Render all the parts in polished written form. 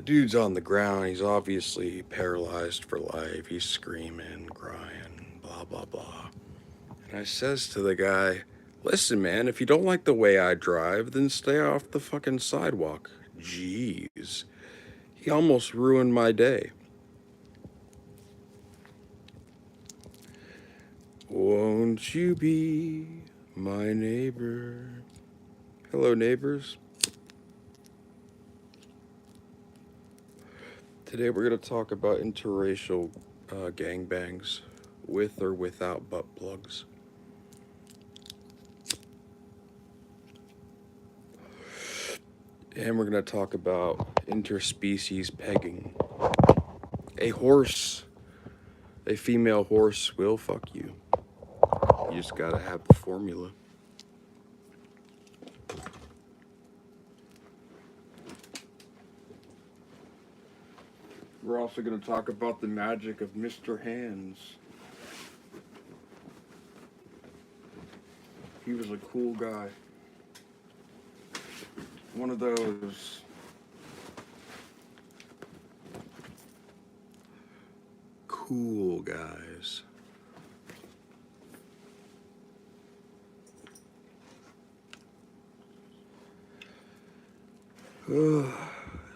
Dude's on the ground. He's obviously paralyzed for life. He's screaming, crying, blah, blah, blah. And I says to the guy, listen, man, if you don't like the way I drive, then stay off the fucking sidewalk. Jeez. He almost ruined my day. Won't you be my neighbor? Hello, neighbors. Today we're going to talk about interracial gangbangs with or without butt plugs. And we're going to talk about interspecies pegging. A female horse will fuck you. You just got to have the formula. We're also going to talk about the magic of Mr. Hands. He was a cool guy. One of those cool guys.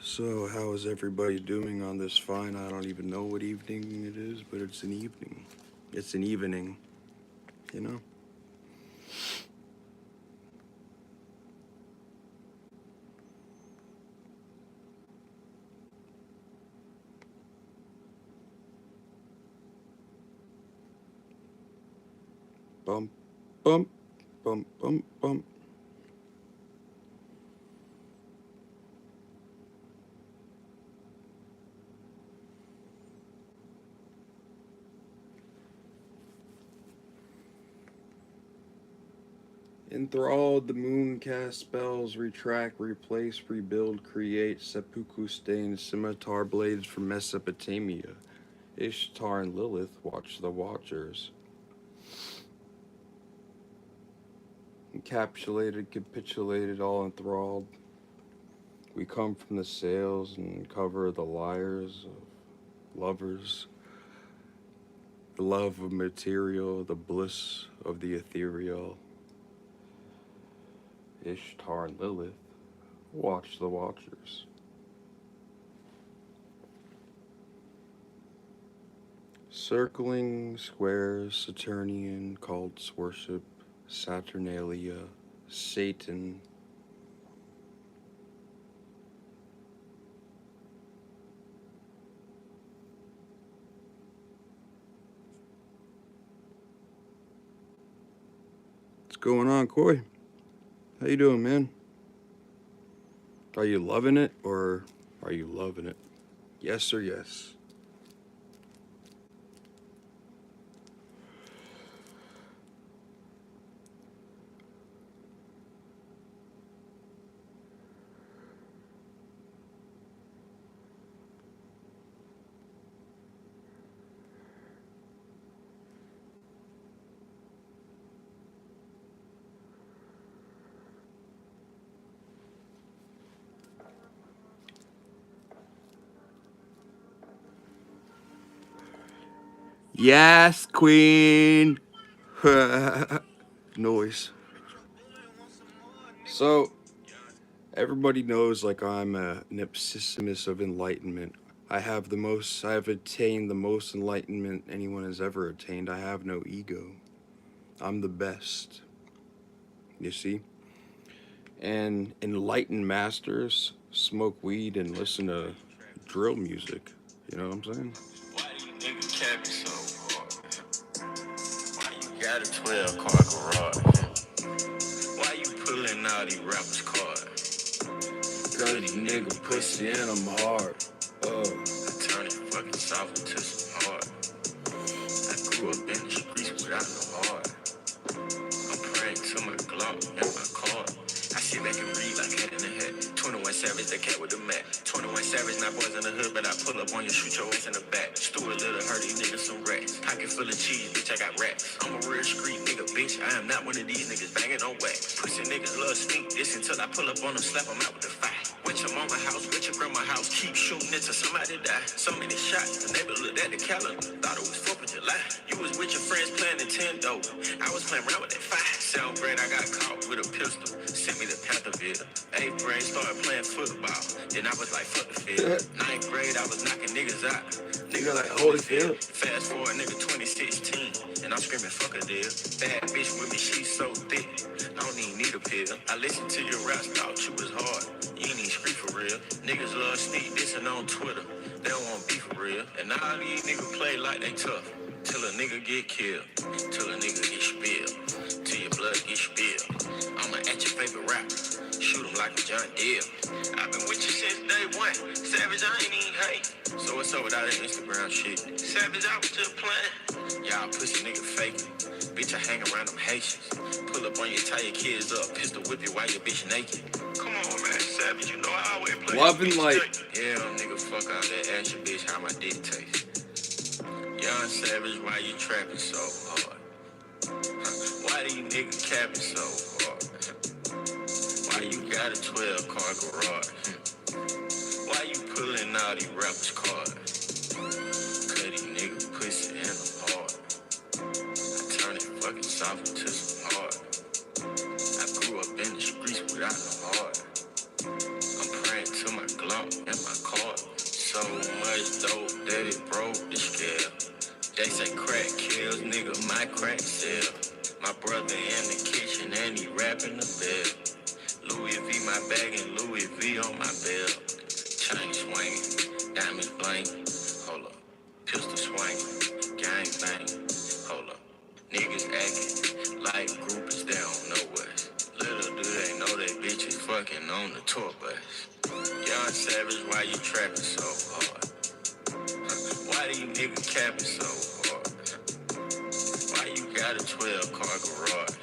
So how is everybody doing on this fine? I don't even know what evening it is, but it's an evening. It's an evening, you know? Bump, bump, bump, bump, bump. Enthralled, the moon cast spells, retract, replace, rebuild, create, seppuku stains, scimitar blades from Mesopotamia. Ishtar and Lilith watch the watchers. Encapsulated, capitulated, all enthralled. We come from the sails and cover the liars of lovers. The love of material, the bliss of the ethereal. Ishtar and Lilith watch the watchers. Circling squares, Saturnian cults worship Saturnalia, Satan. What's going on, Coy? How you doing, man? Are you loving it or are you loving it? Yes or yes? Yes, queen. Noise. So, everybody knows like I'm a Nepsissimus of enlightenment. I have attained the most enlightenment anyone has ever attained. I have no ego. I'm the best. You see? And enlightened masters smoke weed and listen to drill music. You know what I'm saying? Why these niggas capping so hard? Why you got a 12-car garage? Why you pulling out these rappers' cards? Cause these nigga pussy and I'm hard. I turn it fucking soft into some hard. I grew up in the streets without no heart. I'm praying to my Glock and my car. I sit back and read like head in the head. 21 Savage, the cat with the mat. 21 Savage, not boys in the hood, but I pull up on you, shoot your ass in the back. Stuart Little, hurt these niggas some rats. Pocket full of cheese, bitch, I got rats. I'm a real street nigga, bitch. I am not one of these niggas banging on wax. Pussy niggas love sneak this until I pull up on them, slap them out with the fire. What Bitch, I'm on my house, with your grandma house. Keep shooting until somebody die. So many shots, the neighbor looked at the calendar, thought it was 4th of July. You was with your friends playing Nintendo. I was playing around with that 7th grade, I got caught with a pistol. Sent me to Pantherville. 8th grade, started playing football. Then I was like, fuck the field. 9th grade, I was knocking niggas out. Nigga like Holyfield. Fast forward, nigga 2016. And I'm screaming, fuck a deal. Bad bitch with me, she's so thick. I don't even need a pill. I listened to your raps, thought you was hard. You ain't even street for real. Niggas love sneak dissing on Twitter. They don't want beef for real. And all these niggas play like they tough. Till a nigga get killed. Till a nigga get spilled. Till your blood get spilled. I'ma at your favorite rapper. Shoot him like a John Deere. I've been with you since day one. Savage, I ain't even hate. So what's up with all that Instagram shit? Savage, I was just playing. Y'all pussy nigga fake. Bitch, I hang around them Haitians. Pull up on you, tie your kids up. Pistol whip you while your bitch naked. Come on, man. Savage, you know I always play. Loving like. Yeah, nigga, fuck all that. Ask your bitch how my dick tastes. Young Savage, why you trapping so hard? Why do you niggas capping so hard? Why you got a 12-car garage? Why you pulling all these rappers' cards? Cause these niggas pussy and I'm hard. I turn it fucking soft into some hard. I grew up in the streets without no heart. I'm praying to my Glock and my car. So much dope that it broke the scale. They say crack kills, nigga, my crack sell. My brother in the kitchen and he rapping the bell. Louis V my bag and Louis V on my belt. Chain swinging, diamonds blank. Hold up, pistol swinging, gang bang. Hold up, niggas acting like groupies, they don't know us. Little do they know they bitches fucking on the tour bus. Young Savage, why you trapping so hard? Why do you niggas capping so hard? Why you got a 12-car garage?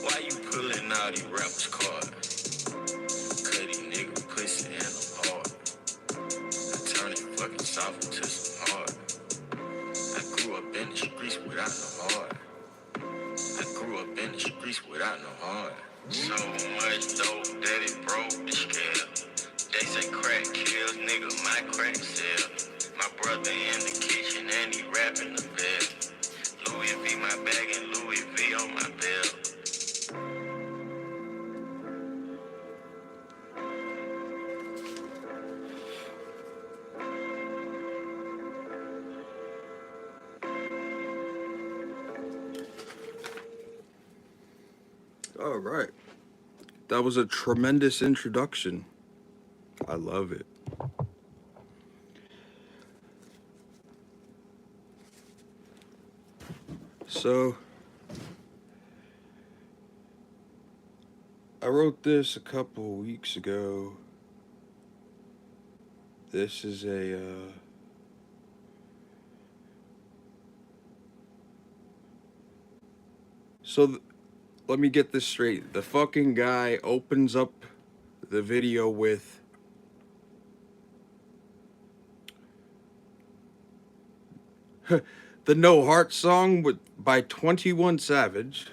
Why you pulling all these rappers' cards? Cause these niggas pussy and I'm hard. I turn it fucking soft into some hard. I grew up in the streets without no heart. I grew up in the streets without no heart. So much dope that it broke the scale. They say crack kills, nigga, my crack sell. My brother in the kitchen and he rapping the bed. Louis V my bag and Louis V on my belt. All right. That was a tremendous introduction. I love it. So, I wrote this a couple weeks ago. This is a, let me get this straight. The fucking guy opens up the video with the No Heart song by 21 Savage,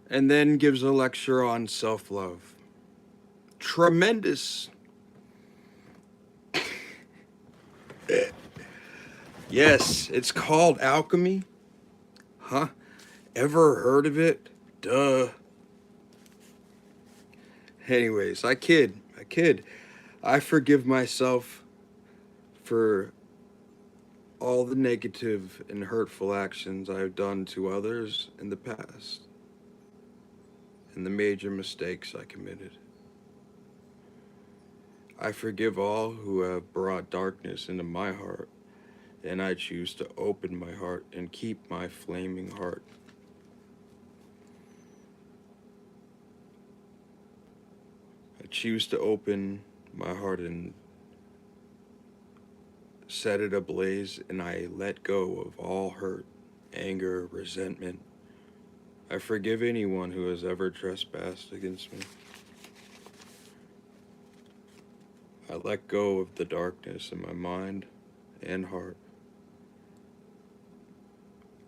and then gives a lecture on self-love. Tremendous. Yes, it's called Alchemy. Huh? Ever heard of it? Duh. Anyways, I kid. I forgive myself for all the negative and hurtful actions I've done to others in the past, and the major mistakes I committed. I forgive all who have brought darkness into my heart, and I choose to open my heart and keep my flaming heart. I choose to open my heart and set it ablaze, and I let go of all hurt, anger, resentment. I forgive anyone who has ever trespassed against me. I let go of the darkness in my mind and heart.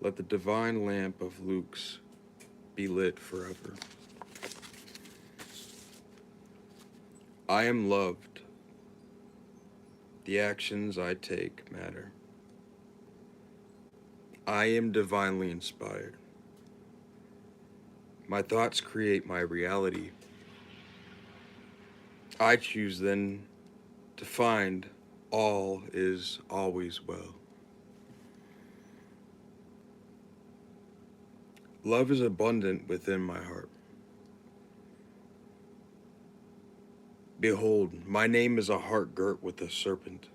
Let the divine lamp of Luke's be lit forever. I am loved. The actions I take matter. I am divinely inspired. My thoughts create my reality. I choose then to find all is always well. Love is abundant within my heart. Behold, my name is a heart girt with a serpent.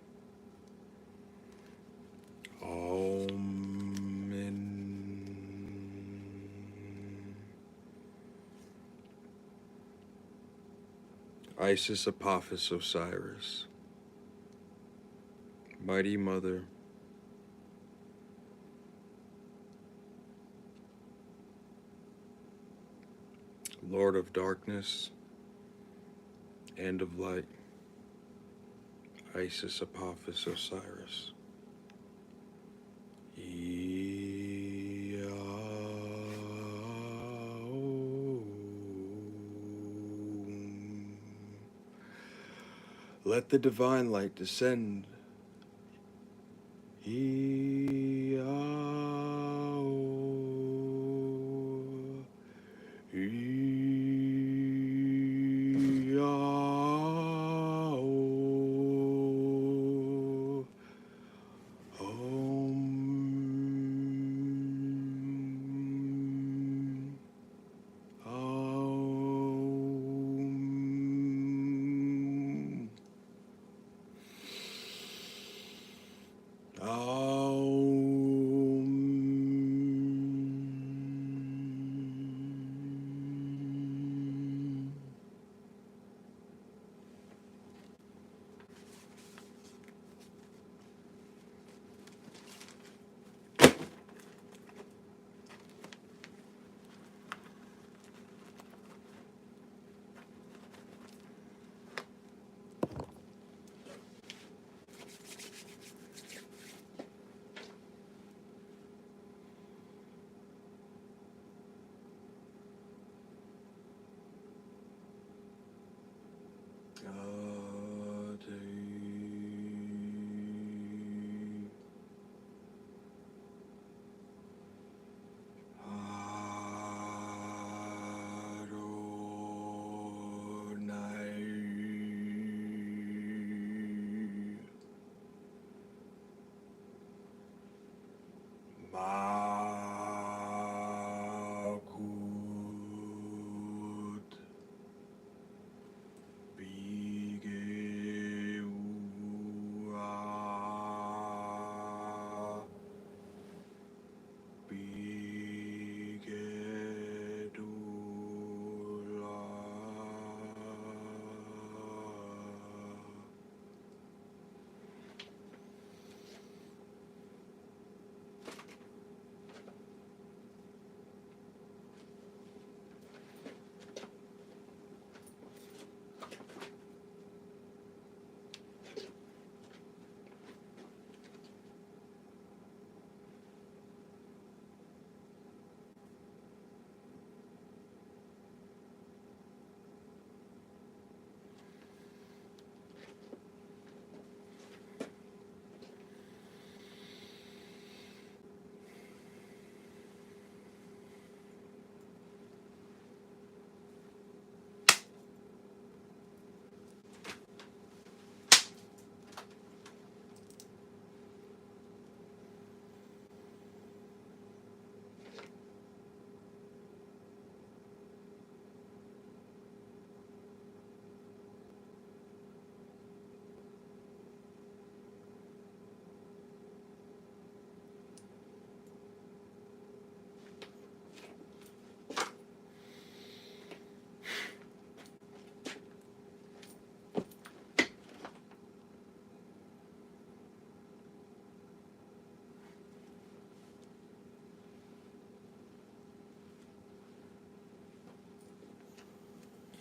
Amen. Isis Apophis Osiris, Mighty Mother, Lord of Darkness and of Light, Isis Apophis Osiris. Let the divine light descend.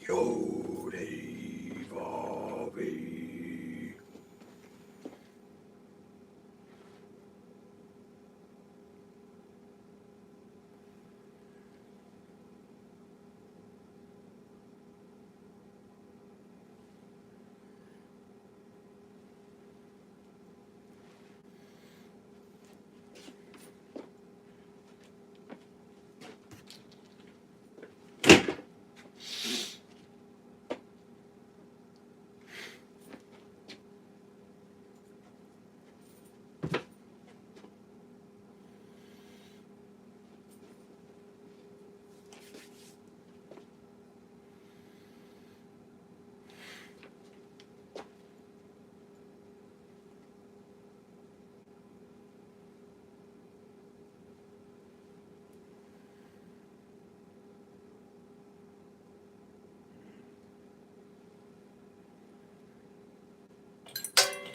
Yodevavi.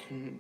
Adonai.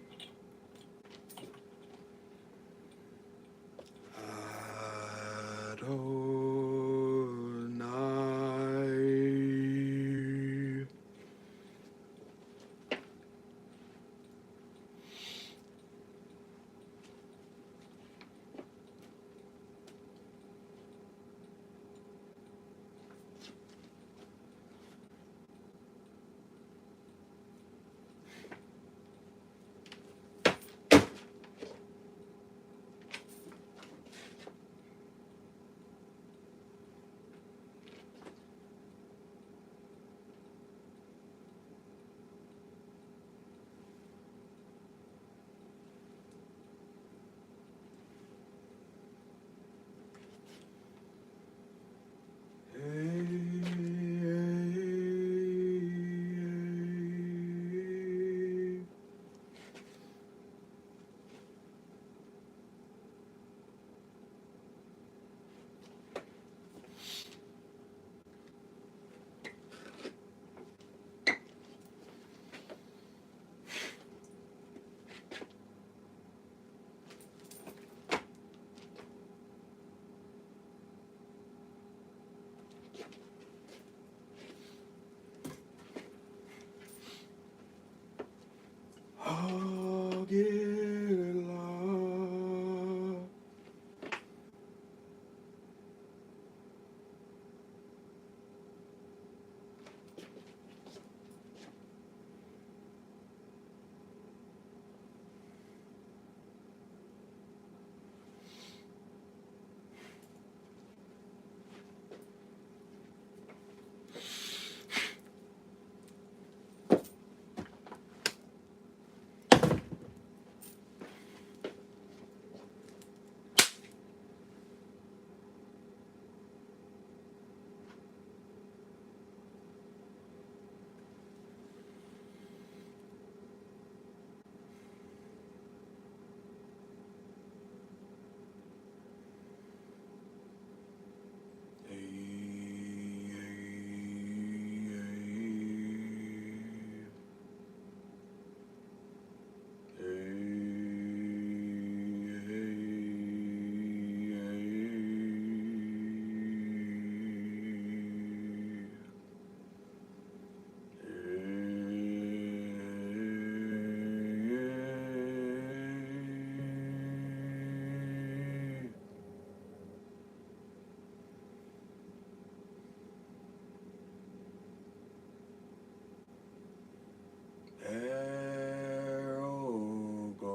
Hagela.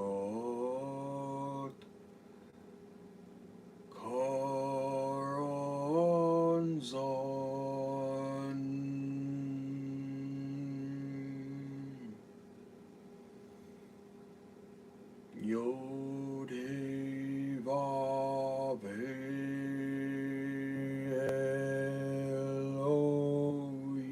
Erogot Coronzon Yodevave Elohim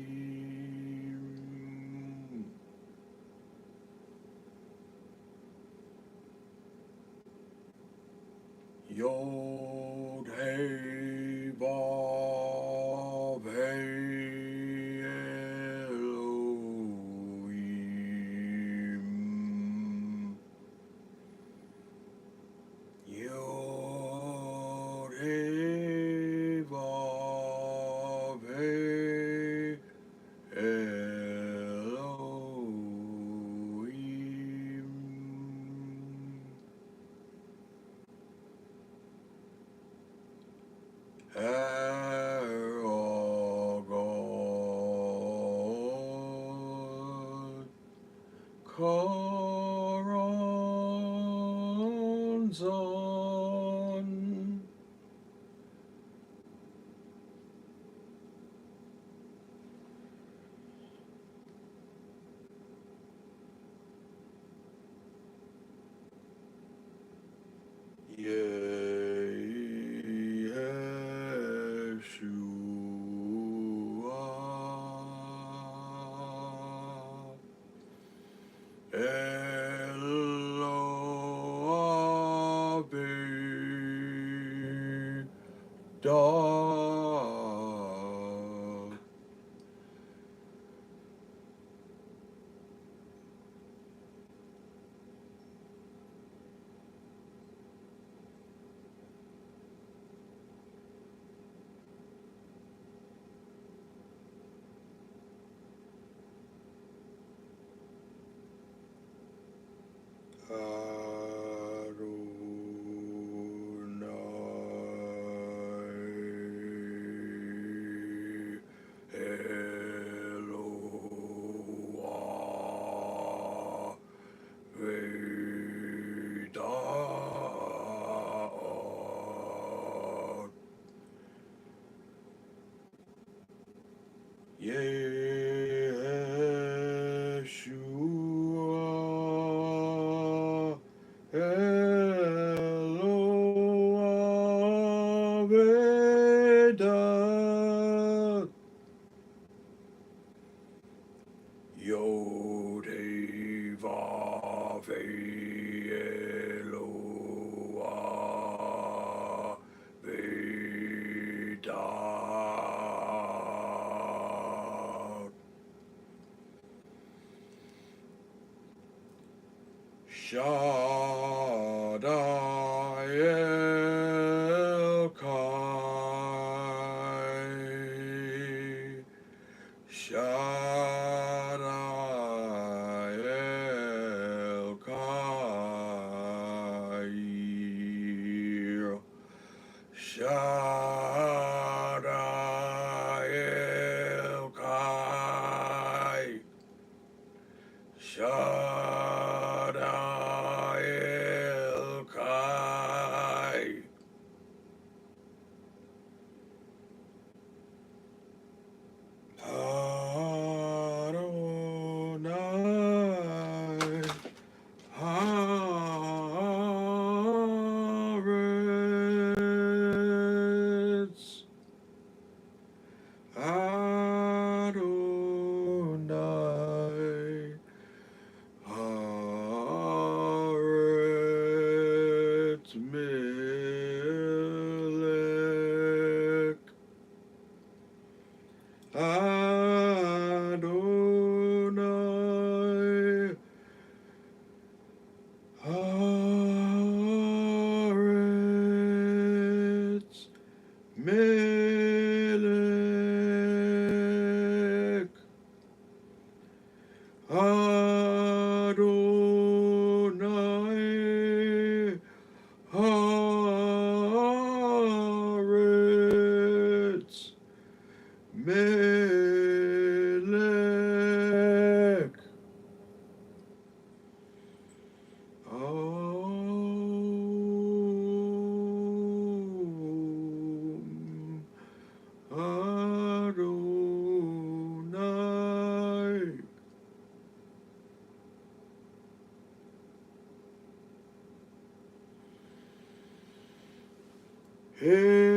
Yod Hey Vav Hey Elohim Yod Hey Vav Hey Elohim Erogot Coronzon Yeshua Eloabe Da Adonai Eloah Vedat Yeshua Eloah Vedat Yod Heh Vav Heh Eloah Vedat Shaddai Elkai Shaddai Elkai Shaddai Elkai Shaddai Elkai Adonai Haaretz Adonai Haaretz Melech Adonai Haaretz Melech Adonai Haaretz Melech Adonai Hey,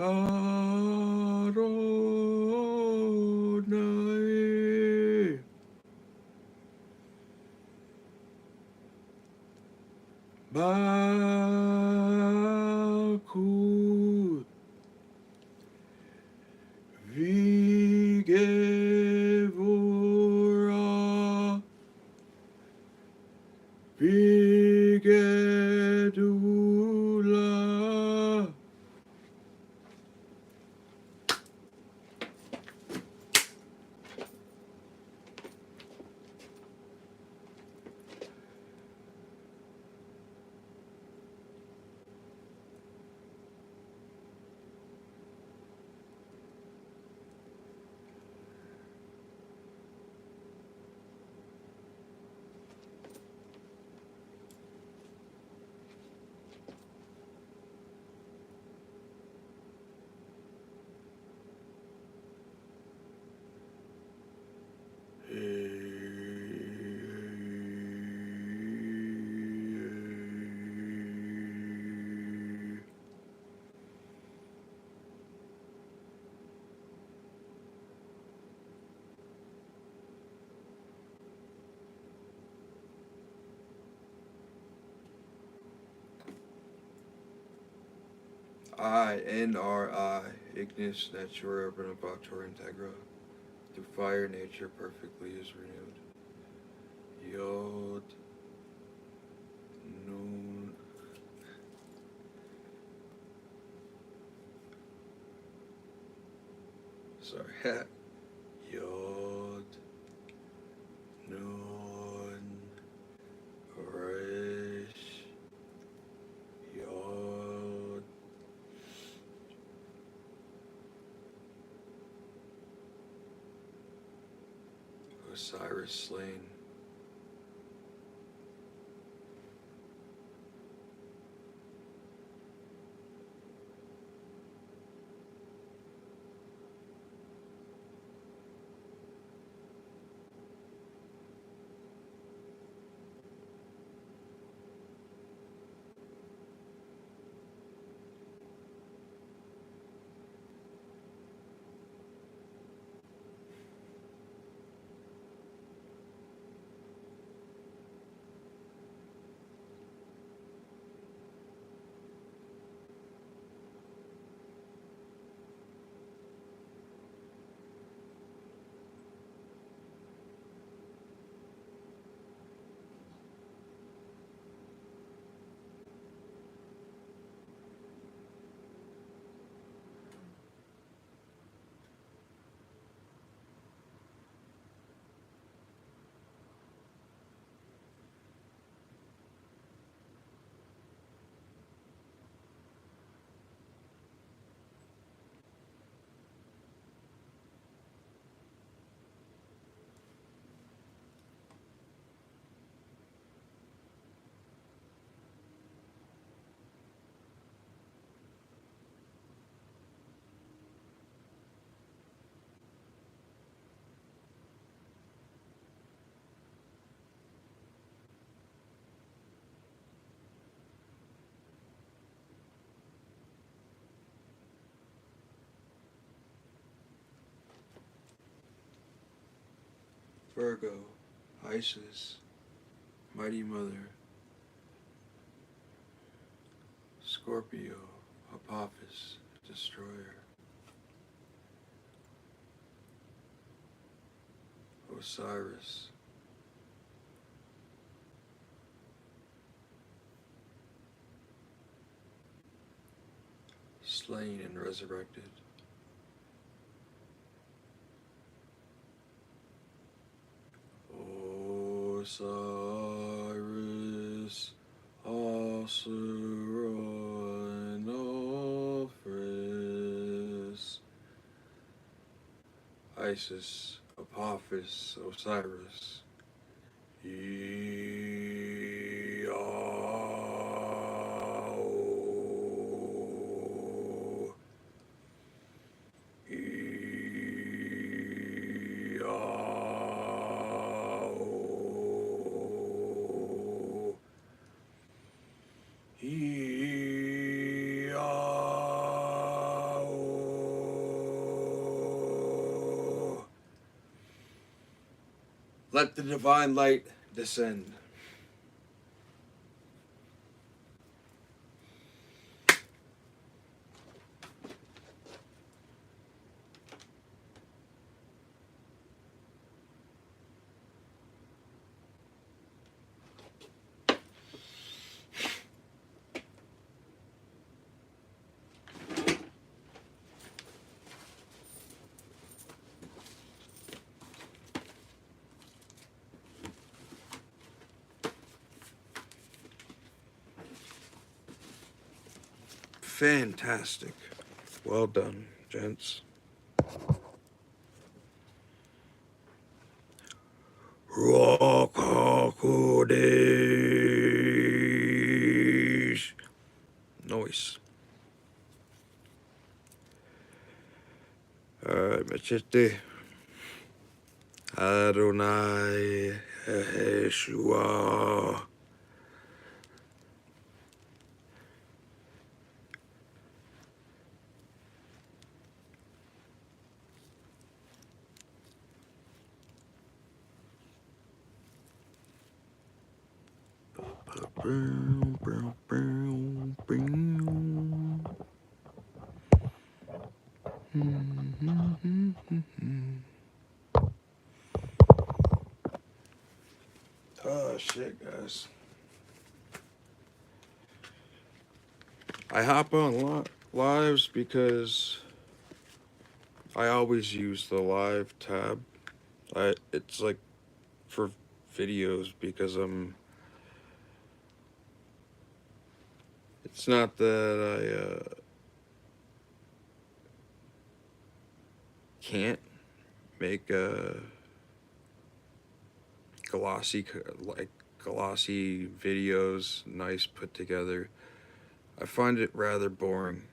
Adonai. Malkut Vigevora Vigedula. I, Ignis Natura Renovator Integra, through fire nature perfectly is renewed. Yod Nun. Sorry. Yod Nun Resh Yod Osiris slain. Virgo, Isis, Mighty Mother, Scorpio, Apophis, Destroyer, Osiris, slain and resurrected, Osiris, Osiris, Ophrys, Isis, Apophis, Osiris, Let the divine light descend. Fantastic. Well done, gents. Rockakudish. Noise. Alright, Machete. Adonai Yeshua. Oh shit, guys. I hop on lives because I always use the live tab. It's like for videos because it's not that I can't make glossy like glossy videos, nice put together. I find it rather boring.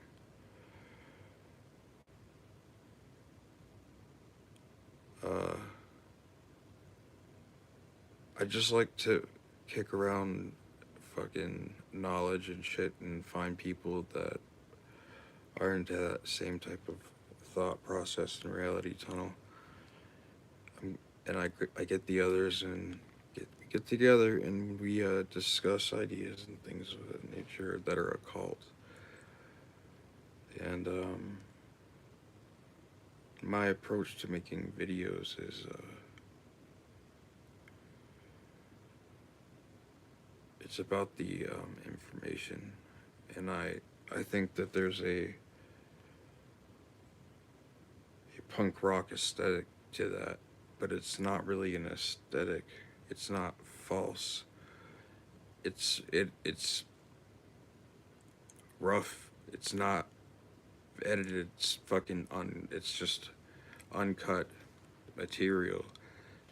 Uh, I just like to kick around fucking knowledge and shit and find people that are into that same type of thought process and reality tunnel. And I get the others and get together and we discuss ideas and things of that nature that are occult. And my approach to making videos is it's about the information, and I think that there's a punk rock aesthetic to that, but it's not really an aesthetic. It's not false. It's rough. It's not edited. It's fucking it's just uncut material.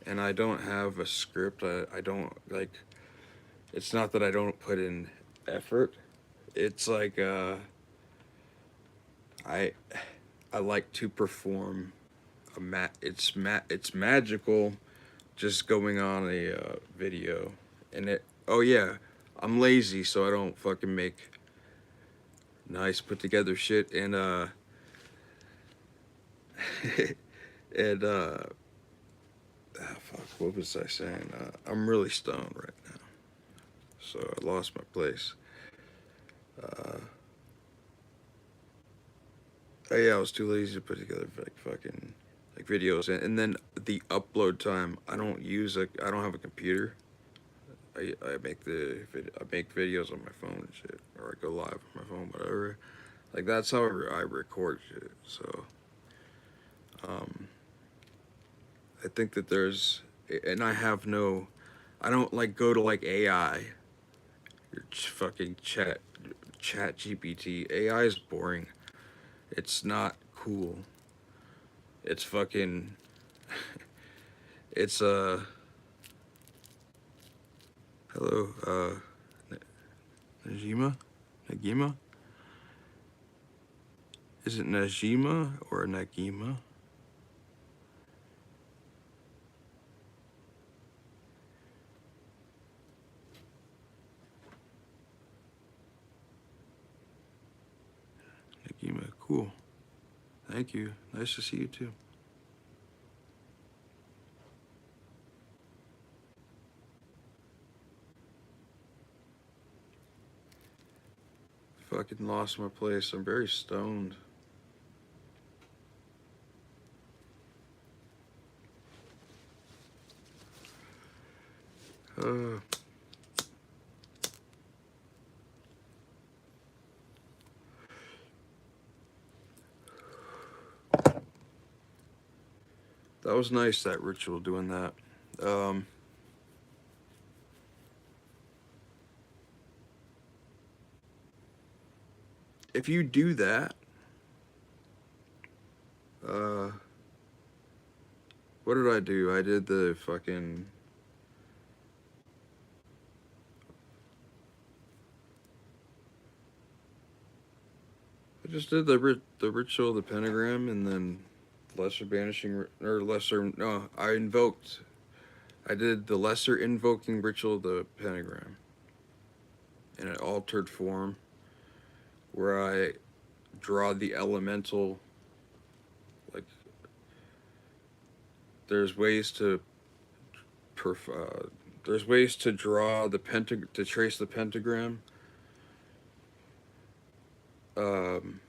And I don't have a script. I don't like. It's not that I don't put in effort. It's like I I like to perform it's magical just going on a video. And it oh yeah, I'm lazy so I don't fucking make nice put together shit. And and fuck, what was I saying? I'm really stoned right now, so I lost my place. uh oh yeah, I was too lazy to put together like fucking like videos. And then the upload time, I don't have a computer. I make videos on my phone and shit, or I go live on my phone, whatever. Like that's how I record shit. So um, I think that there's, and I don't like go to like AI, your fucking chat GPT. AI is boring. It's not cool. It's fucking, it's hello Najima, Nagima. Is it Najima or Nagima? Nagima, cool. Thank you. Nice to see you too. fucking lost my place. I'm very stoned. Uh, that was nice, that ritual doing that. Um, if you do that, uh, what did I do? I did the fucking. I just did the ritual, the pentagram, and then lesser banishing or lesser. No, I invoked. I did the lesser invoking ritual, the pentagram, in an altered form, where I draw the elemental. Like, there's ways to there's ways to draw the to trace the pentagram. Um,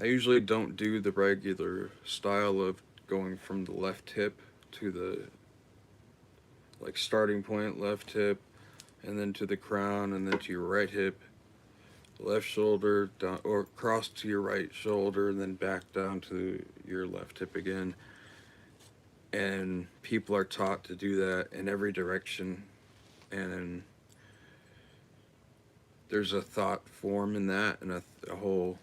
I usually don't do the regular style of going from the left hip to the like starting point left hip, and then to the crown, and then to your right hip, left shoulder down, or cross to your right shoulder, and then back down to your left hip again. And people are taught to do that in every direction, and there's a thought form in that, and a whole.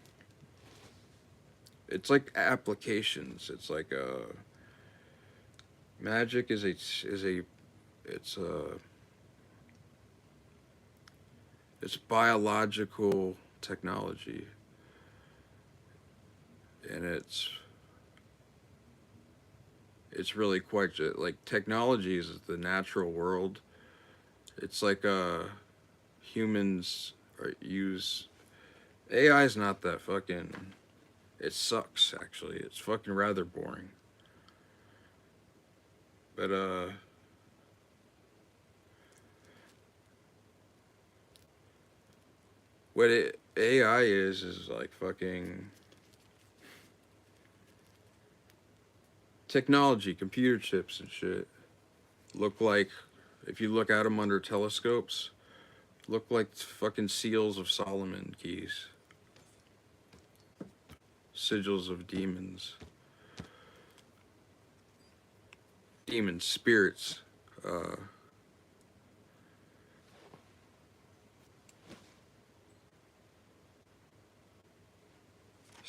It's like applications. It's like magic is a it's a it's biological technology, and it's really quite like technology is the natural world. It's like humans use AI is not that fucking. It sucks actually. It's fucking rather boring. But what AI is like fucking technology, computer chips and shit. Look like, if you look at them under telescopes, look like fucking seals of Solomon keys, sigils of demons, spirits. Uh,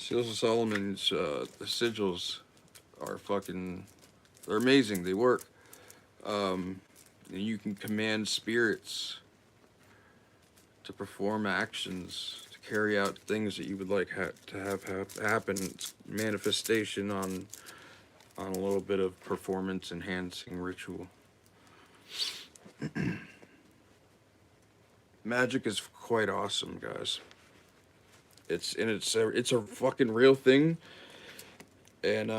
Seals of Solomon's the sigils are fucking. They're amazing. They work. And you can command spirits to perform actions, to carry out things that you would like to have happen. It's manifestation on a little bit of performance enhancing ritual. Magic is quite awesome, guys. It's a fucking real thing, and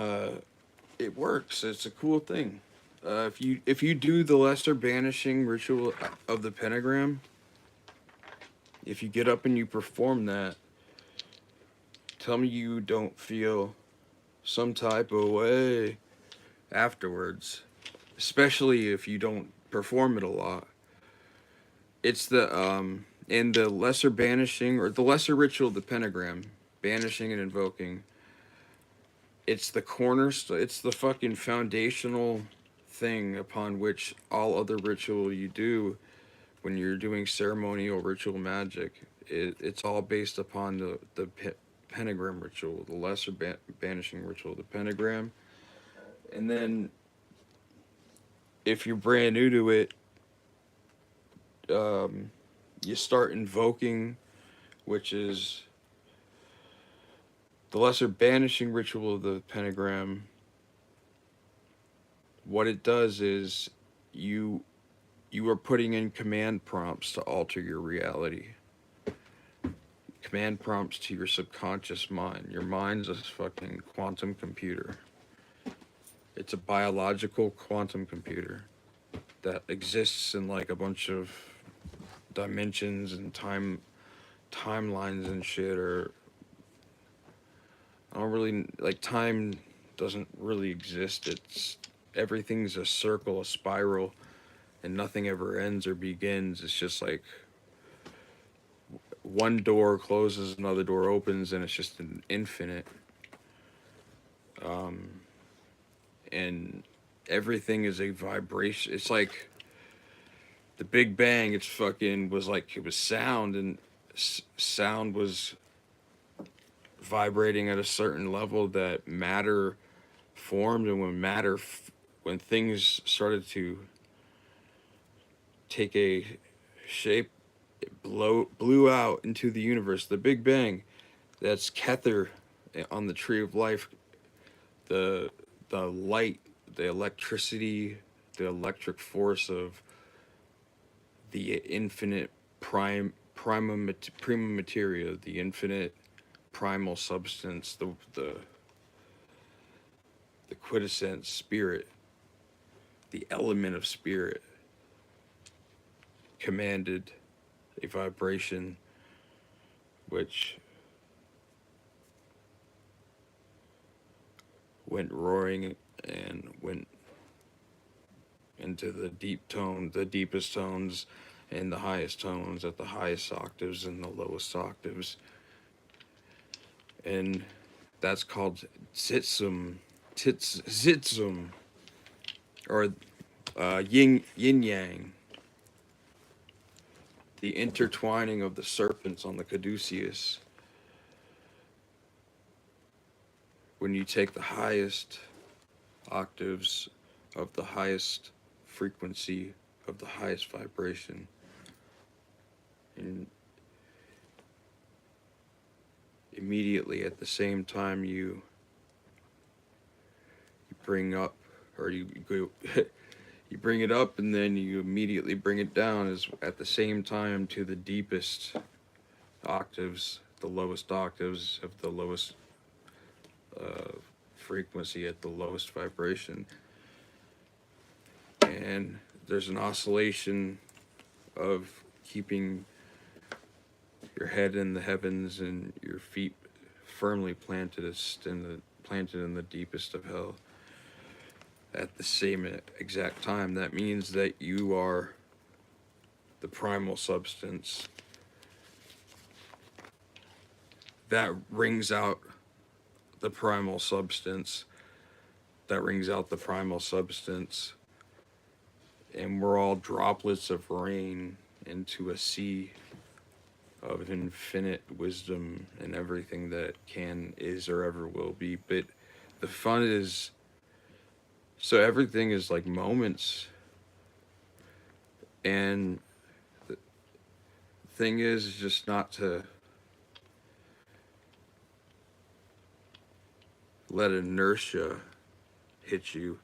it works. It's a cool thing. If you do the lesser banishing ritual of the pentagram, if you get up and you perform that, tell me you don't feel some type of way afterwards, especially if you don't perform it a lot. It's the in the lesser banishing or the lesser ritual of the pentagram, banishing and invoking. It's the cornerstone. It's the fucking foundational thing upon which all other ritual you do when you're doing ceremonial ritual magic. It's all based upon the pentagram ritual, the lesser banishing ritual, the pentagram. And then if you're brand new to it, you start invoking, which is the lesser banishing ritual of the pentagram. What it does is you are putting in command prompts to alter your reality. Command prompts to your subconscious mind. Your mind's a fucking quantum computer. It's a biological quantum computer. that exists in like a bunch of dimensions and timelines and shit, or I don't really like time doesn't really exist. It's everything's a circle, a spiral, and nothing ever ends or begins. It's just like one door closes, another door opens, and it's just an infinite. Um, and everything is a vibration. It's like the Big Bang. It's fucking was like it was sound, and sound was vibrating at a certain level that matter formed, and when things started to take a shape, it blew out into the universe. The Big Bang, that's Kether on the Tree of Life. The light, the electricity, the electric force of the infinite prima materia, the infinite primal substance, the quintessence spirit, the element of spirit commanded a vibration which went roaring and went into the the deepest tones and the highest tones at the highest octaves and the lowest octaves. And that's called zitsum, or yin yang, the intertwining of the serpents on the caduceus. When you take the highest octaves of the highest frequency of the highest vibration, and immediately at the same time you bring up, or you go you bring it up and then you immediately bring it down, is at the same time to the deepest octaves, the lowest octaves of the lowest frequency at the lowest vibration. And there's an oscillation of keeping your head in the heavens and your feet firmly planted in the deepest of hell at the same exact time. That means that you are the primal substance that rings out the primal substance that rings out the primal substance, and we're all droplets of rain into a sea of infinite wisdom and everything that can, is, or ever will be. But the fun is, so everything is like moments, and the thing is just not to let inertia hit you.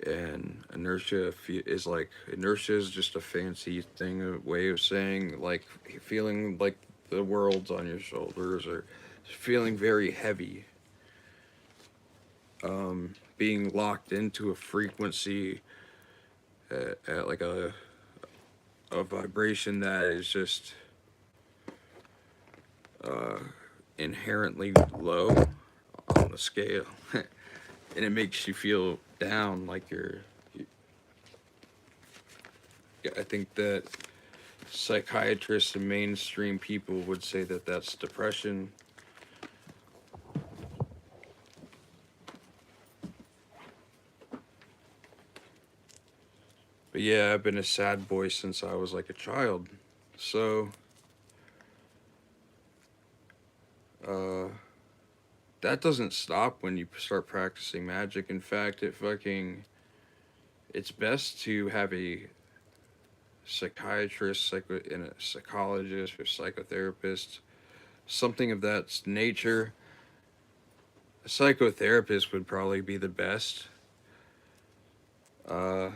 And inertia is just a fancy thing, a way of saying like feeling like the world's on your shoulders, or feeling very heavy, being locked into a frequency at like a vibration that is just inherently low on the scale. And it makes you feel down, like I think that psychiatrists and mainstream people would say that that's depression. But yeah, I've been a sad boy since I was like a child. So that doesn't stop when you start practicing magic. In fact, it's best to have a psychiatrist, and a psychologist or psychotherapist, something of that nature. A psychotherapist would probably be the best. Uh,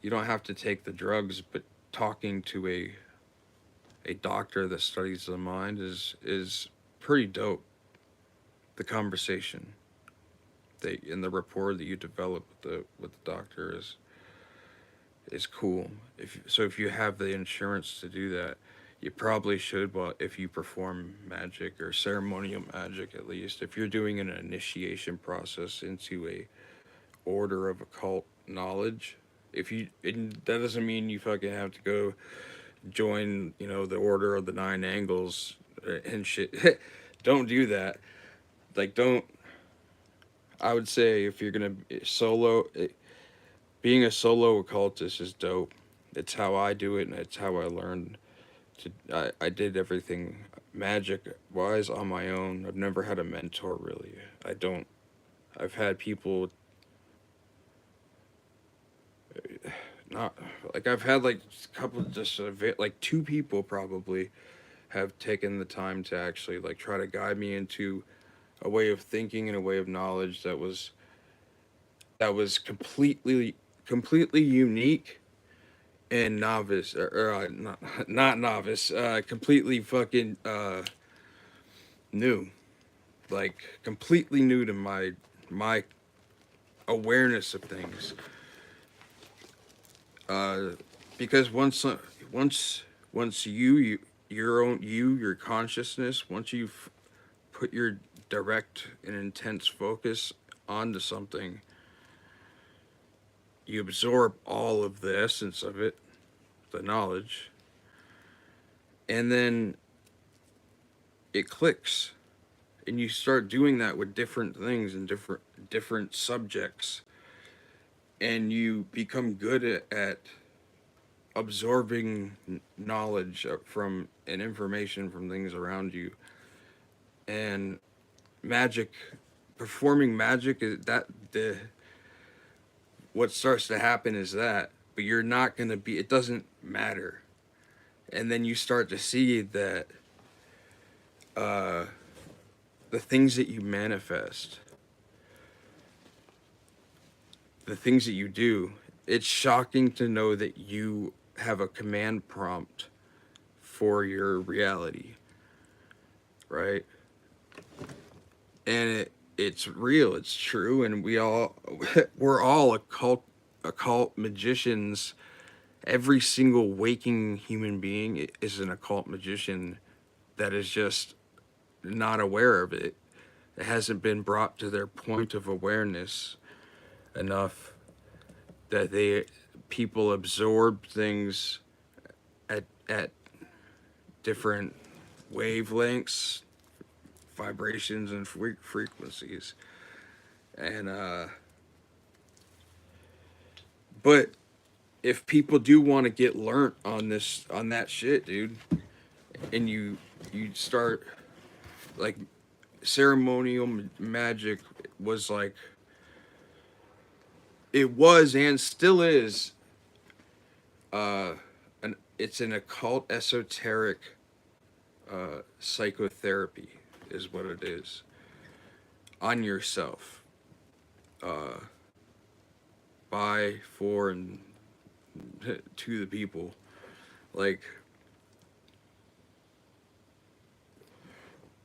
you don't have to take the drugs, but talking to a doctor that studies the mind is pretty dope. The conversation, and the rapport that you develop with the doctor is is cool. If you have the insurance to do that, you probably should. Well, if you perform magic or ceremonial magic, at least if you're doing an initiation process into a order of occult knowledge, if you and that doesn't mean you fucking have to go join, the Order of the Nine Angles and shit. Don't do that. Like, don't. I would say if you're gonna being a solo occultist is dope. It's how I do it, and it's how I learned to. I did everything magic wise on my own. I've never had a mentor really. I don't. I've had people not like I've had like a couple just like two people probably have taken the time to actually like try to guide me into a way of thinking and a way of knowledge that was completely unique and novice or not novice, completely fucking new, like completely new to my awareness of things. uh because once your consciousness, once you've put your direct and intense focus onto something, you absorb all of the essence of it, the knowledge, and then it clicks, and you start doing that with different things and different subjects, and you become good at absorbing knowledge from and information from things around you. And magic, performing magic, is that the what starts to happen is that, but you're not going to be, it doesn't matter. And then you start to see that uh, the things that you manifest, the things that you do, it's shocking to know that you have a command prompt for your reality, right? And it's real, it's true, and we're all occult magicians. Every single waking human being is an occult magician that is just not aware of it. It hasn't been brought to their point of awareness enough that people absorb things at different wavelengths, vibrations, and frequencies. And but if people do want to get learnt on that shit, dude, and you start like ceremonial magic was like, it was and still is uh it's an occult esoteric psychotherapy is what it is on yourself, uh by, for, and to the people, like,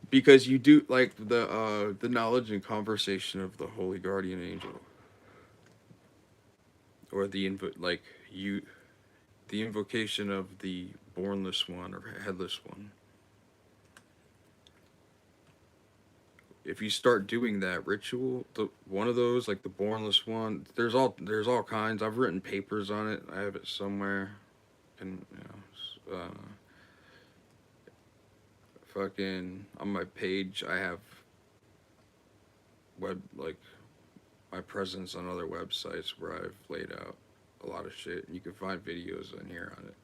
because you do like the knowledge and conversation of the holy guardian angel, or like you the invocation of the bornless one or headless one. If you start doing that ritual, one of those, like the bornless one, there's all kinds. I've written papers on it. I have it somewhere, and fucking on my page, I have like my presence on other websites where I've laid out a lot of shit, and you can find videos in here on it.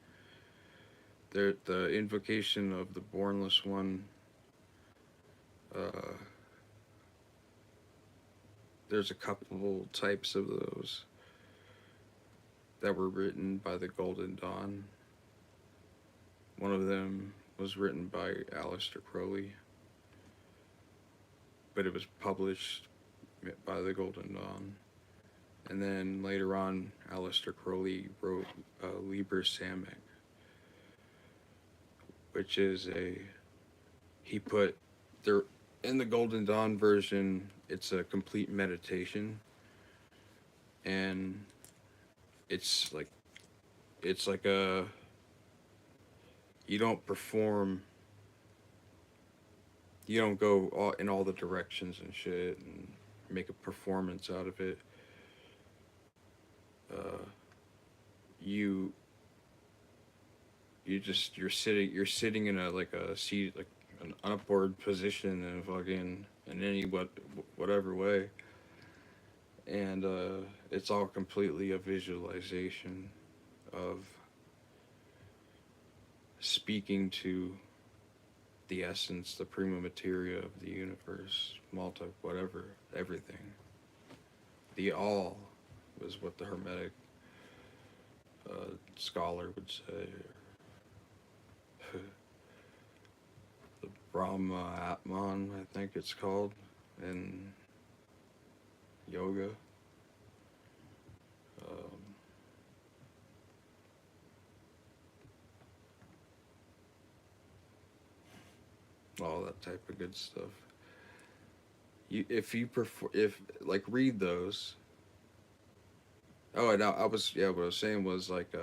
The invocation of the bornless one. Uh, there's a couple types of those that were written by the Golden Dawn. One of them was written by Aleister Crowley, but it was published by the Golden Dawn. And then later on, Aleister Crowley wrote Liber Samic, which is he put there in the Golden Dawn version. It's a complete meditation, and it's like it's like a you don't perform, you don't go in all the directions and shit and make a performance out of it. Uh, you you're sitting in a like a seat like an upward position in fucking in any whatever way, and it's all completely a visualization of speaking to the essence, the prima materia of the universe, multi whatever, everything. The all was what the Hermetic scholar would say. The Brahma Atman, I think it's called, in yoga. Um, all that type of good stuff. If you prefer, if like read those. Oh, and I was yeah. What I was saying was like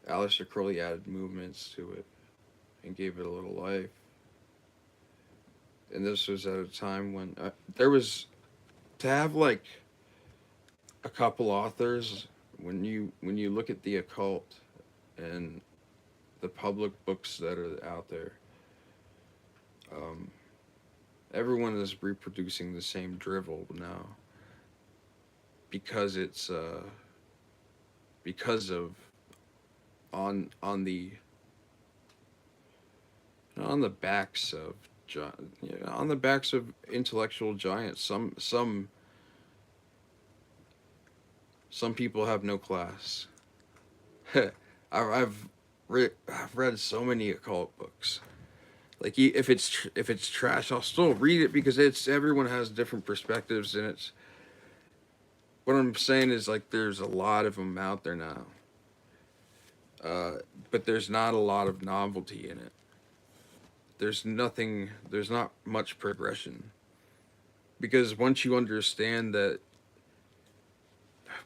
Aleister Crowley added movements to it and gave it a little life. And this was at a time when there was to have like a couple authors when you look at the occult and the public books that are out there. Um, Everyone is reproducing the same drivel now because it's because of on the on the backs of on the backs of intellectual giants. Some people have no class. I've read so many occult books. Like if it's trash, I'll still read it because it's everyone has different perspectives, and it's what I'm saying is like there's a lot of them out there now, uh, but there's not a lot of novelty in it. There's nothing. There's not much progression because once you understand that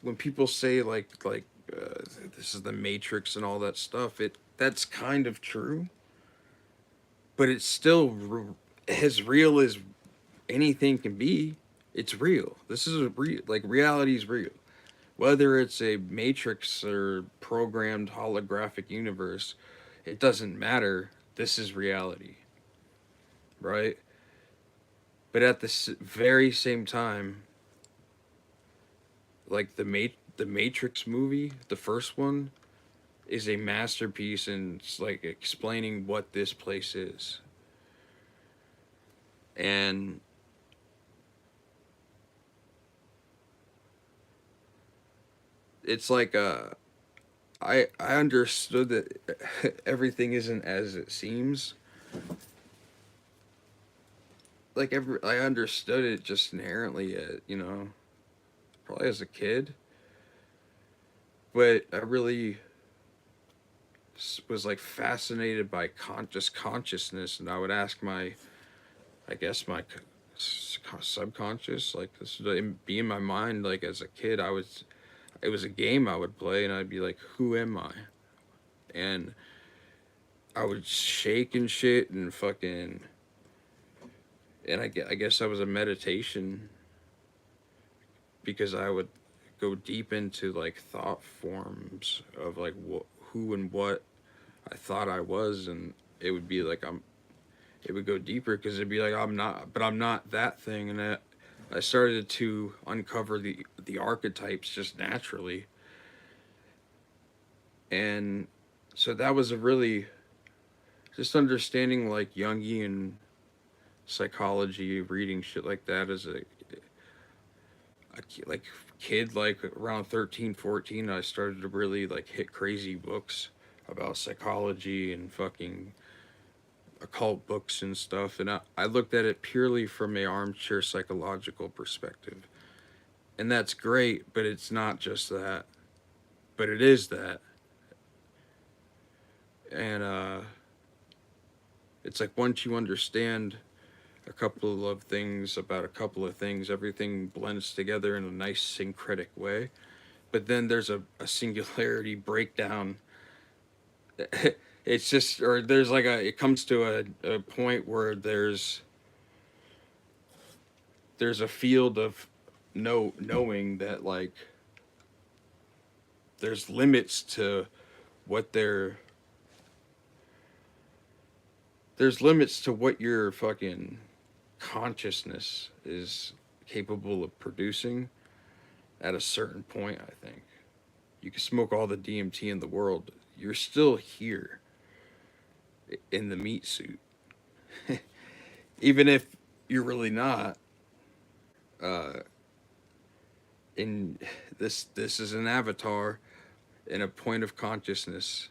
when people say this is the Matrix and all that stuff, it that's kind of true, but it's still as real as anything can be. It's real. This is a real like reality is real. Whether it's a matrix or programmed holographic universe, it doesn't matter. This is reality, right? But at the very same time, like the Matrix movie, the first one, is a masterpiece in like explaining what this place is. And it's like I understood that everything isn't as it seems. Like I understood it just inherently, probably as a kid. But I really was like fascinated by just consciousness, and I would ask I guess my subconscious, like this would be in my mind. Like as a kid, it was a game I would play, and I'd be like, who am I? And I would shake and shit and fucking, and I guess that was a meditation because I would go deep into like thought forms of like who and what I thought I was, and it would be like it would go deeper because it'd be like I'm not that thing, and I started to uncover the archetypes just naturally, and so that was a really just understanding like Jungian psychology, reading shit like that as like kid, like around 13, 14, I started to really like hit crazy books about psychology and fucking occult books and stuff, and I looked at it purely from a armchair psychological perspective, and that's great, but it's not just that, but it is that. And it's like once you understand a couple of things about a couple of things, everything blends together in a nice syncretic way. but then there's a singularity breakdown. It's just, or there's like it comes to a point where there's a field of knowing that like there's limits to what there's limits to what your fucking consciousness is capable of producing at a certain point. I think you can smoke all the DMT in the world, you're still here in the meat suit. Even if you're really not. uh in this is an avatar in a point of consciousness,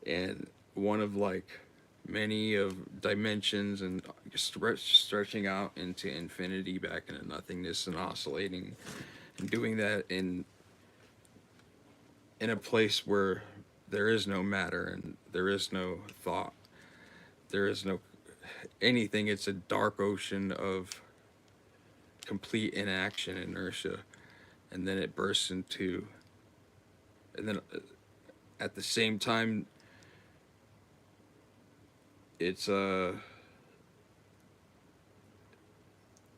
and one of like many of dimensions, and stretching out into infinity back into nothingness, and oscillating and doing that in a place where there is no matter and there is no thought, there is no anything. It's a dark ocean of complete inaction, inertia, and then it bursts into, and then at the same time it's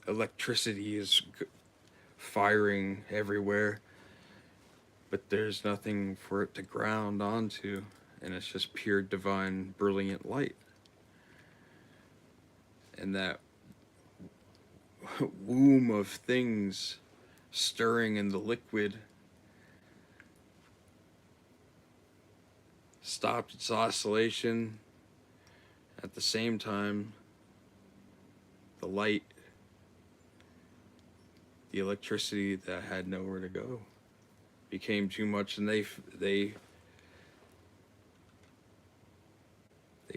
electricity is firing everywhere, but there's nothing for it to ground onto, and it's just pure divine brilliant light. And that womb of things stirring in the liquid stopped its oscillation. At the same time, the light, the electricity that had nowhere to go, became too much, and they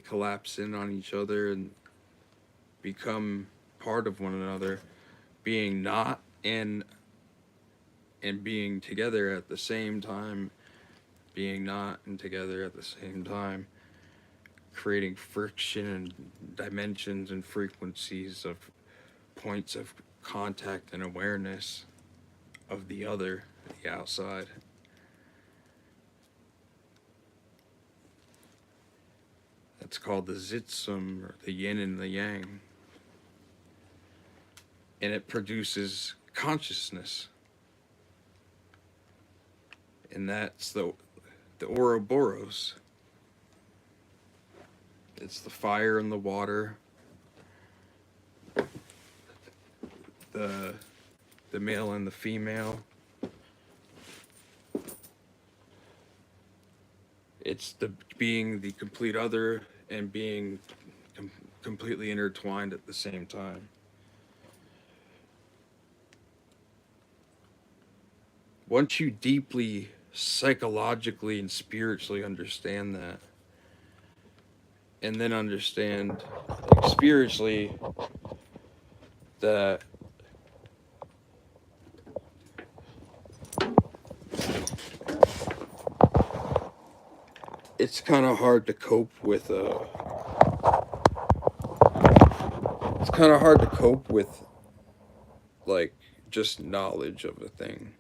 collapse in on each other and become part of one another, being not and being together at the same time, being not and together at the same time, creating friction and dimensions and frequencies of points of contact and awareness of the other, the outside. That's called the zitsum, or the yin and the yang. And it produces consciousness. And that's the Ouroboros. It's the fire and the water, the male and the female. It's the being the complete other and being completely intertwined at the same time. Once you deeply psychologically and spiritually understand that, and then understand like, spiritually that it's kind of hard to cope with it's kind of hard to cope with like just knowledge of a thing.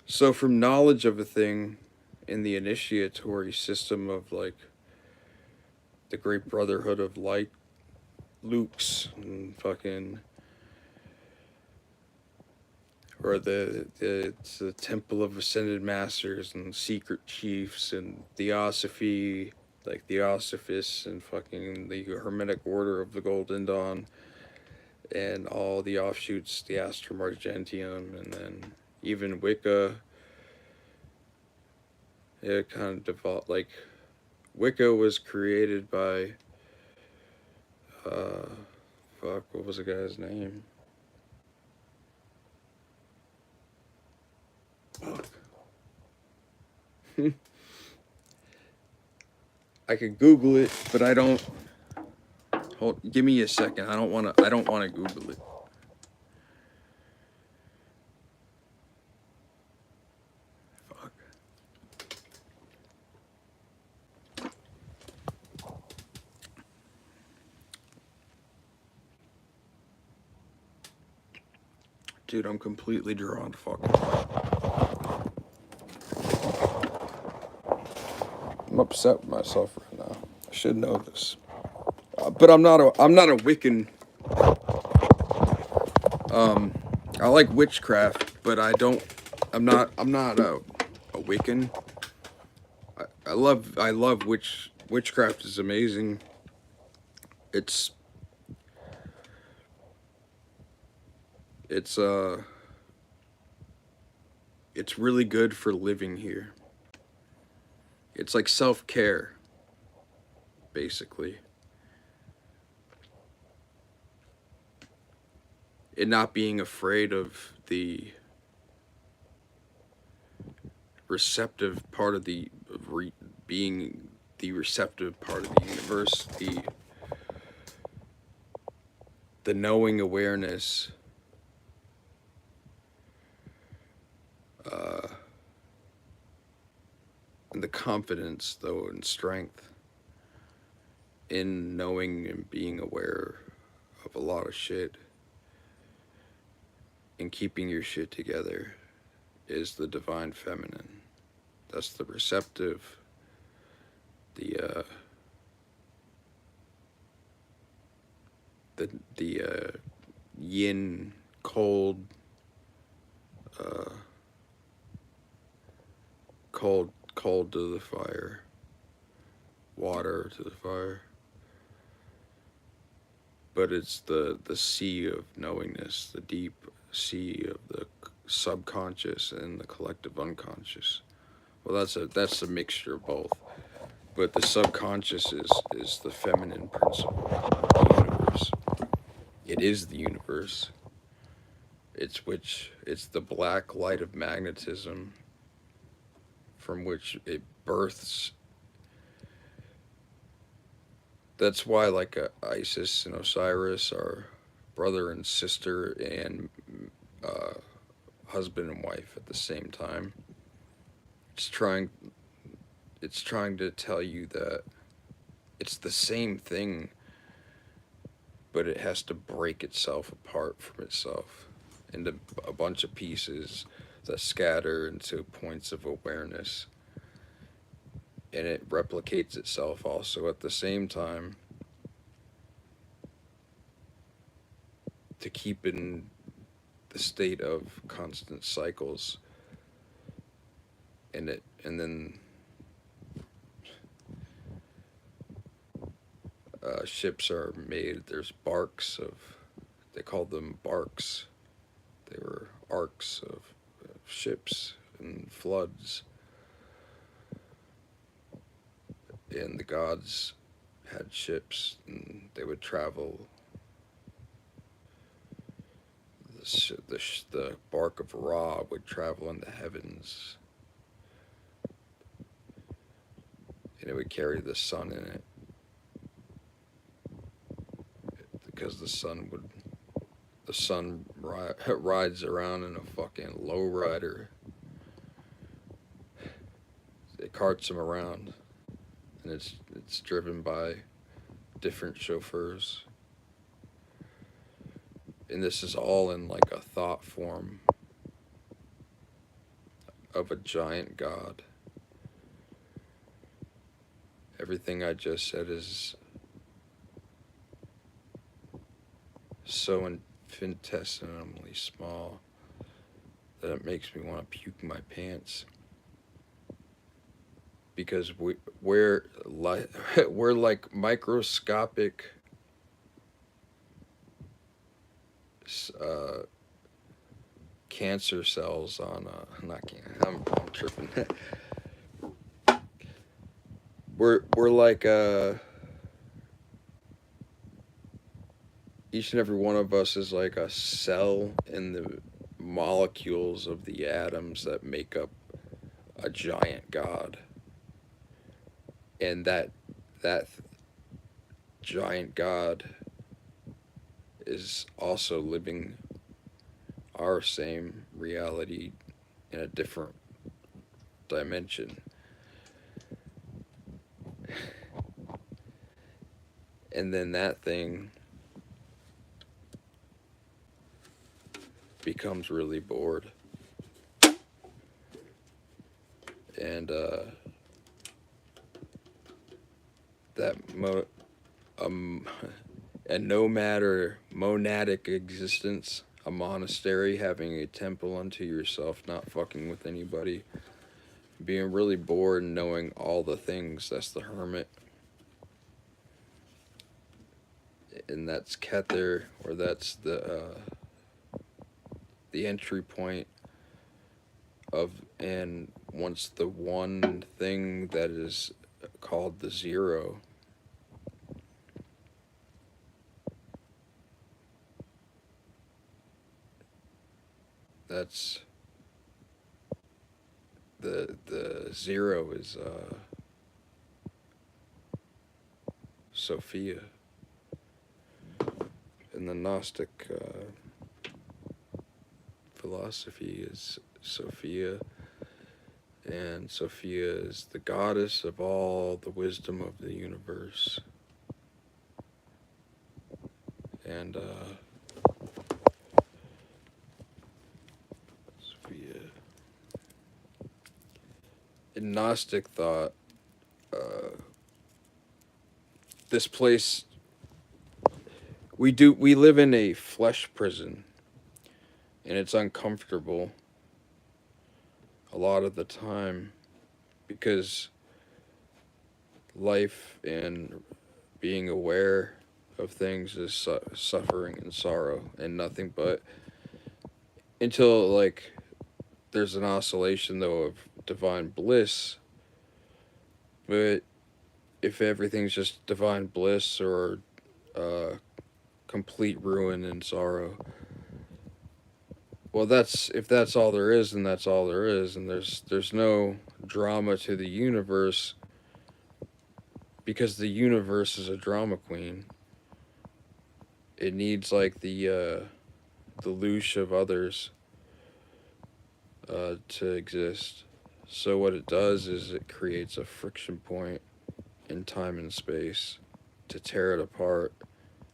So from knowledge of a thing in the initiatory system of like the Great Brotherhood of Light, Luke's and fucking, or it's the Temple of Ascended Masters and Secret Chiefs and Theosophy, like Theosophists and fucking the Hermetic Order of the Golden Dawn and all the offshoots, the Astrum Argenteum, and then even Wicca. It kind of devolved, like Wicca was created by fuck, what was the guy's name? Fuck. I could Google it, but I don't. Hold, give me a second. I don't want to Google it. Fuck. Dude, I'm completely drawn fucking. I'm upset with myself right now. I should know this. But I'm not a Wiccan. I like witchcraft, but I'm not a Wiccan. I love witchcraft is amazing. It's it's uh it's really good for living here. It's like self-care, basically. And not being afraid of the receptive part of being the receptive part of the universe, the knowing awareness, uh, and the confidence, though, and strength in knowing and being aware of a lot of shit and keeping your shit together is the divine feminine. That's the receptive, the the yin, cold, uh, cold to the fire, water to the fire. But it's the sea of knowingness, the deep sea of the subconscious and the collective unconscious. Well, that's a mixture of both. But the subconscious is the feminine principle of the universe. It is the universe. It's the black light of magnetism from which it births. That's why, like, Isis and Osiris are brother and sister and uh, husband and wife at the same time. It's trying it's trying to tell you that it's the same thing, but it has to break itself apart from itself into a bunch of pieces that scatter into points of awareness. And it replicates itself also at the same time to keep in the state of constant cycles. And then ships are made. There's barks of, they called them barks. They were arcs of ships and floods. And the gods had ships, and they would travel. The bark of Ra would travel in the heavens, and it would carry the sun in it, because the sun rides around in a fucking lowrider. It carts him around, and it's driven by different chauffeurs. And this is all in like a thought form of a giant god. Everything I just said is so infinitesimally small that it makes me want to puke my pants. Because we're like microscopic cancer cells on I'm tripping. we're like each and every one of us is like a cell in the molecules of the atoms that make up a giant god. And that giant god is also living our same reality in a different dimension. And then that thing becomes really bored. And that a nomad or monadic existence, a monastery, having a temple unto yourself, not fucking with anybody, being really bored and knowing all the things. That's the hermit. And that's Kether, or that's the entry point of, and once the one thing that is called the zero, that's the zero is Sophia. And the Gnostic philosophy is Sophia, and Sophia is the goddess of all the wisdom of the universe. And Sophia. In Gnostic thought, this place, we live in a flesh prison, and it's uncomfortable a lot of the time because life and being aware of things is suffering and sorrow and nothing but, until like there's an oscillation though of divine bliss. But if everything's just divine bliss or complete ruin and sorrow, well, if that's all there is, then that's all there is, and there's no drama to the universe, because the universe is a drama queen. It needs like the louche of others to exist. So what it does is it creates a friction point in time and space to tear it apart.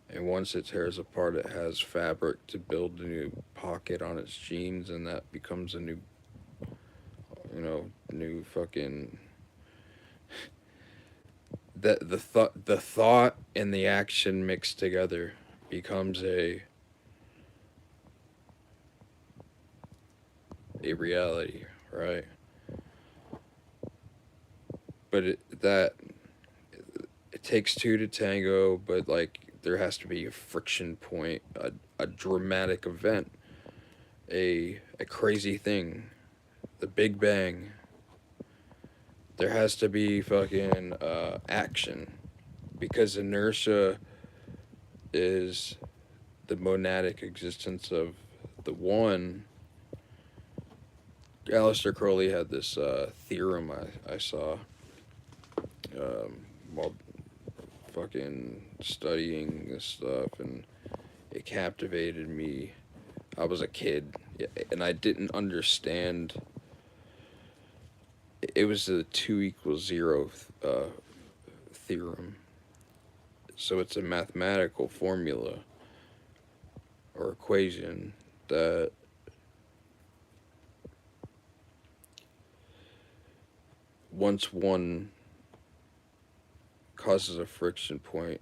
And once it tears apart, it has fabric to build a new pocket on its genes, and that becomes a new, new fucking. That the thought and the action mixed together becomes a reality, right? But it takes two to tango, but like there has to be a friction point, a dramatic event, a crazy thing, the Big Bang. There has to be fucking action, because inertia is the monadic existence of the one. Aleister Crowley had this theorem I saw while fucking studying this stuff, and it captivated me. I was a kid, and I didn't understand. It was the 2 = 0 theorem. So it's a mathematical formula or equation that once one causes a friction point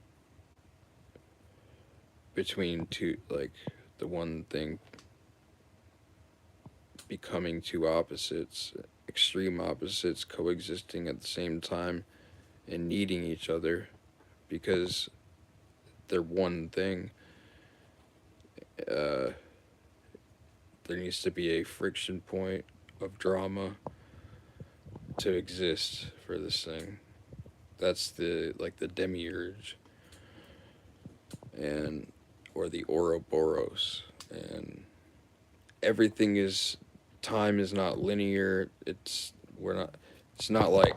between two, like the one thing becoming two opposites, extreme opposites coexisting at the same time and needing each other because they're one thing. There needs to be a friction point of drama to exist for this thing. That's the demiurge, and or the Ouroboros, and everything is, time is not linear. It's not like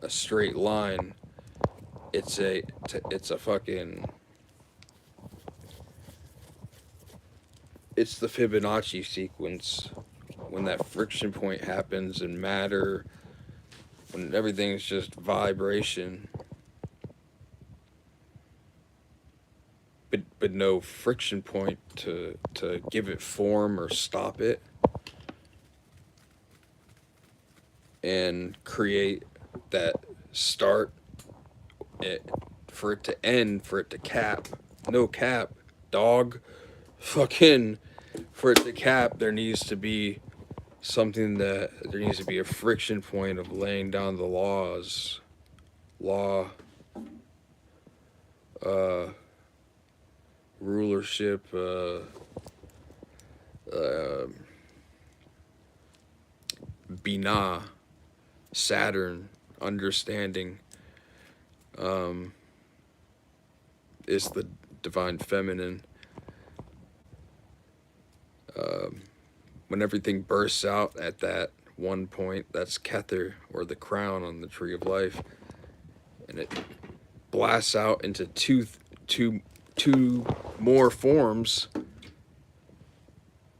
a straight line. It's a fucking, it's the Fibonacci sequence. When that friction point happens in matter, when everything's just vibration, but no friction point to give it form or stop it and create that start it for it to end, for it to cap. No cap, dog. Fucking for it to cap, there needs to be something that there needs to be a friction point of laying down the law, uh, rulership, uh, Binah, Saturn, understanding, um, is the divine feminine. Um, when everything bursts out at that one point, that's Kether, or the crown on the tree of life, and it blasts out into two more forms,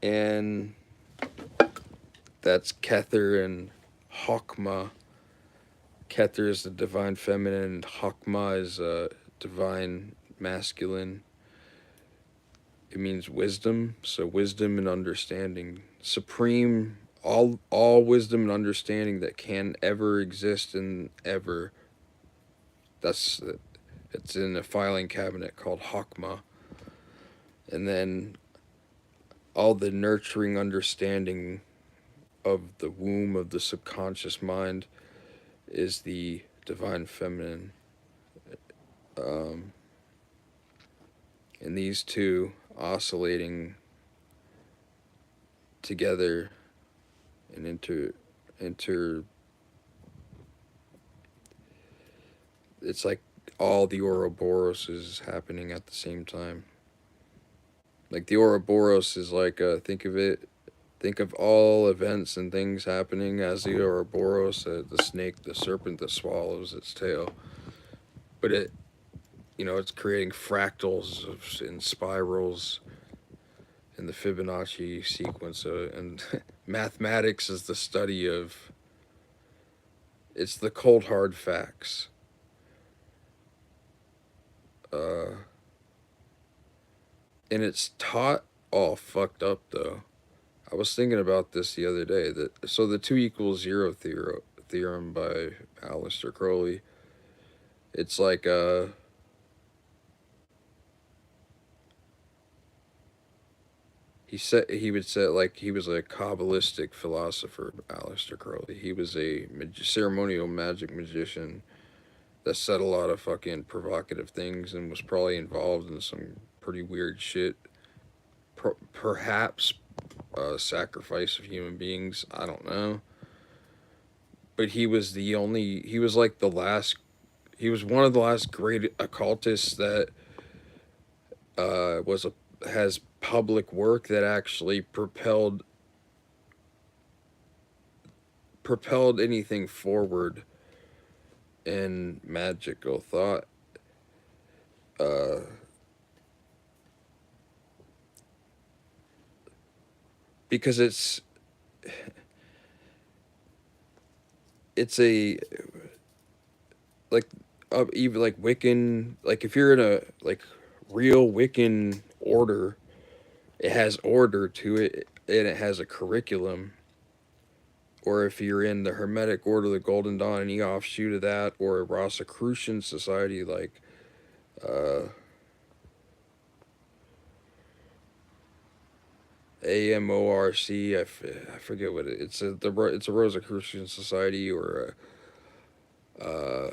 and that's Kether and Hokmah. Kether is the divine feminine, and Hokmah is divine masculine. It means wisdom, so wisdom and understanding, supreme, all wisdom and understanding that can ever exist and ever. That's it's in a filing cabinet called Hokmah, and then all the nurturing understanding of the womb of the subconscious mind is the divine feminine. Um, and these two oscillating together and inter it's like all the Ouroboros is happening at the same time. Like the Ouroboros is like think of all events and things happening as the Ouroboros, the snake, the serpent that swallows its tail. But it's creating fractals and spirals in the Fibonacci sequence. And mathematics is the study of, it's the cold hard facts. And it's taught all fucked up though. I was thinking about this the other day. So the 2 = 0 theorem by Aleister Crowley. It's like he would say, like, he was a Kabbalistic philosopher, Aleister Crowley. He was a ceremonial magic magician that said a lot of fucking provocative things and was probably involved in some pretty weird shit. Perhaps sacrifice of human beings. I don't know. But he was he was like the last, he was one of the last great occultists that has public work that actually propelled anything forward in magical thought. Because it's a, like, even like Wiccan, like if you're in a like real Wiccan order, it has order to it and it has a curriculum. Or if you're in the Hermetic Order of the Golden Dawn, any offshoot of that, or a Rosicrucian society like AMORC, I forget what it's it's a Rosicrucian society, or a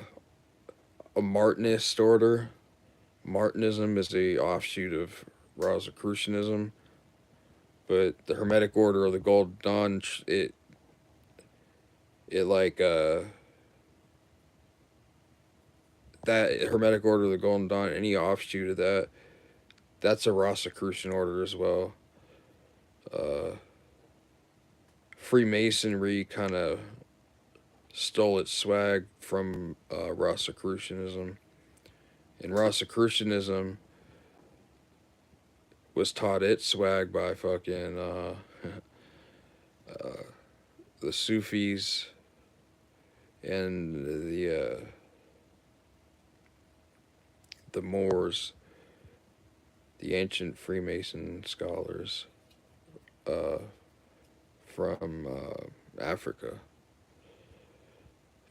Martinist order. Martinism is a offshoot of Rosicrucianism, but the Hermetic Order of the Golden Dawn, it like that Hermetic Order of the Golden Dawn, any offshoot of that, that's a Rosicrucian order as well. Freemasonry kind of stole its swag from Rosicrucianism. And Rosicrucianism was taught its swag by fucking the Sufis and the Moors. the ancient Freemason scholars from Africa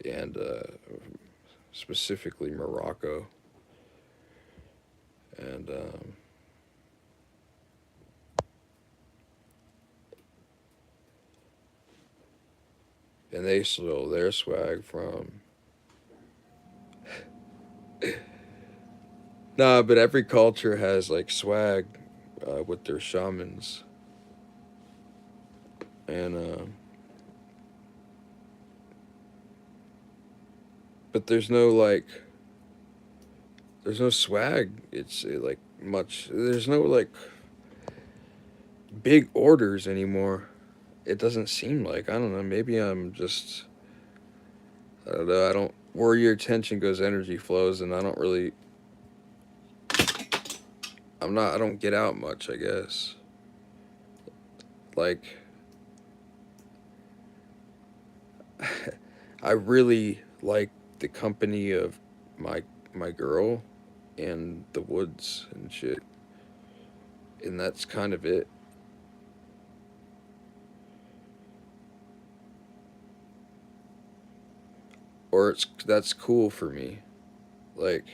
and specifically Morocco. And they stole their swag from. Nah, but every culture has like swag with their shamans, and but there's no swag. It's like much. There's no like big orders anymore. It doesn't seem like. I don't know. Maybe I'm just. I don't know. I don't. Where your attention goes, energy flows, and I don't really. I'm not. I don't get out much, I guess. Like. I really like the company of my girl and the woods and shit. And that's kind of it. Or that's cool for me. Like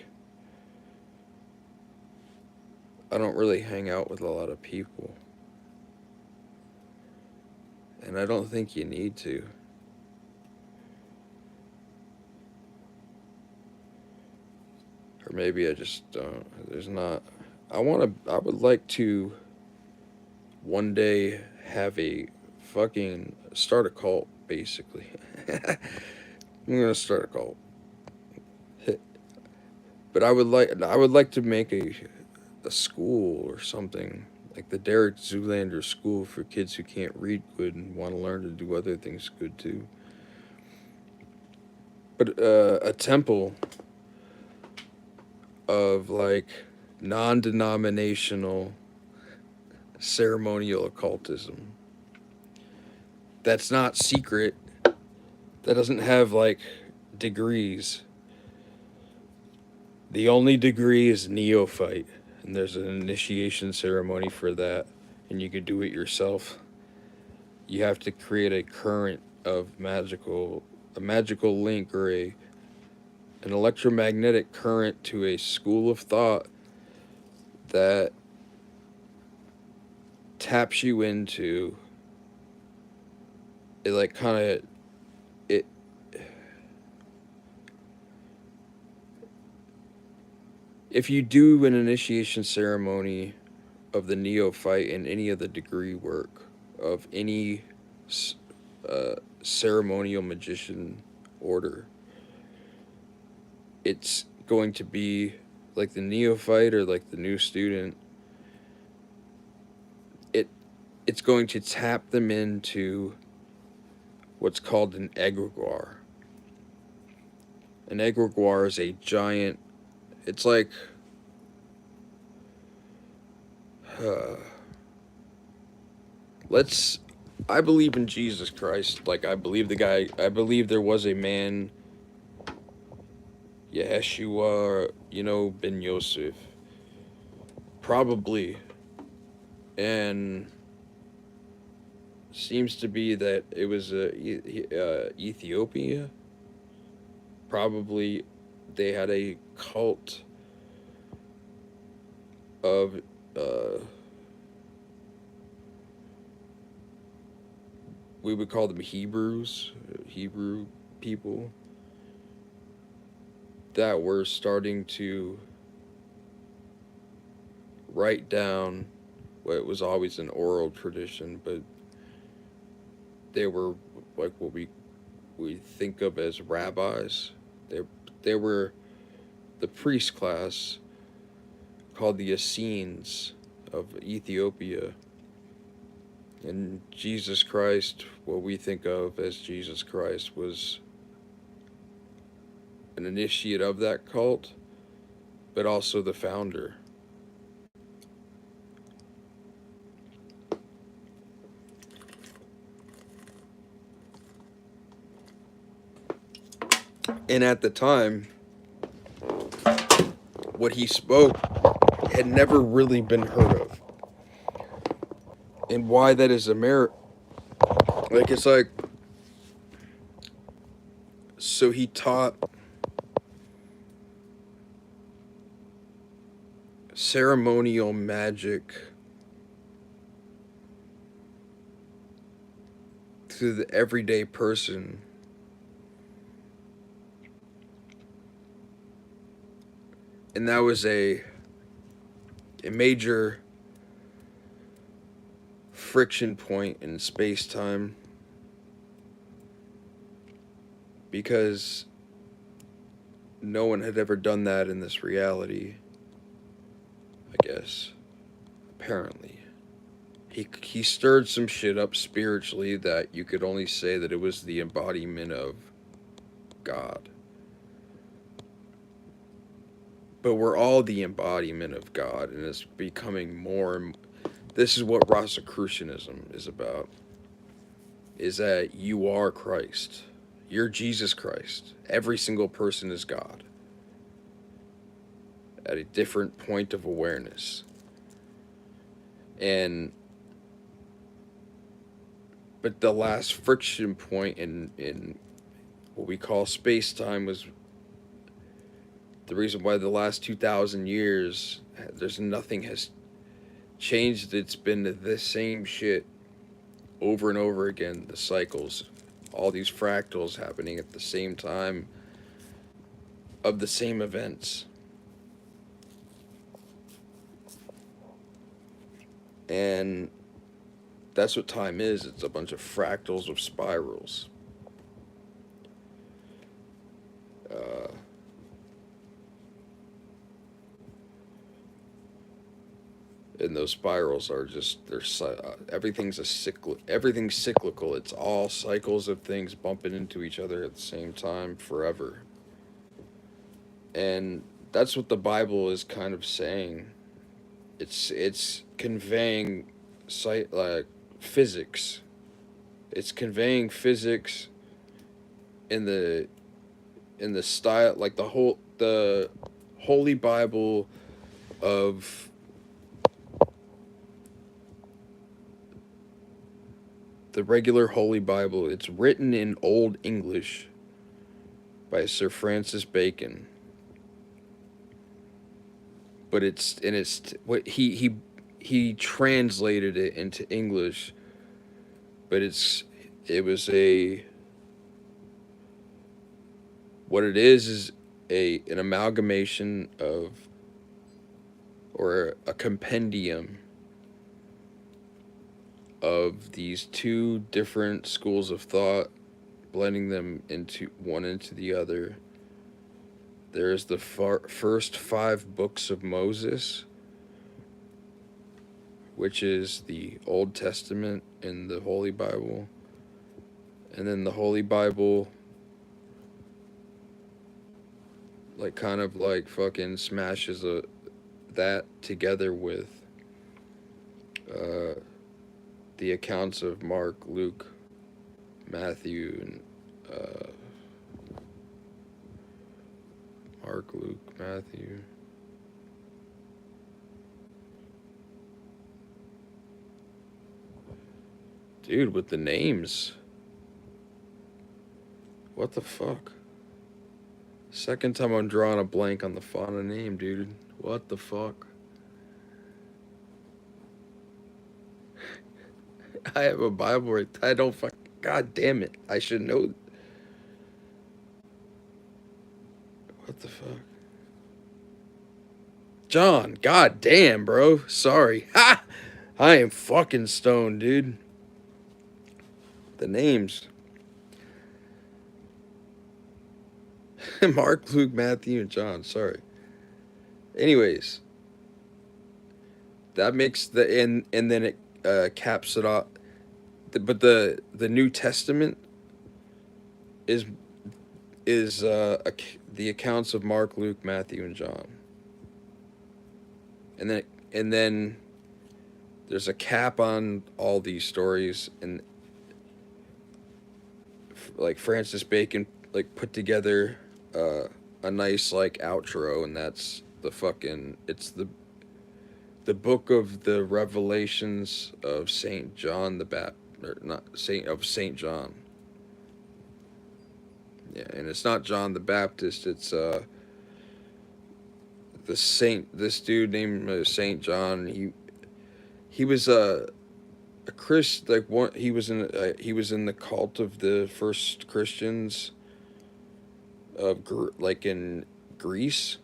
I don't really hang out with a lot of people. And I don't think you need to. Or maybe I just don't. There's not. I would like to one day have a fucking start a cult, basically. I'm gonna start a cult. But I would like to make a school or something like the Derek Zoolander School for kids who can't read good and want to learn to do other things good too. But a temple of like non-denominational ceremonial occultism that's not secret, that doesn't have like degrees. The only degree is neophyte, and there's an initiation ceremony for that, and you could do it yourself. You have to create a current of a magical link or an electromagnetic current to a school of thought that taps you into it, like kind of it. If you do an initiation ceremony of the neophyte in any of the degree work of any ceremonial magician order, it's going to be like the neophyte or like the new student. It's going to tap them into what's called an egregore. An egregore is a giant. It's like I believe in Jesus Christ. Like I believe there was a man, Yeshua, Ben Yosef. Probably. And seems to be that it was Ethiopia. Probably they had a cult of we would call them Hebrew people that were starting to write down what was always an oral tradition, but they were like what we think of as rabbis. They were the priest class called the Essenes of Ethiopia. And Jesus Christ, what we think of as Jesus Christ, was an initiate of that cult, but also the founder. And at the time, what he spoke had never really been heard of. And why that is like, it's like, so he taught ceremonial magic to the everyday person. And that was a major friction point in space-time, because no one had ever done that in this reality, I guess. Apparently. He stirred some shit up spiritually that you could only say that it was the embodiment of God. But we're all the embodiment of God, and it's becoming more and this is what Rosicrucianism is about. Is that you are Christ. You're Jesus Christ. Every single person is God. At a different point of awareness. But the last friction point in what we call space-time was the reason why the last 2,000 years nothing has changed. It's been the same shit over and over again. The cycles, all these fractals happening at the same time of the same events. And that's what time is. It's a bunch of fractals of spirals. And those spirals are just everything's everything's cyclical. It's all cycles of things bumping into each other at the same time forever. And that's what the Bible is kind of saying. It's conveying physics. It's conveying physics in the style, like the Holy Bible of the regular Holy Bible. It's written in Old English by Sir Francis Bacon. But what he translated it into English, but what it is an amalgamation of, or a compendium of these two different schools of thought, blending them into the other. There's the first 5 books of Moses, which is the Old Testament in the Holy Bible. And then the Holy Bible, like, kind of like fucking smashes that together with the accounts of Mark, Luke, Matthew, and Mark, Luke, Matthew. Dude, with the names. What the fuck? Second time I'm drawing a blank on the font of name, dude. What the fuck? I have a Bible right. I don't fuck. God damn it! I should know. What the fuck? John. God damn, bro. Sorry. Ha! I am fucking stoned, dude. The names. Mark, Luke, Matthew, and John. Sorry. Anyways, that makes and then it caps it off. But the New Testament is the accounts of Mark, Luke, Matthew, and John. And then there's a cap on all these stories, and like Francis Bacon put together a nice outro, and that's it's the the book of the Revelations of Saint John the Baptist, or not Saint John. Yeah, and it's not John the Baptist. It's the saint. This dude named Saint John. He was a Christ, like one. He was in the cult of the first Christians of like in Greece.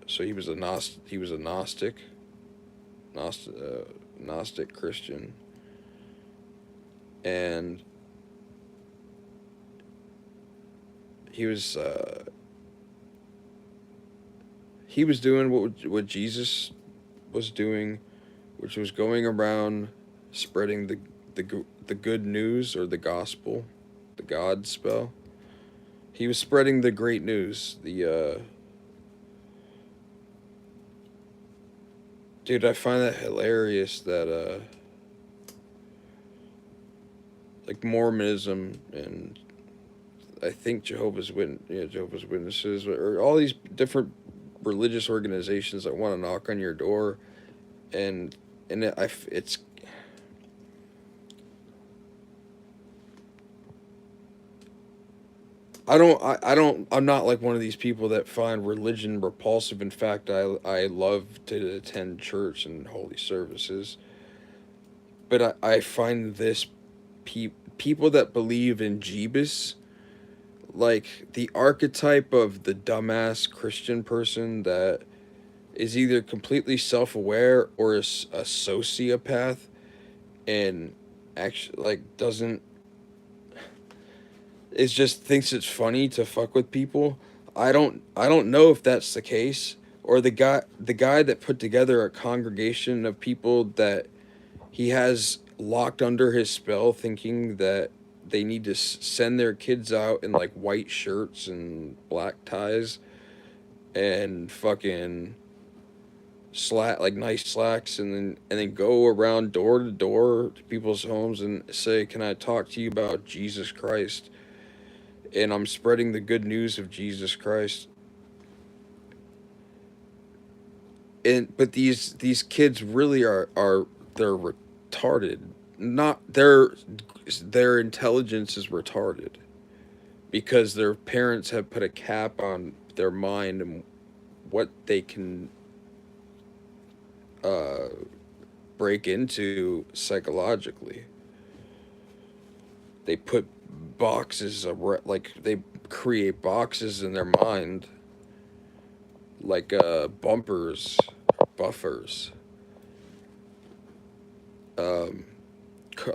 So he was a Gnostic, Gnostic, Gnostic Christian, and he was uh, he was doing what Jesus was doing, which was going around spreading the good news or the gospel, the God spell. He was spreading the great news. The dude, I find that hilarious that like Mormonism and I think Jehovah's Witnesses, or all these different religious organizations that want to knock on your door, and it's I'm not like one of these people that find religion repulsive. In fact, I love to attend church and holy services, but I find this people that believe in Jeebus, like the archetype of the dumbass Christian person that is either completely self-aware or is a sociopath and actually like doesn't is just thinks it's funny to fuck with people. I don't know if that's the case, or the guy that put together a congregation of people that he has locked under his spell, thinking that they need to send their kids out in like white shirts and black ties and fucking like nice slacks, and then go around door to door to people's homes and say, "Can I talk to you about Jesus Christ?" And I'm spreading the good news of Jesus Christ. And but these kids really are they're retarded. Not their intelligence is retarded because their parents have put a cap on their mind and what they can uh, break into psychologically. They put boxes of like they create boxes in their mind like bumpers, buffers, um,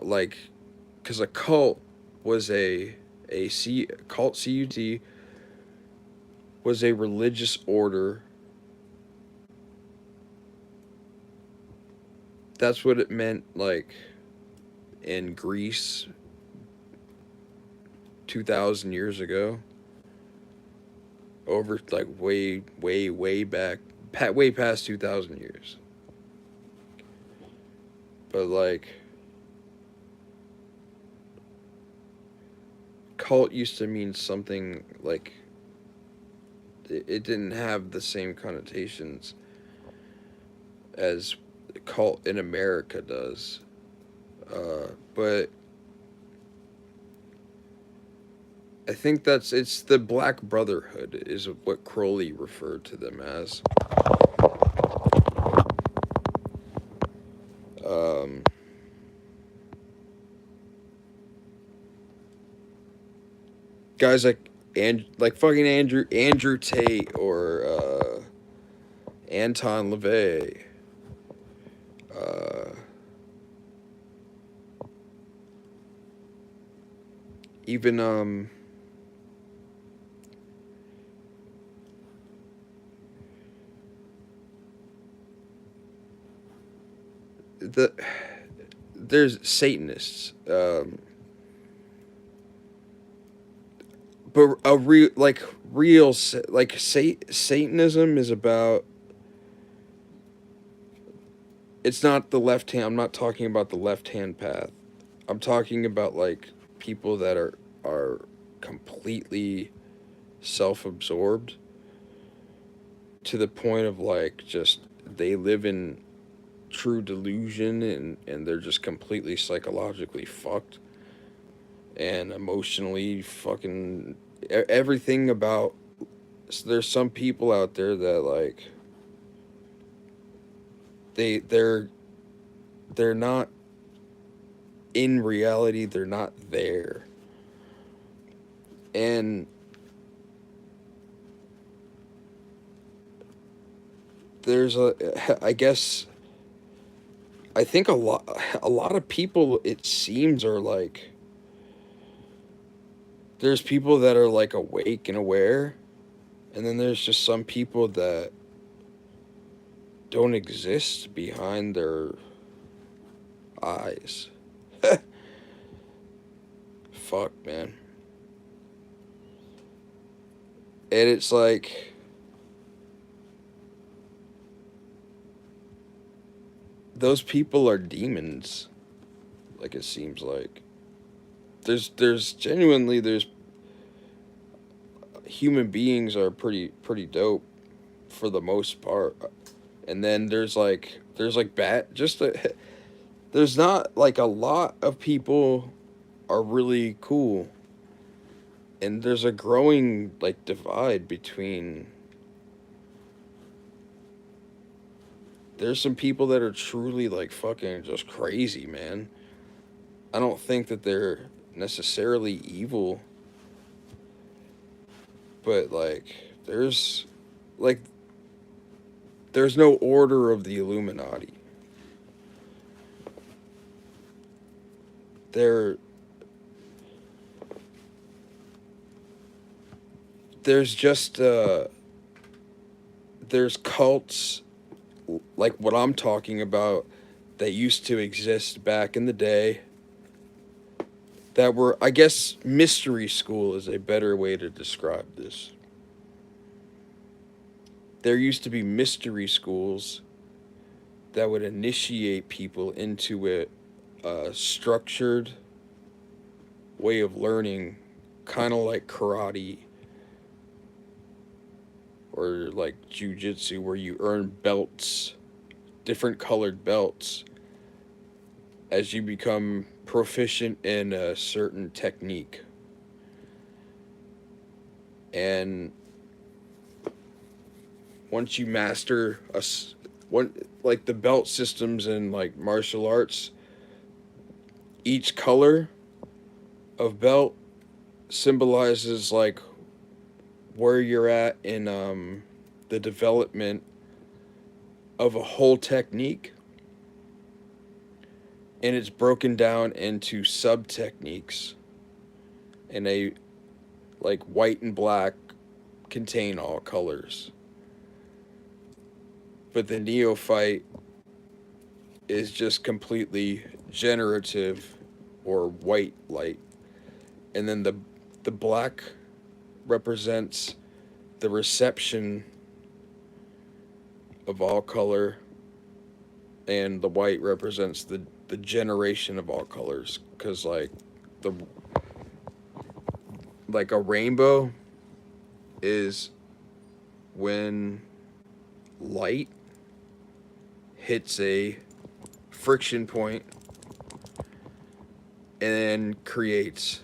like because a cult was a cult CUT was a religious order. That's what it meant, like in Greece 2,000 years ago, over like way back, way past 2,000 years. But like cult used to mean something like it didn't have the same connotations as cult in America does. But I think it's the Black Brotherhood is what Crowley referred to them as. Um, Guys like fucking Andrew Tate or Anton LaVey. Uh, Even the there's Satanists. But a real like Satanism is about, it's not the left hand. I'm not talking about the left hand path. I'm talking about like people that are completely self-absorbed to the point of like just they live in true delusion, and they're just completely psychologically fucked and emotionally fucking everything about. So there's some people out there that like they they're they're not in reality, they're not there. And there's I guess I think a lot of people, it seems, are like, there's people that are like awake and aware, and then there's just some people that don't exist behind their eyes. Fuck, man. And it's like, those people are demons. Like, it seems like there's genuinely, there's human beings are pretty dope for the most part, and then there's like bad, just there's not like a lot of people are really cool, and there's a growing like divide between, there's some people that are truly like fucking just crazy, man. I don't think that they're necessarily evil, but like there's no order of the Illuminati. There there's just there's cults like what I'm talking about that used to exist back in the day, that were, I guess, mystery school is a better way to describe this. There used to be mystery schools that would initiate people into a structured way of learning, kind of like karate or like jujitsu, where you earn belts, different colored belts, as you become proficient in a certain technique. And once you master one, like the belt systems in like martial arts, each color of belt symbolizes like where you're at in the development of a whole technique, and it's broken down into sub techniques, and a like white and black contain all colors, but the neophyte is just completely generative or white light, and then the black represents the reception of all color, and the white represents the generation of all colors, because the like a rainbow is when light hits a friction point and creates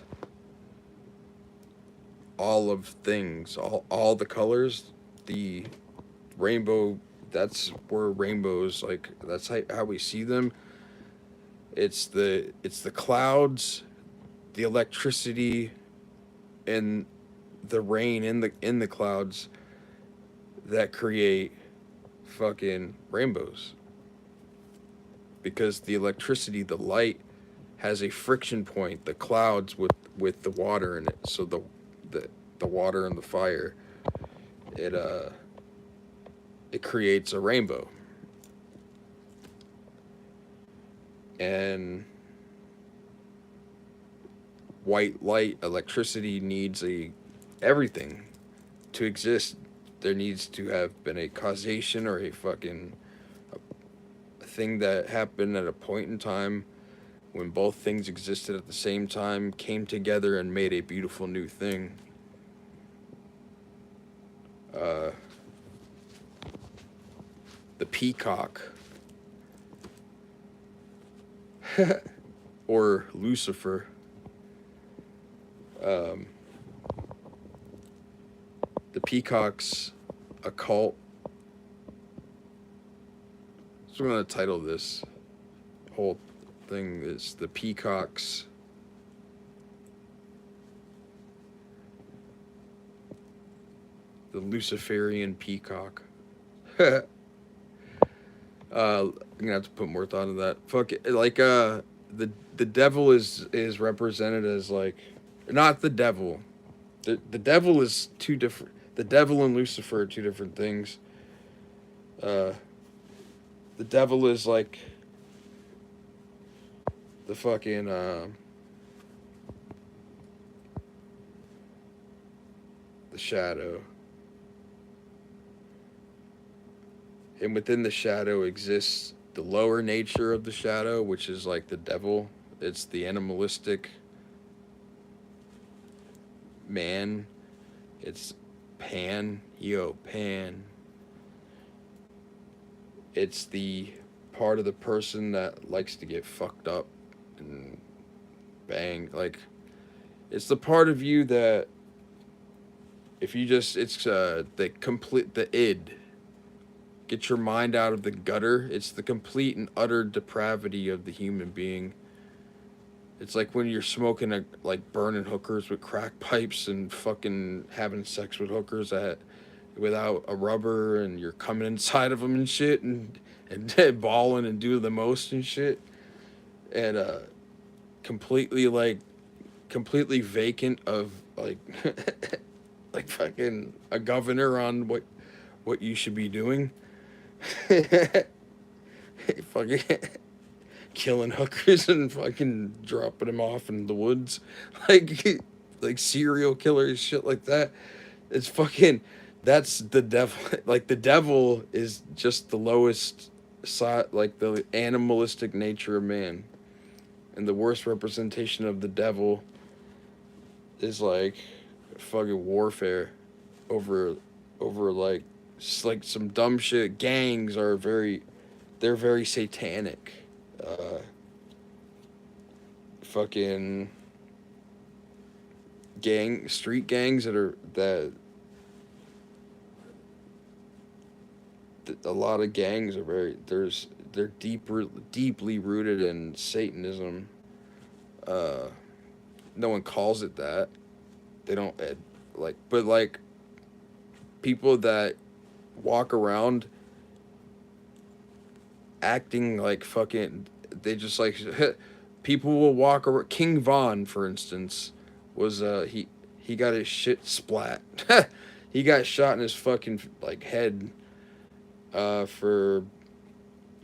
all of things, all the colors. The rainbow, that's where rainbows, like, that's how we see them. It's the clouds, the electricity, and the rain in the clouds that create fucking rainbows, because the electricity, the light, has a friction point, the clouds with the water in it. So the water and the fire, it it creates a rainbow. And white light, electricity, needs everything to exist. There needs to have been a causation, or a thing that happened at a point in time when both things existed at the same time, came together and made a beautiful new thing. Uh, the peacock, or Lucifer. The peacock's occult. So I'm gonna title this whole thing is the peacock's the Luciferian peacock. I'm gonna have to put more thought into that. Fuck it. Like the devil is represented as like, not the devil. The devil is two different. The devil and Lucifer are two different things. The devil is like the fucking the shadow. And within the shadow exists the lower nature of the shadow, which is like the devil. It's the animalistic man. It's Pan. Yo, Pan. It's the part of the person that likes to get fucked up and bang. Like, it's the part of you that, if you just, it's the id. Get your mind out of the gutter. It's the complete and utter depravity of the human being. It's like when you're smoking like burning hookers with crack pipes and fucking having sex with hookers without a rubber, and you're coming inside of them and shit, and balling and doing the most and shit, and completely vacant of like like fucking a governor on what you should be doing. Fucking killing hookers and fucking dropping them off in the woods, like serial killers, shit like that. It's fucking, that's the devil. Like, the devil is just the lowest side, like the animalistic nature of man, and the worst representation of the devil is like fucking warfare over like some dumb shit. Gangs are they're very satanic. Fucking street gangs that a lot of gangs are they're deeply rooted in Satanism. No one calls it that. They don't but like people that walk around acting like fucking, they just like people will walk around. King Von, for instance, was he got his shit splat. He got shot in his fucking like head for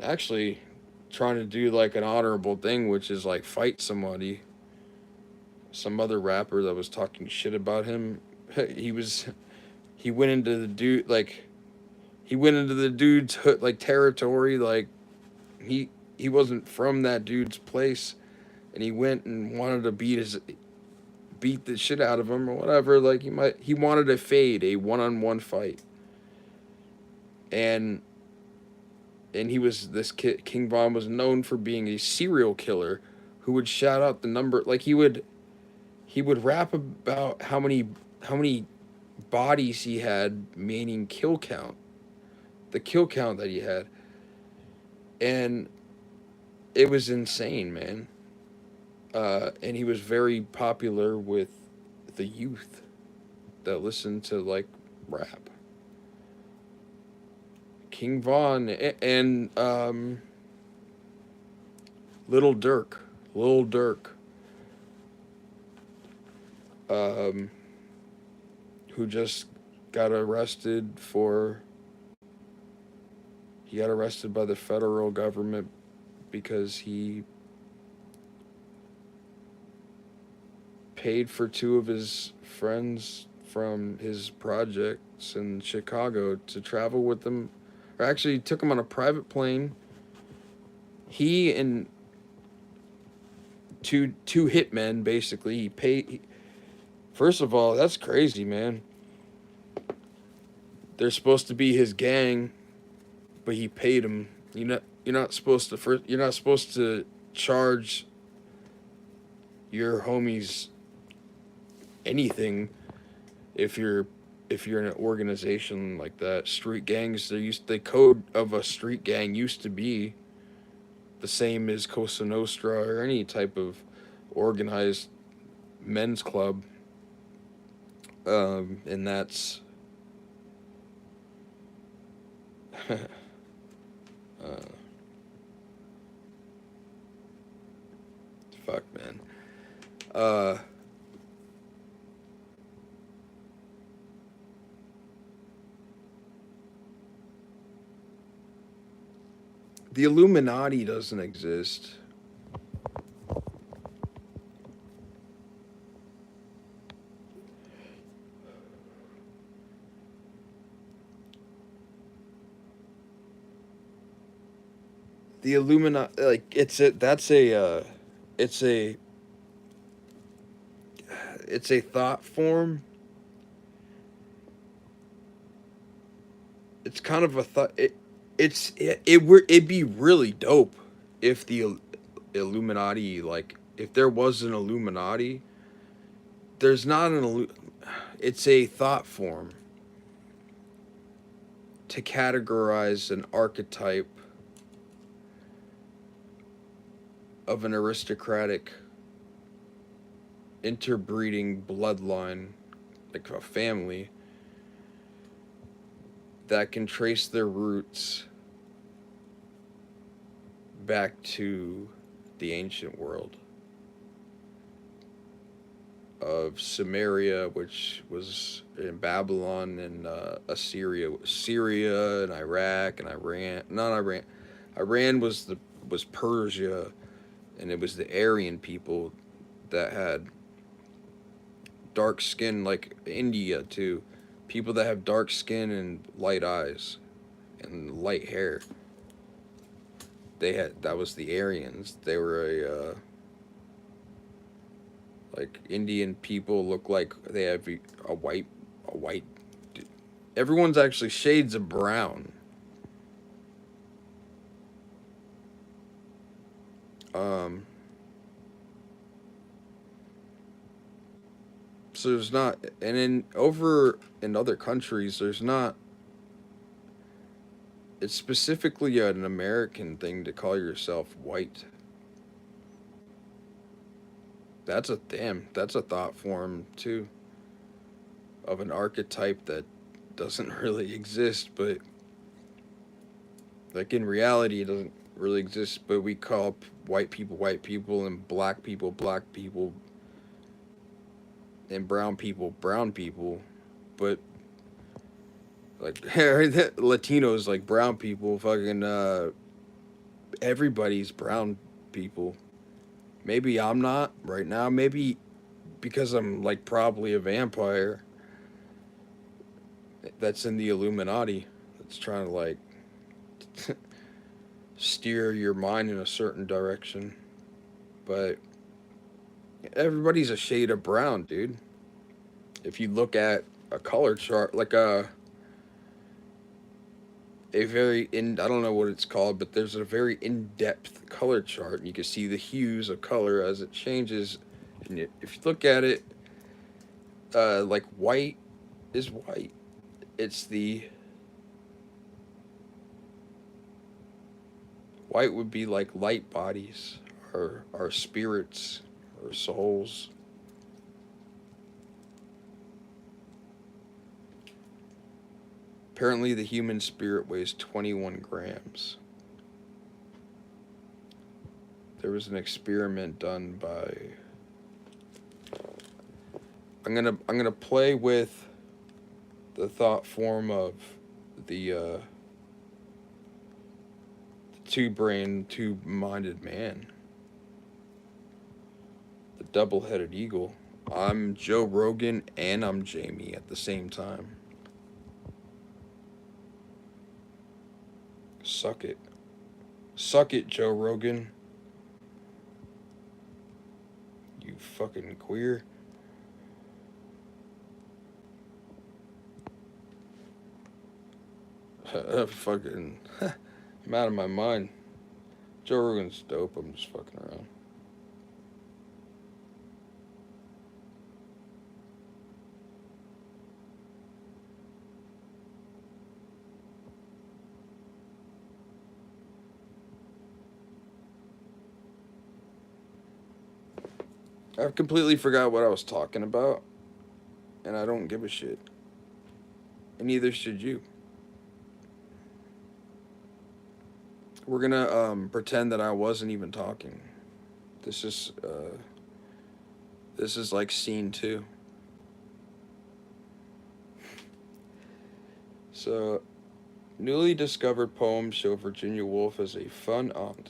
actually trying to do like an honorable thing, which is like fight somebody. Some other rapper that was talking shit about him. He went into the dude's like territory, like he wasn't from that dude's place, and he went and wanted to beat the shit out of him or whatever. Like, he wanted a fade, a one-on-one fight, and he was, this kid King Von was known for being a serial killer who would shout out the number, like he would rap about how many bodies he had, meaning kill count, the kill count that he had, and it was insane, man. And he was very popular with the youth that listened to like rap. King Von and Little Durk, who just got arrested by the federal government because he paid for two of his friends from his projects in Chicago to travel with them, or actually took him on a private plane. He and two hitmen, basically. He paid. First of all, that's crazy, man. They're supposed to be his gang, but he paid him. You're not supposed to first. You're not supposed to charge your homies anything if you're in an organization like that. Street gangs, the code of a street gang used to be the same as Cosa Nostra or any type of organized men's club, and that's fuck, man. Uh, the Illuminati doesn't exist. The Illuminati, like it's a it's a thought form. It's kind of a thought. It'd be really dope if the Illuminati, like if there was an Illuminati. There's not it's a thought form to categorize an archetype of an aristocratic interbreeding bloodline, like a family that can trace their roots back to the ancient world of Samaria, which was in Babylon, and Syria and Iraq and Iran. Not Iran. Iran was Persia, and it was the Aryan people that had dark skin, like India too. People that have dark skin and light eyes and light hair. That was the Aryans. They were like Indian people look like they have a white. Everyone's actually shades of brown. Um, so there's not, and in other countries, there's not. It's specifically an American thing to call yourself white. That's a thought form too of an archetype that doesn't really exist, but like in reality, it doesn't really exist. But we call white people, and black people, and brown people. But like Latinos, like brown people, fucking everybody's brown people. Maybe I'm not right now. Maybe because I'm like probably a vampire that's in the Illuminati that's trying to like steer your mind in a certain direction. But everybody's a shade of brown, dude. If you look at a color chart, like a very in I don't know what it's called, but there's a very in-depth color chart, and you can see the hues of color as it changes. And if you look at it, like white is white. It's the white would be like light bodies, or our spirits, or souls. Apparently, the human spirit weighs 21 grams. There was an experiment done by. I'm gonna play with the thought form of the two-minded man, the double-headed eagle. I'm Joe Rogan and I'm Jamie at the same time. Suck it. Suck it, Joe Rogan. You fucking queer. Fucking, I'm out of my mind. Joe Rogan's dope. I'm just fucking around. I've completely forgot what I was talking about, and I don't give a shit. And neither should you. We're gonna pretend that I wasn't even talking. This is this is like scene 2. So, newly discovered poems show Virginia Woolf as a fun aunt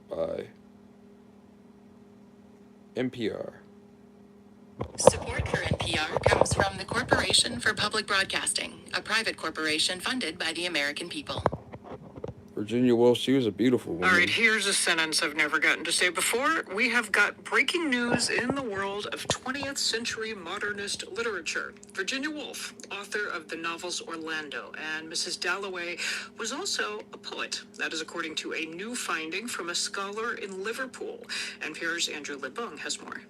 by NPR. Support for NPR comes from the Corporation for Public Broadcasting, a private corporation funded by the American people. Virginia Woolf, she was a beautiful woman. All right, here's a sentence I've never gotten to say before. We have got breaking news in the world of 20th century modernist literature. Virginia Woolf, author of the novels Orlando and Mrs. Dalloway, was also a poet. That is according to a new finding from a scholar in Liverpool. NPR's Andrew Libung has more.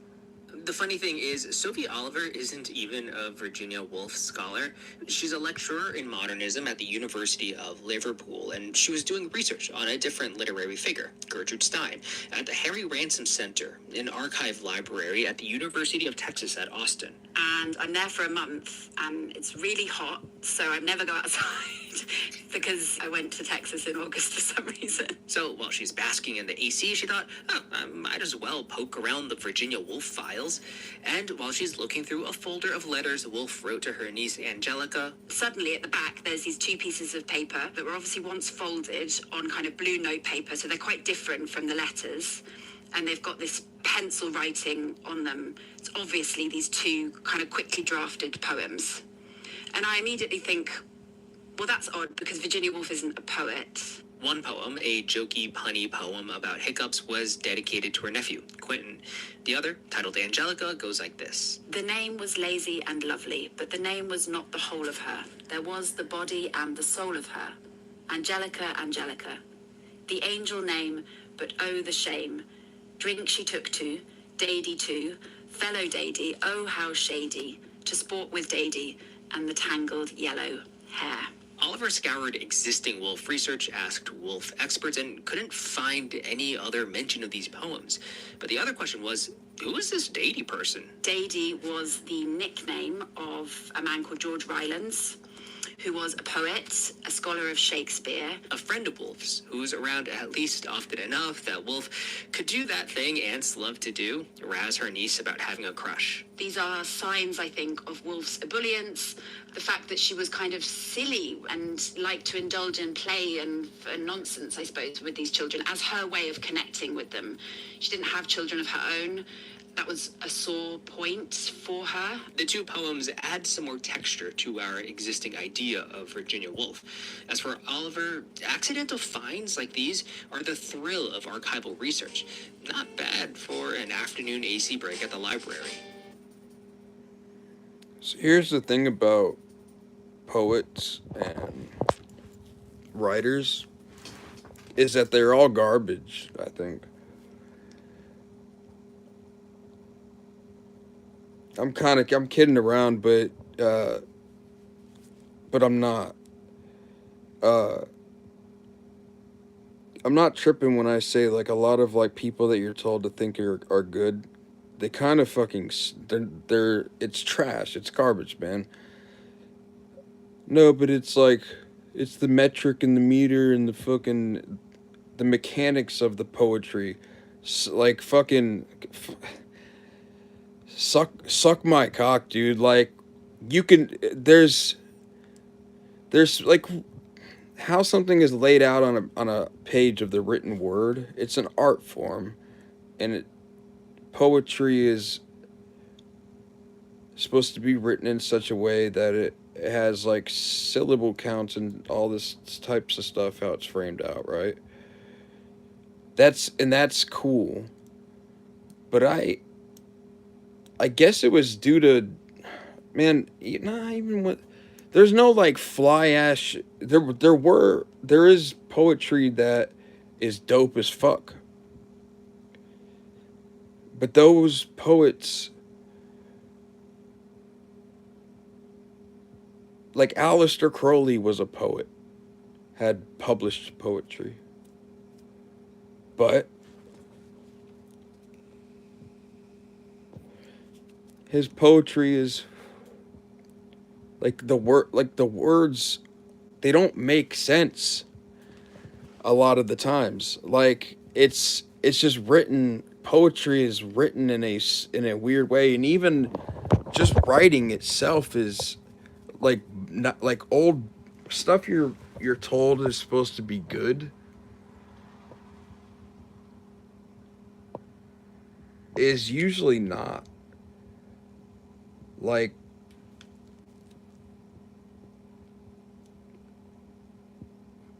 The funny thing is, Sophie Oliver isn't even a Virginia Woolf scholar. She's a lecturer in modernism at the University of Liverpool, and she was doing research on a different literary figure, Gertrude Stein, at the Harry Ransom Center, an archive library at the University of Texas at Austin. And I'm there for a month, and it's really hot, so I never go outside because I went to Texas in August for some reason. So while she's basking in the AC, she thought, I might as well poke around the Virginia Woolf files. And while she's looking through a folder of letters Woolf wrote to her niece Angelica, Suddenly at the back, there's these two pieces of paper that were obviously once folded on kind of blue note paper, so they're quite different from the letters. And they've got this pencil writing on them. It's obviously these two kind of quickly drafted poems. And I immediately think, well, that's odd because Virginia Woolf isn't a poet. one poem, a jokey, punny poem about hiccups, was dedicated to her nephew, Quentin. The other, titled Angelica, goes like this. The name was lazy and lovely, but the name was not the whole of her. There was the body and the soul of her. Angelica, Angelica. The angel name, but oh, the shame. Drink she took to, Dady too, fellow Dady, oh how shady, to sport with Dady, and the tangled yellow hair. Oliver scoured existing Woolf research, asked Woolf experts, and couldn't find any other mention of these poems. But the other question was, who is this Dady person? Dady was the nickname of a man called George Rylands, who was a poet, a scholar of Shakespeare. A friend of Woolf's, who was around at least often enough that Woolf could do that thing Ants love to do, razz her niece about having a crush. These are signs, I think, of Woolf's ebullience, the fact that she was kind of silly and liked to indulge in play and nonsense, I suppose, with these children as her way of connecting with them. She didn't have children of her own. That was a sore point for her. The two poems add some more texture to our existing idea of Virginia Woolf. As for Oliver, accidental finds like these are the thrill of archival research. Not bad for an afternoon AC break at the library. So here's the thing about poets and writers, is that they're all garbage, I think. I'm kidding around, but I'm not. I'm not tripping when I say, like, a lot of, like, people that you're told to think are good, they kind of fucking, they're, it's trash, it's garbage, man. No, but it's like, it's the metric and the meter and the mechanics of the poetry. Like, fucking, suck my cock, dude. Like, you can, there's like, how something is laid out on a page of the written word. It's an art form, and poetry is supposed to be written in such a way that it has, like, syllable counts and all this types of stuff, how it's framed out, right? That's cool. But I guess it was due to, man, not even what, there's no like fly ass. There is poetry that is dope as fuck, but those poets, like Aleister Crowley, was a poet, had published poetry, but his poetry is like the words, they don't make sense a lot of the times. Like it's just written, poetry is written in a weird way, and even just writing itself is like not like old stuff you're told is supposed to be good is usually not. Like,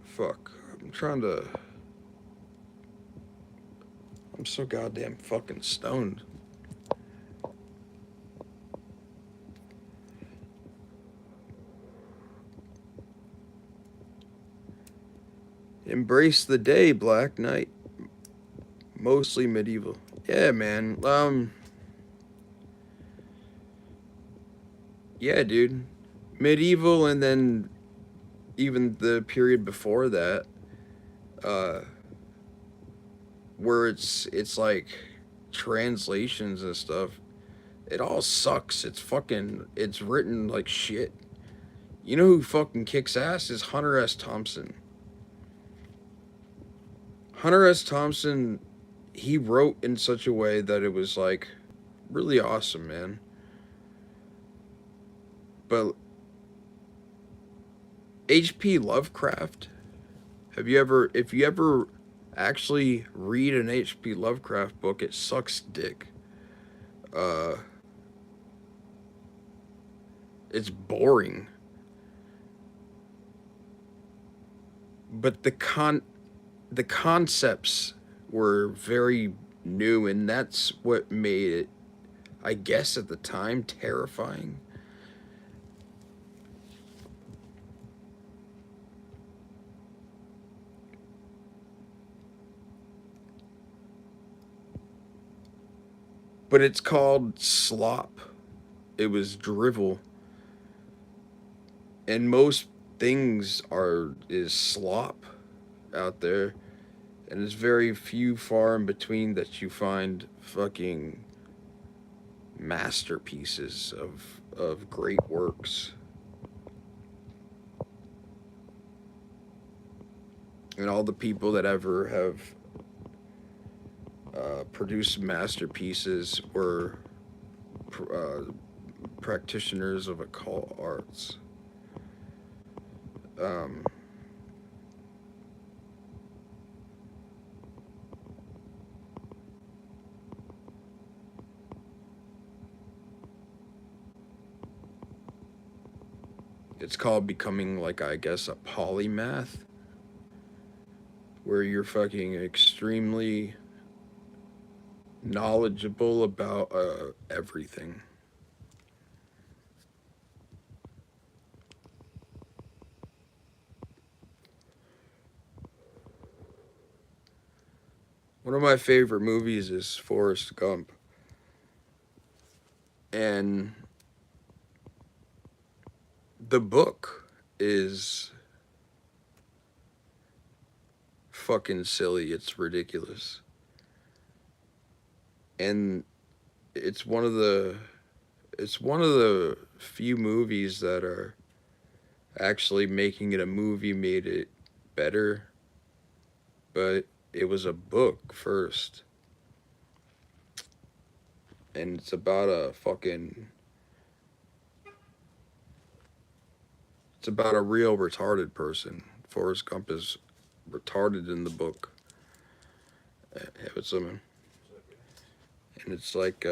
fuck. I'm so goddamn fucking stoned. Embrace the day, Black Knight. Mostly medieval. Yeah, man. Yeah, dude. Medieval, and then even the period before that, uh, where it's like translations and stuff. It all sucks. It's written like shit. You know who fucking kicks ass is Hunter S. Thompson. Hunter S. Thompson, he wrote in such a way that it was like really awesome, man. But H.P. Lovecraft, if you ever actually read an H.P. Lovecraft book, it sucks dick. Uh, it's boring. But the concepts were very new, and that's what made it, I guess at the time, terrifying. But it's called slop. It was drivel. And most things is slop out there. And it's very few far in between that you find fucking masterpieces of great works. And all the people that ever have produced masterpieces were practitioners of occult arts. Um, it's called becoming, like, I guess, a polymath, where you're fucking extremely knowledgeable about everything. One of my favorite movies is Forrest Gump. And the book is fucking silly. It's ridiculous. And it's one of the few movies that are actually making it a movie made it better. But it was a book first. And it's about a real retarded person. Forrest Gump is retarded in the book. Have it some. And it's like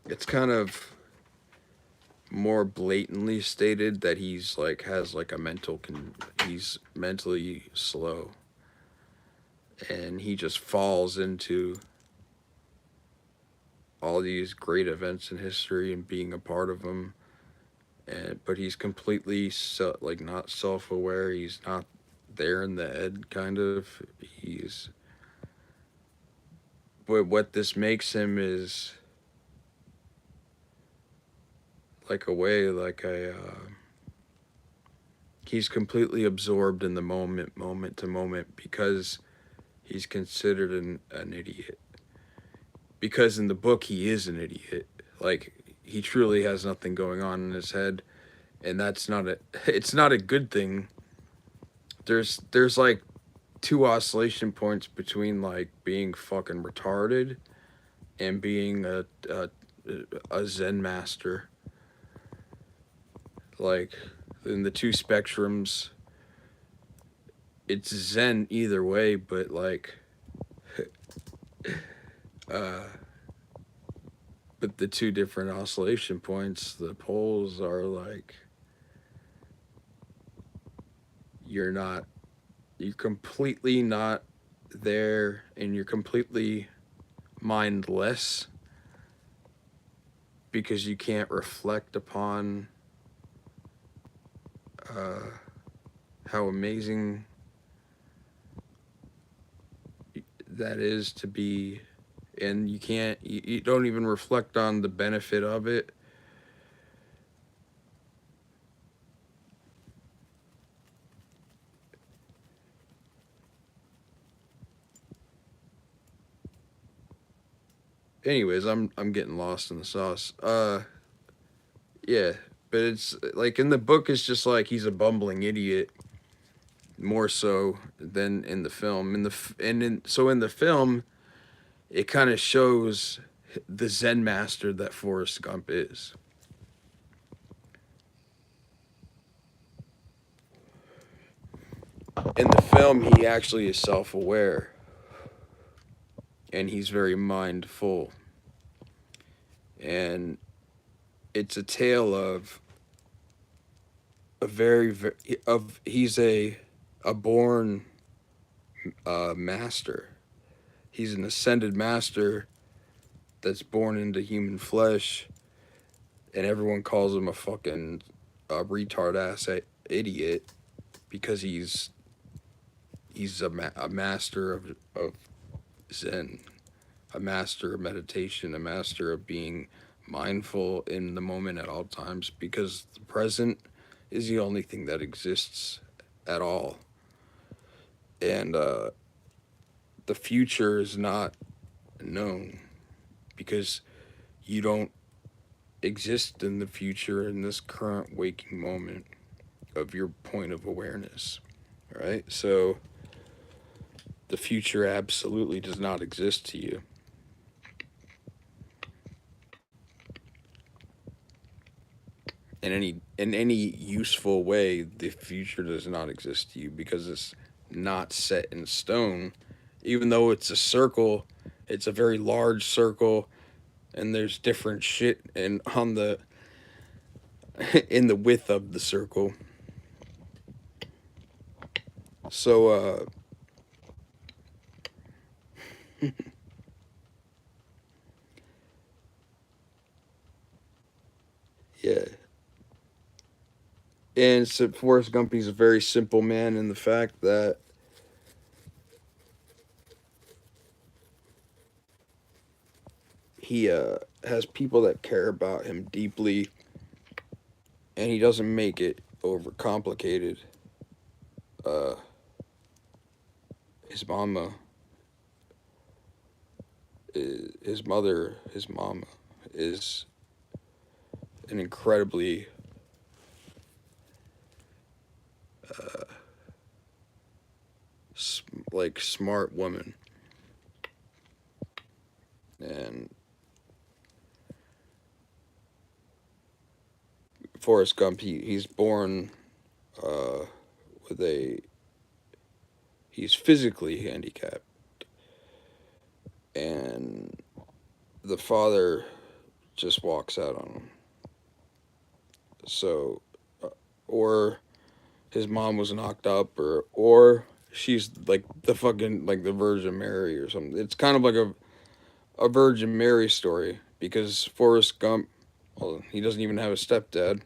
it's kind of more blatantly stated that he's like has like a he's mentally slow, and he just falls into all these great events in history and being a part of them, but he's completely like not self-aware. He's not there in the head, kind of. He's But what this makes him is like a way, like a he's completely absorbed in the moment to moment, because he's considered an idiot. Because in the book he is an idiot. Like, he truly has nothing going on in his head, and that's not a it's not a good thing. There's like two oscillation points between like being fucking retarded and being a Zen master. Like, in the two spectrums, it's Zen either way, but like but the two different oscillation points, the poles are like, you're completely not there, and you're completely mindless because you can't reflect upon how amazing that is to be, and you don't even reflect on the benefit of it. Anyways, I'm getting lost in the sauce. Yeah, but it's like in the book, it's just like he's a bumbling idiot, more so than in the film. So in the film, it kind of shows the Zen master that Forrest Gump is. In the film, he actually is self-aware, and he's very mindful. And it's a tale of he's a born master. He's an ascended master that's born into human flesh, and everyone calls him a fucking retard ass idiot because he's a master of Zen, a master of meditation, a master of being mindful in the moment at all times, because the present is the only thing that exists at all. And the future is not known, because you don't exist in the future in this current waking moment of your point of awareness. Right? So the future absolutely does not exist to you. In any useful way, the future does not exist to you, because it's not set in stone. Even though it's a circle, it's a very large circle, and there's different shit in in the width of the circle. So yeah. And so Forrest Gump, he's a very simple man in the fact that he has people that care about him deeply, and he doesn't make it overcomplicated. His mama, his mama is an incredibly smart woman, and Forrest Gump, he's born with he's physically handicapped, and the father just walks out on him. So, or his mom was knocked up, or she's like the fucking, like the Virgin Mary or something. It's kind of like a Virgin Mary story, because Forrest Gump, well, he doesn't even have a stepdad,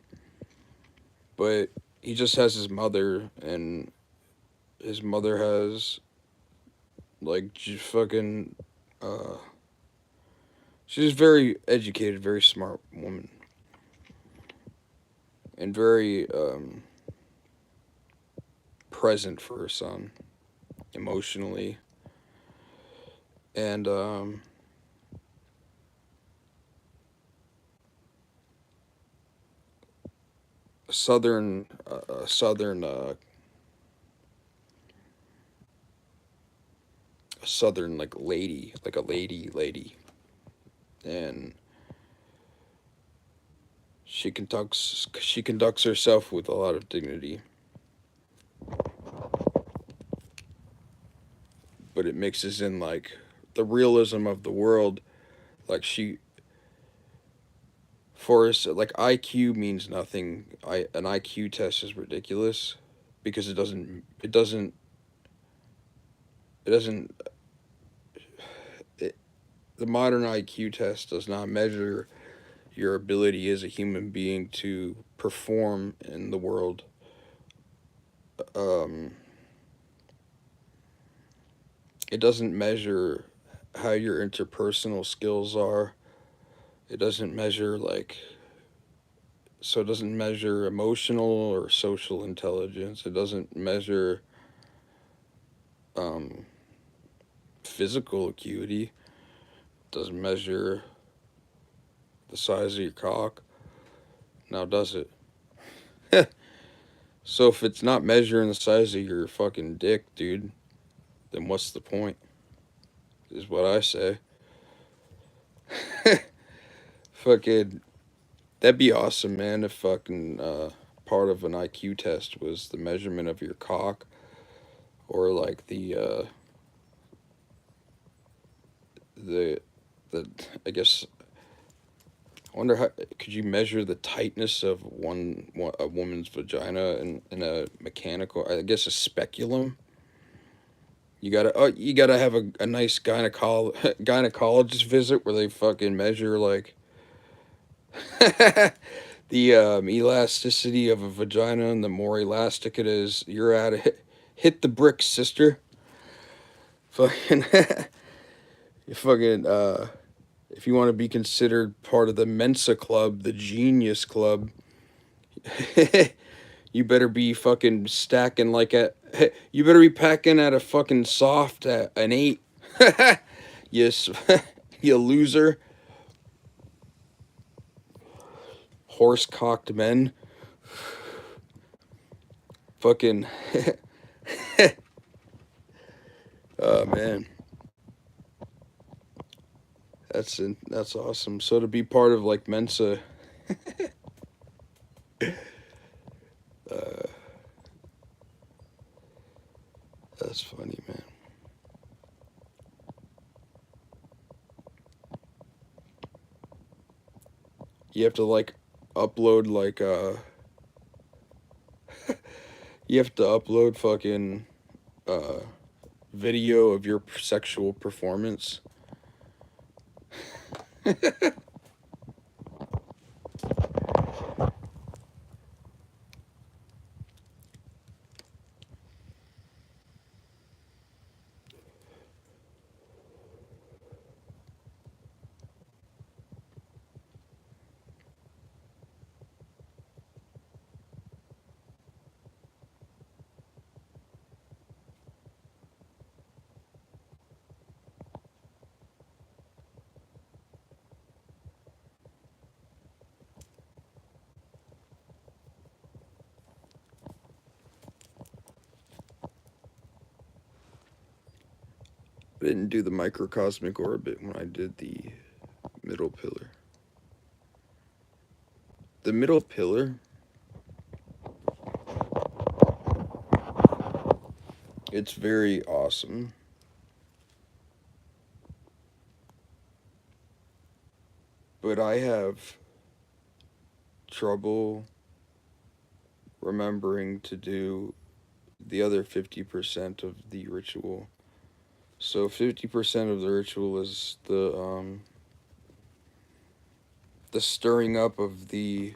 but he just has his mother, and his mother has like fucking she's very educated, very smart woman, and very present for her son emotionally, and southern like lady, like a lady, and she conducts herself with a lot of dignity, but it mixes in like the realism of the world. Like Forrest, like IQ means nothing. An IQ test is ridiculous because it doesn't it, the modern IQ test does not measure your ability as a human being to perform in the world. Um, it doesn't measure how your interpersonal skills are. It doesn't measure it doesn't measure emotional or social intelligence. It doesn't measure um, physical acuity. It doesn't measure the size of your cock. Now, does it? So if it's not measuring the size of your fucking dick, dude, then what's the point? Is what I say. Fucking, that'd be awesome, man. If fucking part of an IQ test was the measurement of your cock, or like the I guess I wonder how could you measure the tightness of a woman's vagina in a mechanical, I guess, a speculum. You gotta have a nice gynecologist visit where they fucking measure like the elasticity of a vagina, and the more elastic it is, you're at it. Hit the bricks, sister. Fucking, you fucking if you want to be considered part of the Mensa Club, the Genius Club, you better be fucking stacking like a. You better be packing at a fucking soft at an 8. Yes, you loser. Horse cocked men. Fucking. Oh man. That's awesome. So to be part of like Mensa, uh, that's funny, man. You have to like upload like you have to upload fucking uh video of your sexual performance. I didn't do the microcosmic orbit when I did the middle pillar. The middle pillar, it's very awesome. But I have trouble remembering to do the other 50% of the ritual. So 50% of the ritual is the stirring up of the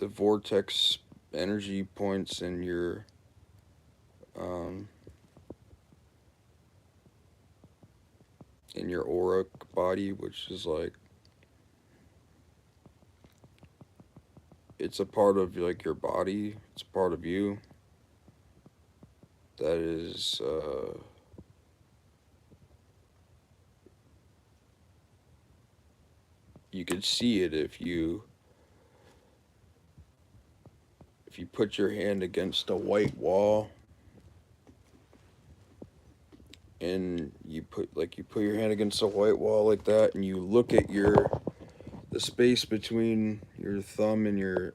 vortex energy points in your auric body, which is like, it's a part of like your body, it's a part of you that is you could see it if you put your hand against a white wall and you put your hand against a white wall like that, and you look at the space between your thumb and your,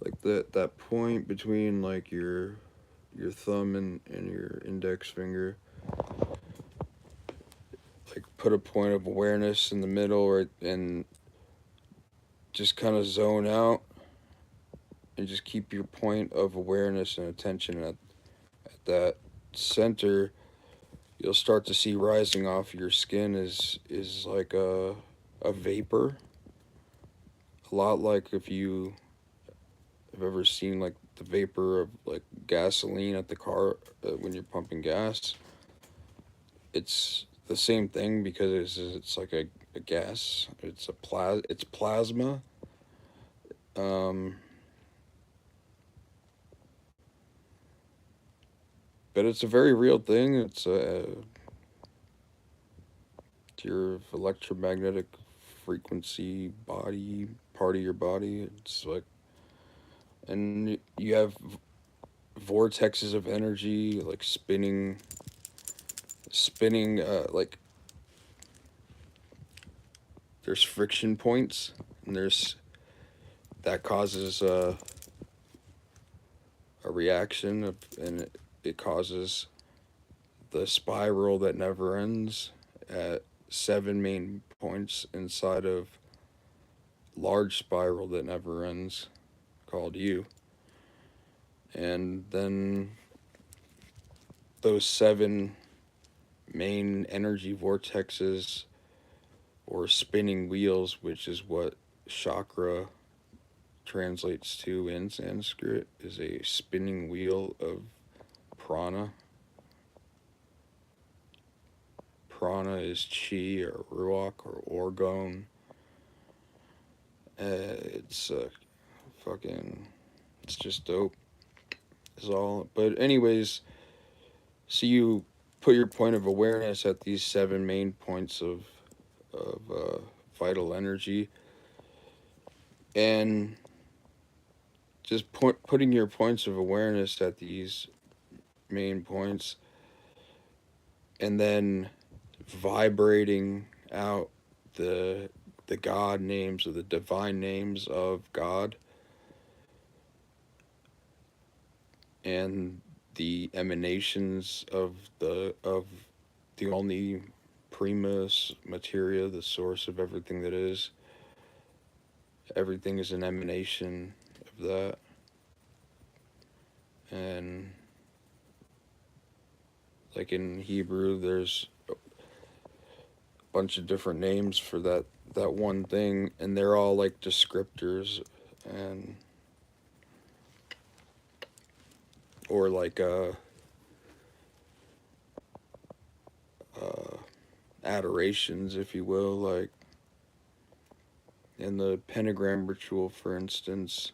like that point between like your thumb and your index finger, like put a point of awareness in the middle, and just kind of zone out and just keep your point of awareness and attention at that center. You'll start to see rising off your skin is like a vapor, a lot like if you have ever seen like the vapor of like gasoline at the car when you're pumping gas. It's the same thing because it's like a gas. It's plasma. But it's a very real thing. It's your electromagnetic frequency body, part of your body. It's like, and you have vortexes of energy like spinning like there's friction points, and that causes a reaction and it causes the spiral that never ends at 7 main points inside of large spiral that never ends called you. And then those 7 main energy vortexes or spinning wheels, which is what chakra translates to in Sanskrit, is a spinning wheel of prana. Prana is chi or ruach or orgone. It's it's just dope. Is all. But anyways, so you put your point of awareness at these 7 main points of vital energy, and just putting your points of awareness at these main points, and then vibrating out the God names or the divine names of God and the emanations of the only primus materia, the source of everything that is. Everything is an emanation of that. And like in Hebrew, there's a bunch of different names for that one thing, and they're all like descriptors and or like adorations, if you will. Like in the pentagram ritual, for instance,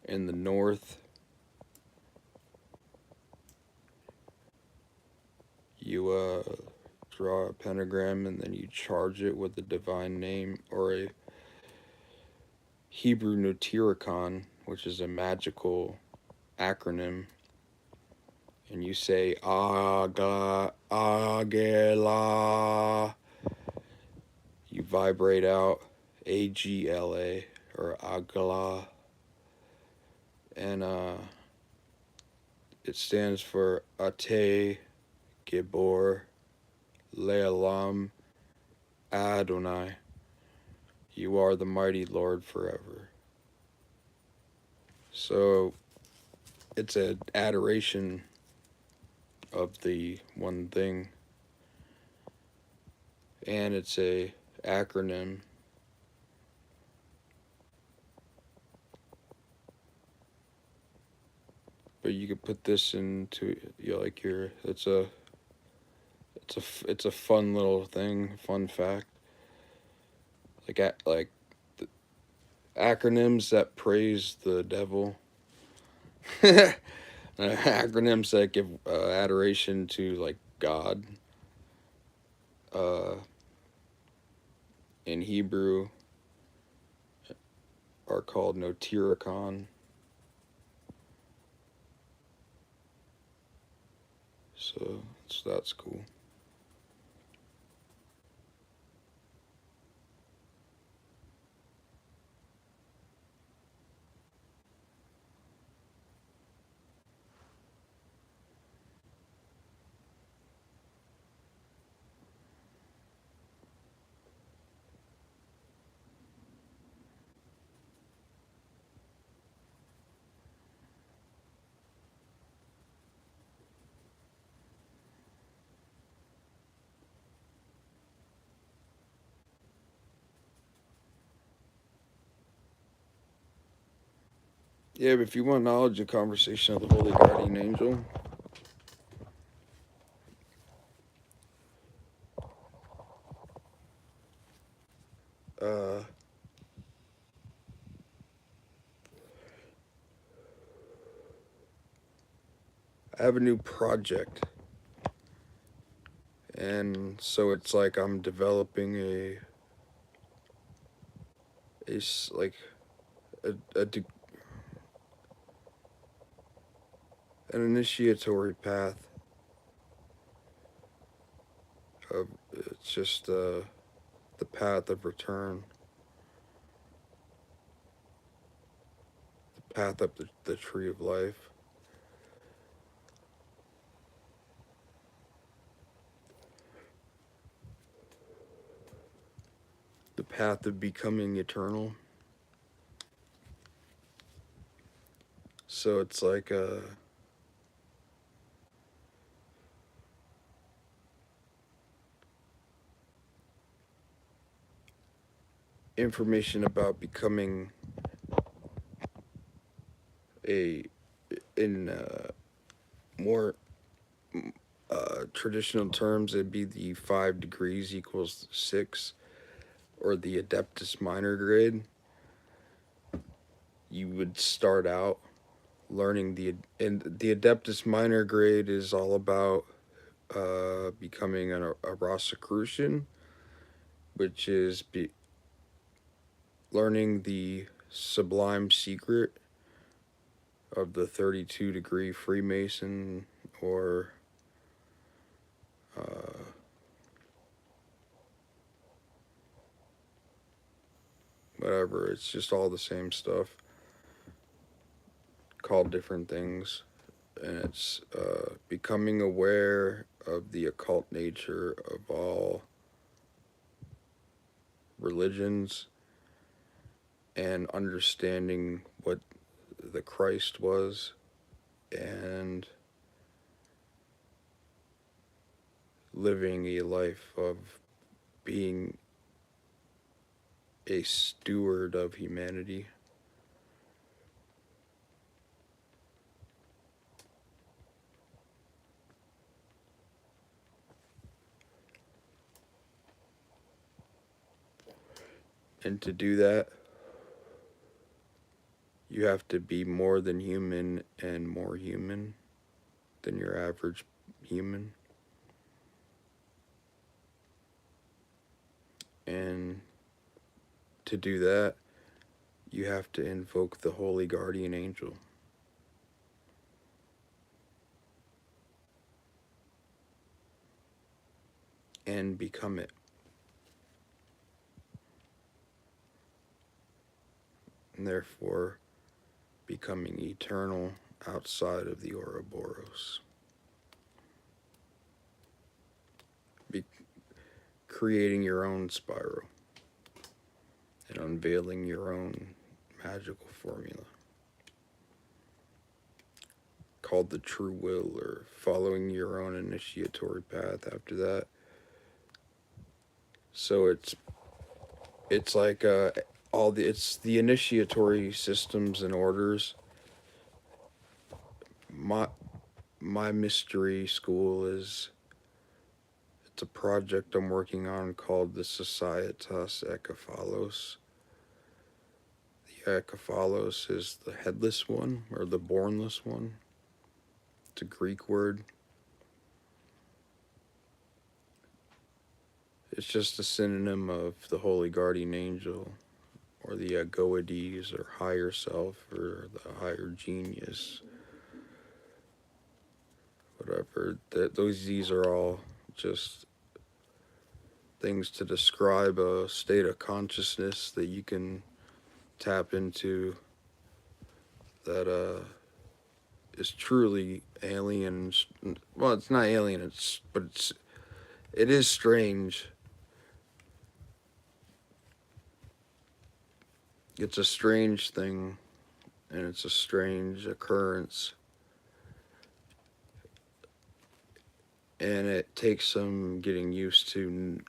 in the north, you draw a pentagram and then you charge it with a divine name or a Hebrew Notiricon, which is a magical acronym, and you say Agela. You vibrate out AGLA or Agala, and it stands for Ate Gibor Le'olam Adonai. You are the mighty Lord forever. So it's an adoration of the one thing. and it's a acronym. But you could put this into like your it's a fun little thing, fun fact. Like acronyms that praise the devil. Acronyms that give adoration to like God. Uh, in Hebrew are called notiricon. So that's cool. Yeah, but if you want knowledge, a conversation of the Holy Guardian Angel. Uh, I have a new project, and so it's like I'm developing like a an initiatory path of it's just the path of return, the path up the tree of life. The path of becoming eternal. So it's like information about becoming a in more traditional terms, it'd be the 5 degrees equals 6, or the Adeptus Minor grade. You would start out learning and the Adeptus Minor grade is all about becoming a Rosicrucian, which is learning the sublime secret of the 32-degree Freemason, or whatever. It's just all the same stuff, called different things. And it's becoming aware of the occult nature of all religions, and understanding what the Christ was, and living a life of being a steward of humanity. And to do that, you have to be more than human and more human than your average human. And to do that, you have to invoke the Holy Guardian Angel. And become it. And therefore, becoming eternal outside of the Ouroboros. Creating your own spiral and unveiling your own magical formula called the true will, or following your own initiatory path after that. So it's like it's the initiatory systems and orders. My mystery school is it's a project I'm working on called the Societas Ekephalos. The Ekephalos is the headless one or the bornless one. It's a Greek word. It's just a synonym of the holy guardian angel, or the Goades, or higher self, or the higher genius, whatever. These are all just things to describe a state of consciousness that you can tap into that is truly alien. Well, it's not alien, but it is strange. It's a strange thing, and it's a strange occurrence. And it takes some getting used to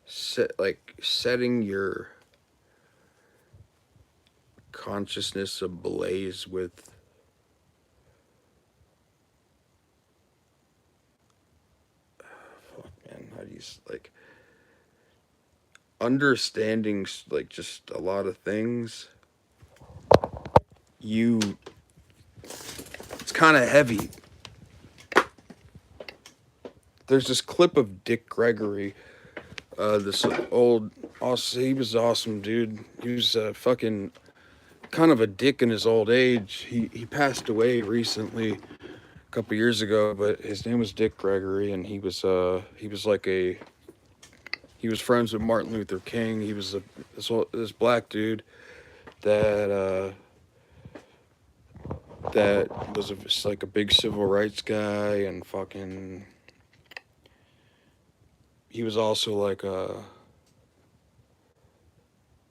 setting your consciousness ablaze with how do you like understanding like just a lot of things. It's kind of heavy. There's this clip of Dick Gregory, this old, he was awesome dude. He was fucking kind of a dick in his old age. He passed away recently, a couple years ago, but his name was Dick Gregory, and he was friends with Martin Luther King. He was this black dude that was like a big civil rights guy, and fucking he was also like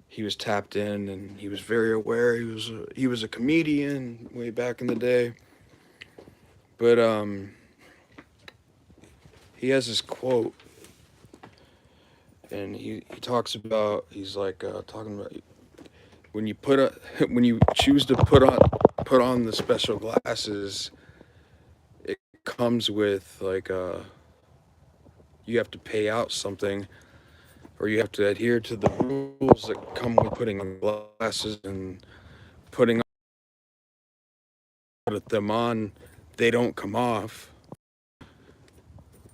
he was tapped in, and he was very aware. He was a comedian way back in the day, but he has this quote, and he talks about, he's like talking about when you choose to put on the special glasses, it comes with like you have to pay out something, or you have to adhere to the rules that come with putting on glasses and putting them on. They don't come off,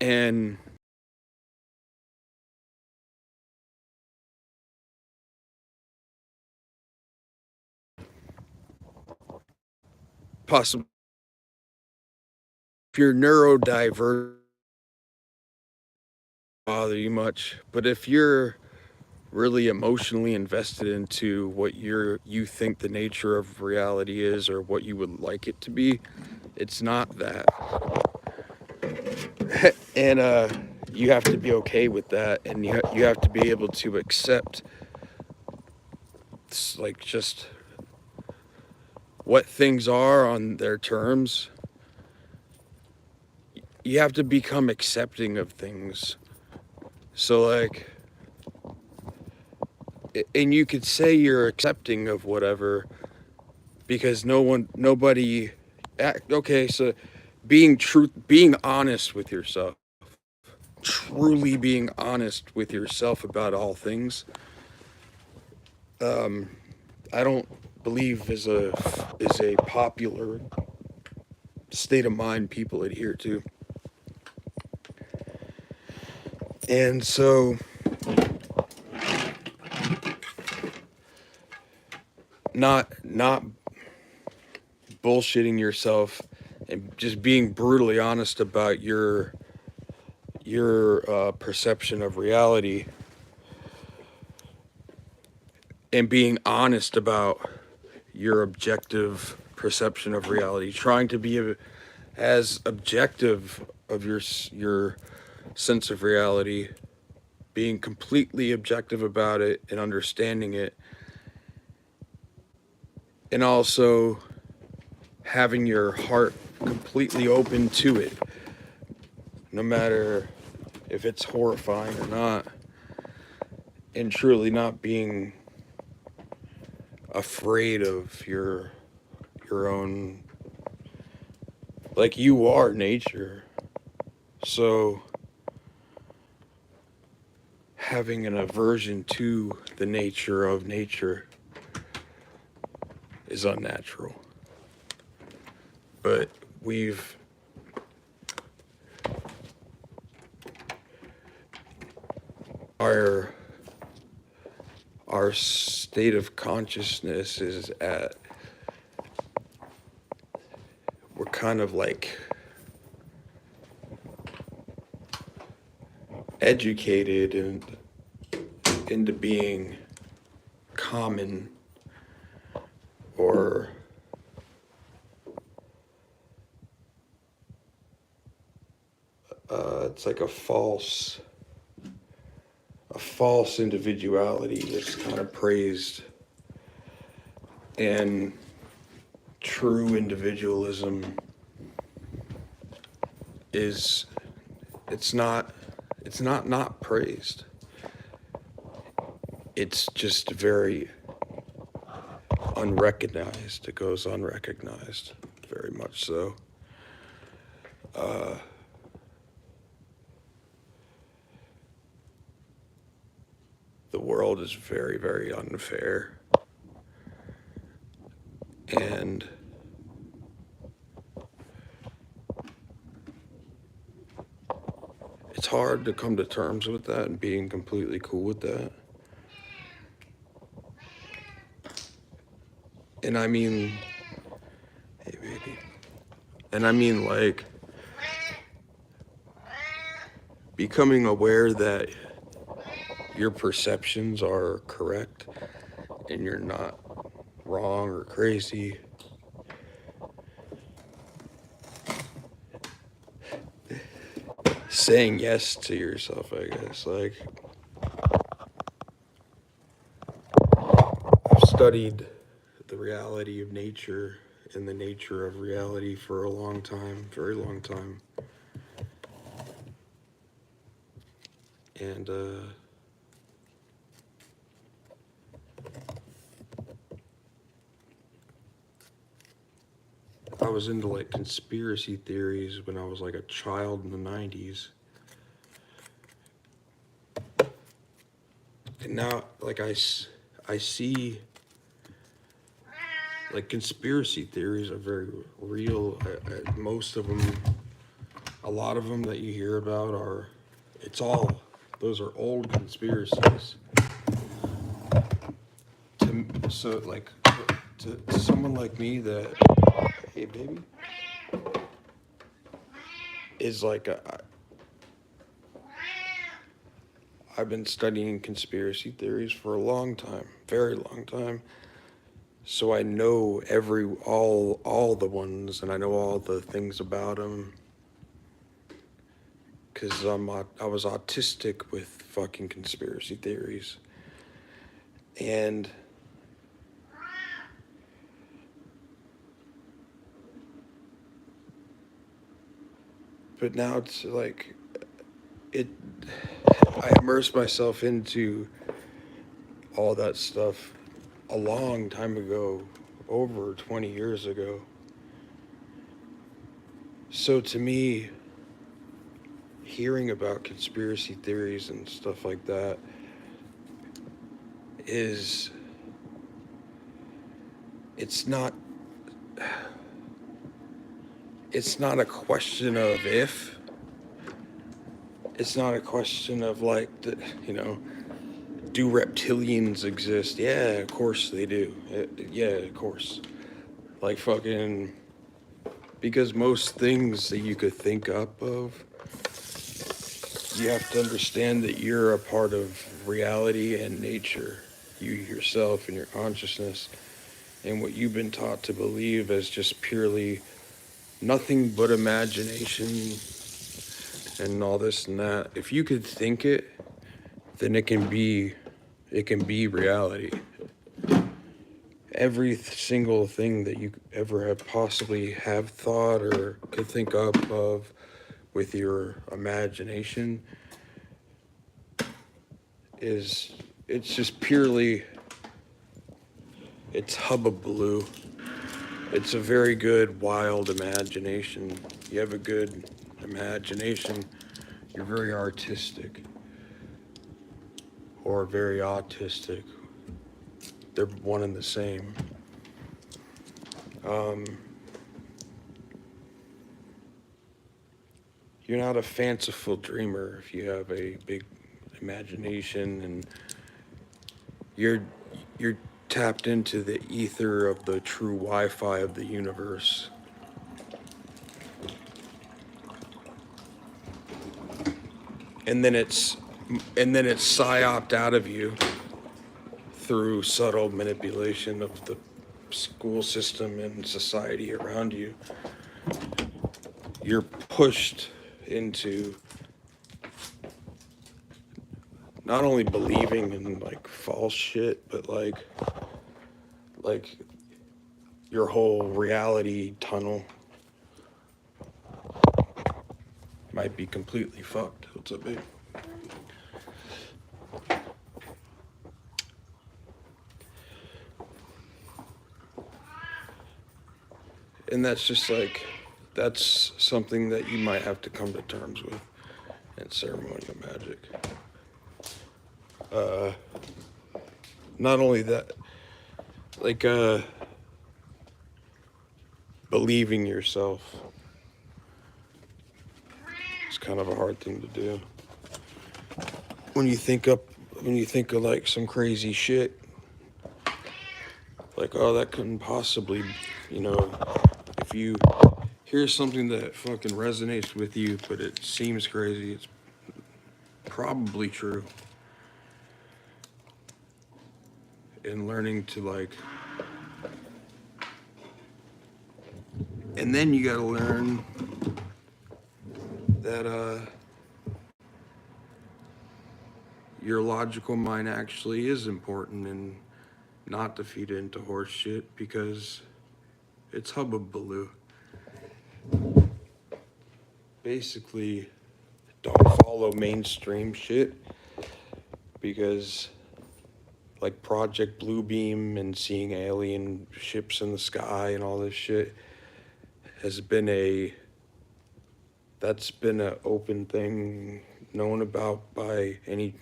and possibly if you're neurodivergent, bother you much, but if you're really emotionally invested into what you think the nature of reality is, or what you would like it to be, it's not that. And you have to be okay with that, and you have to be able to accept like just what things are on their terms. You have to become accepting of things. So like, and you could say you're accepting of whatever because nobody, okay, so being honest with yourself, truly being honest with yourself about all things, I don't believe is a popular state of mind people adhere to. And so not bullshitting yourself and just being brutally honest about your perception of reality, and being honest about your objective perception of reality, trying to be as objective of your sense of reality, being completely objective about it and understanding it, and also having your heart completely open to it. no matter if it's horrifying or not, and truly not being afraid of your own, like, you are nature. So having an aversion to the nature of nature is unnatural. But our state of consciousness is at, we're kind of like educated and into being common, or it's like a false individuality that's kind of praised, and true individualism is, it's not praised. It's just very unrecognized. It goes unrecognized, very much so. The world is very, very unfair. And it's hard to come to terms with that and being completely cool with that. And I mean, hey baby. And I mean, like, becoming aware that your perceptions are correct and you're not wrong or crazy. Saying yes to yourself, I guess. Like, I've studied the reality of nature and the nature of reality for a long time, very long time. And I was into like conspiracy theories when I was like a child in the 90s. And now, like, I see, like, conspiracy theories are very real. Most of them, a lot of them that you hear about are, those are old conspiracies. So, like, to someone like me that, hey, baby, is like, I've been studying conspiracy theories for a long time, very long time. So I know all the ones, and I know all the things about them. Because I was autistic with fucking conspiracy theories. And but now it's like, I immersed myself into all that stuff a long time ago, over 20 years ago. So to me, hearing about conspiracy theories and stuff like that is, it's not a question of if. It's not a question of like, do reptilians exist? Yeah, of course they do. Yeah, of course. Like fucking, because most things that you could think up of, you have to understand that you're a part of reality and nature. You yourself and your consciousness, and what you've been taught to believe as just purely nothing but imagination and all this and that. If you could think it, then it can be reality. Every single thing that you ever have possibly have thought or could think up of with your imagination it's just purely, it's hubbubaloo. It's a very good, wild imagination. You have a good imagination, you're very artistic or very autistic. They're one and the same. You're not a fanciful dreamer if you have a big imagination, and you're tapped into the ether of the true Wi-Fi of the universe. And then it's psyoped out of you through subtle manipulation of the school system and society around you. You're pushed into not only believing in like false shit, but like your whole reality tunnel might be completely fucked. What's up, babe? And that's just like, that's something that you might have to come to terms with in ceremonial magic. Not only that, like, believing yourself is kind of a hard thing to do. When you think of like some crazy shit, like, oh, that couldn't possibly, if you hear something that fucking resonates with you, but it seems crazy, it's probably true. And learning to like, and then you gotta learn that your logical mind actually is important, and not to feed it into horse shit, because it's hubbubaloo. Basically, don't follow mainstream shit, because like Project Bluebeam and seeing alien ships in the sky and all this shit that's been an open thing known about by any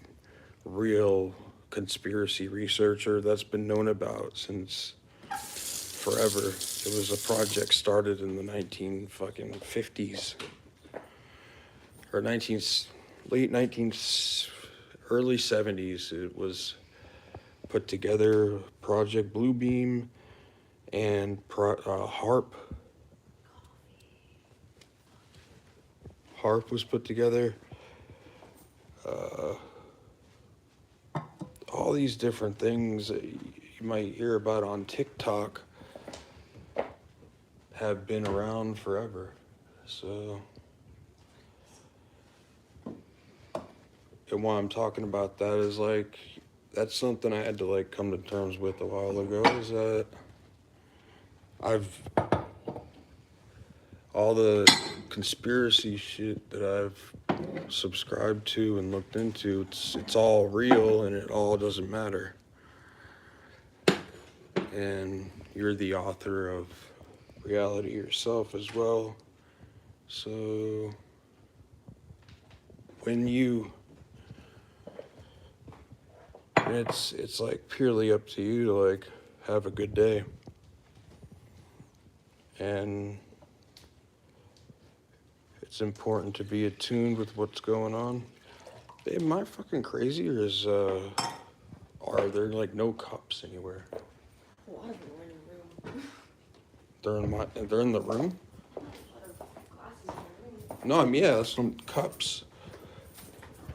real conspiracy researcher. That's been known about since forever. It was a project started in the 1950s or early 70s. It was put together, Project Bluebeam and HARP. HARP was put together. All these different things that you might hear about on TikTok have been around forever. So, and why I'm talking about that is like, that's something I had to like come to terms with a while ago, is that all the conspiracy shit that I've subscribed to and looked into, it's all real, and it all doesn't matter. And you're the author of reality yourself as well. So when it's like purely up to you to like have a good day. And it's important to be attuned with what's going on. Babe, am I fucking crazy, or are there like no cups anywhere? A lot of them are in the room. They're in the room? A lot of glasses in the room. No, I mean, yeah, that's some cups.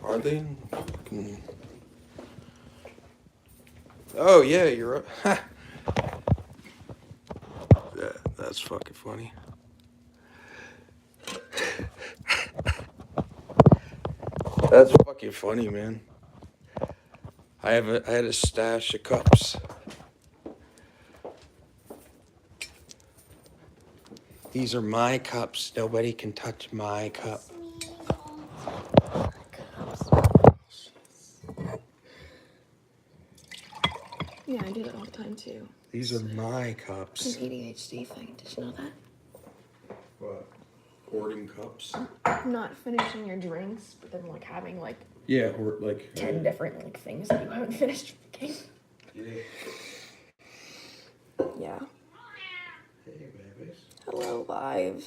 Are they in fucking... Oh yeah, you're up. Ha! That's fucking funny. That's fucking funny, man. I had a stash of cups. These are my cups. Nobody can touch my cup. Yeah, I do that all the time too. These are my It's cups. an ADHD thing. Did you know that? What? Hoarding cups? Not finishing your drinks, but then like having like Yeah, or like 10 different like things that you haven't finished drinking. Yeah. Yeah. Hey, babies. Hello, live.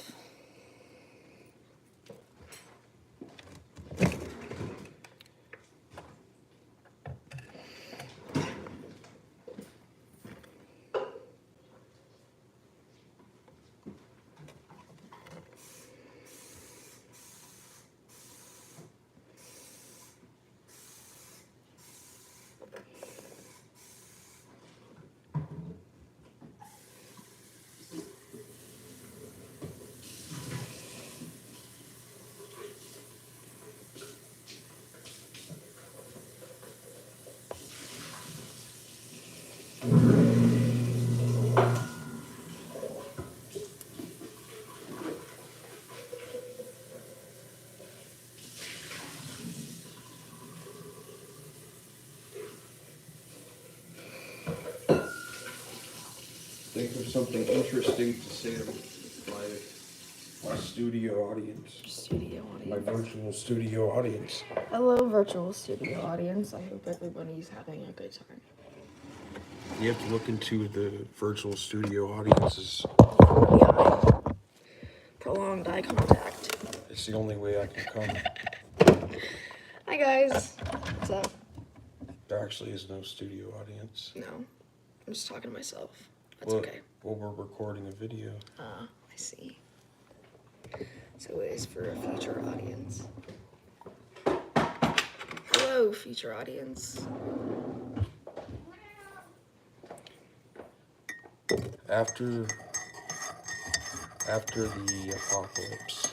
Think of something interesting to say to my studio audience. Studio My audience. virtual studio audience. Hello, virtual studio audience. I hope everybody's having a good time. You have to look into the virtual studio audiences. Yeah. Prolonged eye contact. It's the only way I can come. Hi, guys. What's up? There actually is no studio audience. No, I'm just talking to myself. That's okay. Well, we're recording a video. I see. So it is for a future audience. Hello, future audience. After the apocalypse,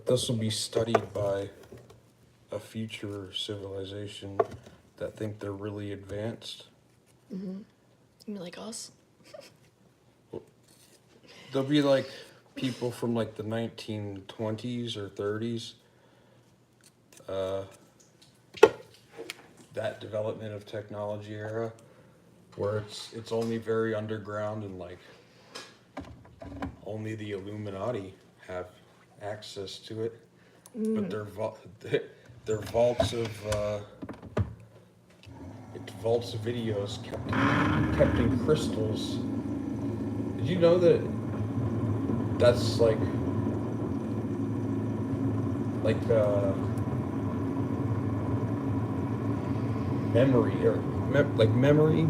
this will be studied by a future civilization that think they're really advanced. You mean like us? There'll be like people from like the 1920s or 30s. That development of technology era, where it's only very underground and like only the Illuminati have access to it. But their vaults of videos kept in crystals. Did you know that that's like memory or memory,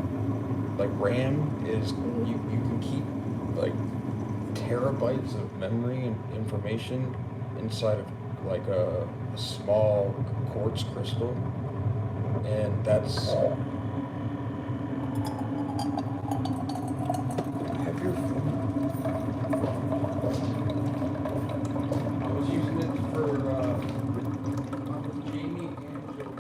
like RAM is you can keep like terabytes of memory and information inside of like a small quartz crystal, and that's have your phone. I was using it for Jamie and Joe.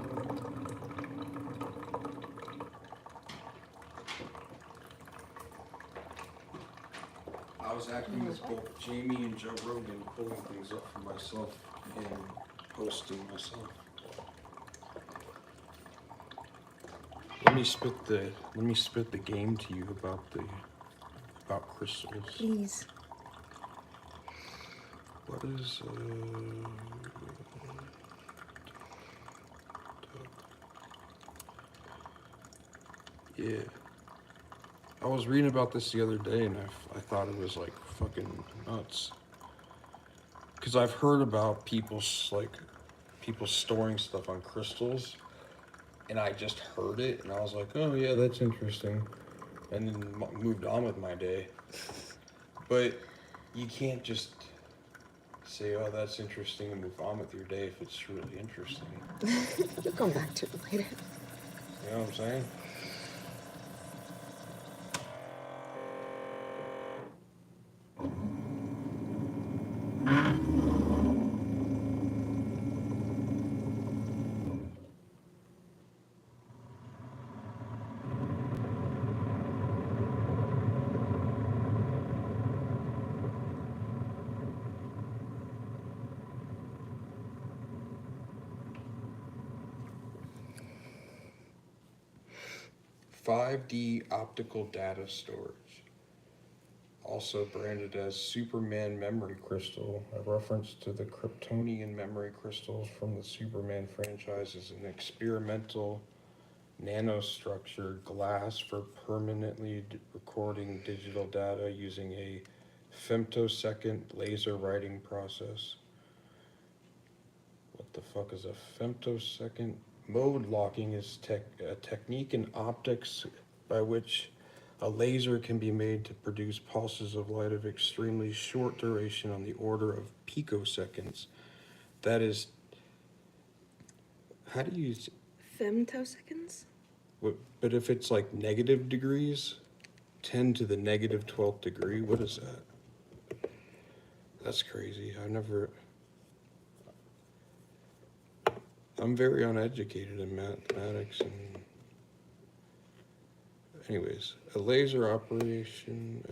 I was acting as both Jamie and Joe Rogan, pulling things up for myself and posting myself. Let me spit the game to you about crystals. Please. What is yeah. I was reading about this the other day and I thought it was like fucking nuts. Cause I've heard about people storing stuff on crystals, and I just heard it and I was like, oh yeah, that's interesting, and then moved on with my day. But you can't just say, oh, that's interesting, and move on with your day if it's really interesting. You'll come back to it later. You know what I'm saying? 5D optical data storage, also branded as Superman memory crystal. A reference to the Kryptonian memory crystals from the Superman franchise is an experimental nanostructured glass for permanently recording digital data using a femtosecond laser writing process. What the fuck is a femtosecond? Mode locking is a technique in optics by which a laser can be made to produce pulses of light of extremely short duration on the order of picoseconds. That is, how do you, Femtoseconds? but if it's like negative degrees, 10 to the negative 12th degree, what is that? That's crazy. I'm very uneducated in mathematics and anyways, a laser operated in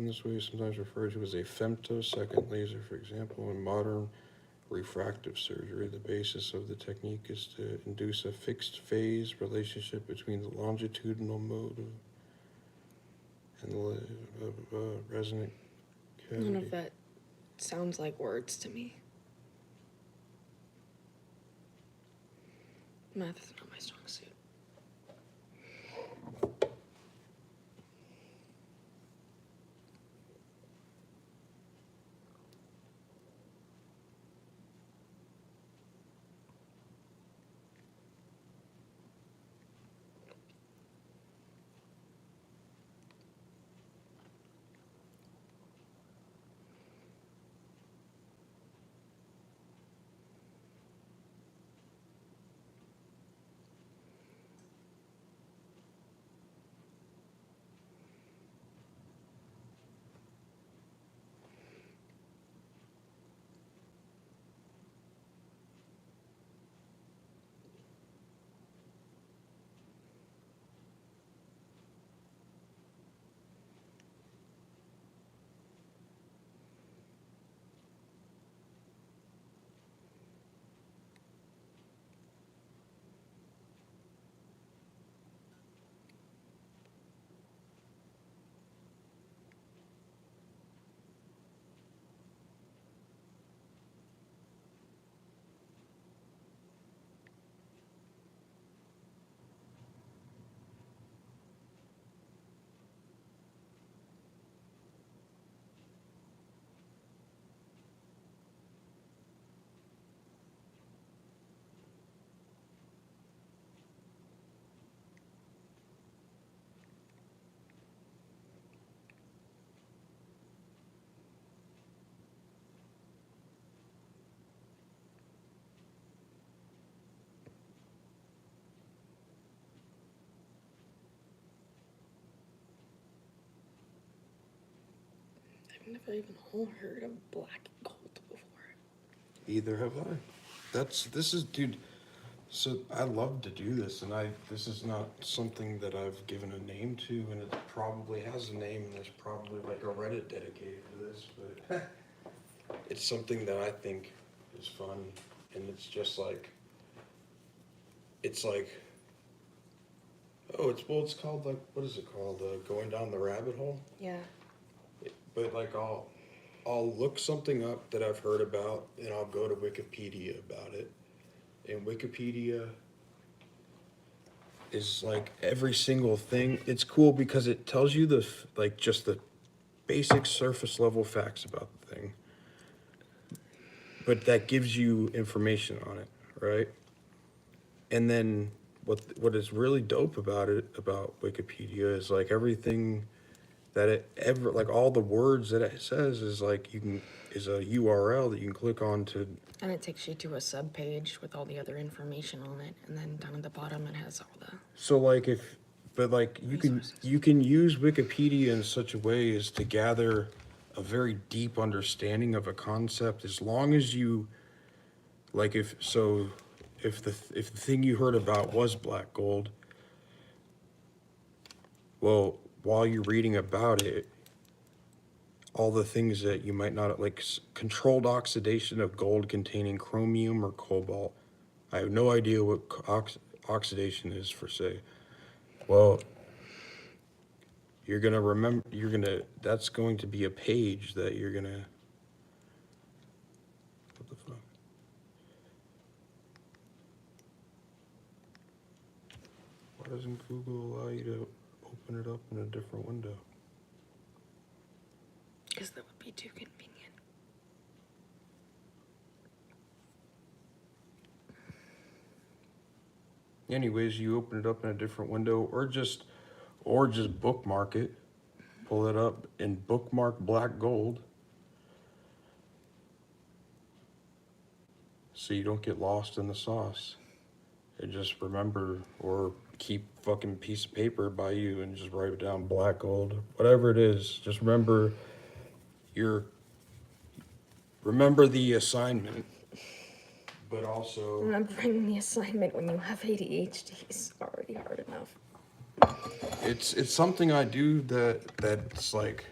this way is sometimes referred to as a femtosecond laser. For example, in modern refractive surgery, the basis of the technique is to induce a fixed phase relationship between the longitudinal mode and the resonant cavity. None of that sounds like words to me. Math is not my strong suit. I've never even heard of black gold before. Either have I. This is, dude. So I love to do this, and this is not something that I've given a name to, and it probably has a name, and there's probably like a Reddit dedicated to this, but it's something that I think is fun, and it's just like, it's called like, what is it called? Going down the rabbit hole. Yeah. But like I'll look something up that I've heard about, and I'll go to Wikipedia about it. And Wikipedia is like every single thing. It's cool because it tells you just the basic surface level facts about the thing. But that gives you information on it, right? And then what is really dope about Wikipedia is like everything that it ever, like all the words that it says is like is a URL that you can click on to. And it takes you to a sub page with all the other information on it, and then down at the bottom it has all the. So like you can use Wikipedia in such a way as to gather a very deep understanding of a concept, as long as you like if the thing you heard about was black gold, well, while you're reading about it, all the things that you might not, like controlled oxidation of gold containing chromium or cobalt. I have no idea what oxidation is, for say. Well, you're gonna remember. That's going to be a page that you're gonna. What the fuck? Why doesn't Google allow you to open it up in a different window? Because that would be too convenient. Anyways, you open it up in a different window, or just bookmark it. Pull it up and bookmark black gold, so you don't get lost in the sauce. And just remember, or keep fucking piece of paper by you and just write it down, black gold, whatever it is. Just remember remember the assignment, but also Remembering the assignment when you have ADHD is already hard enough. it's something I do that's like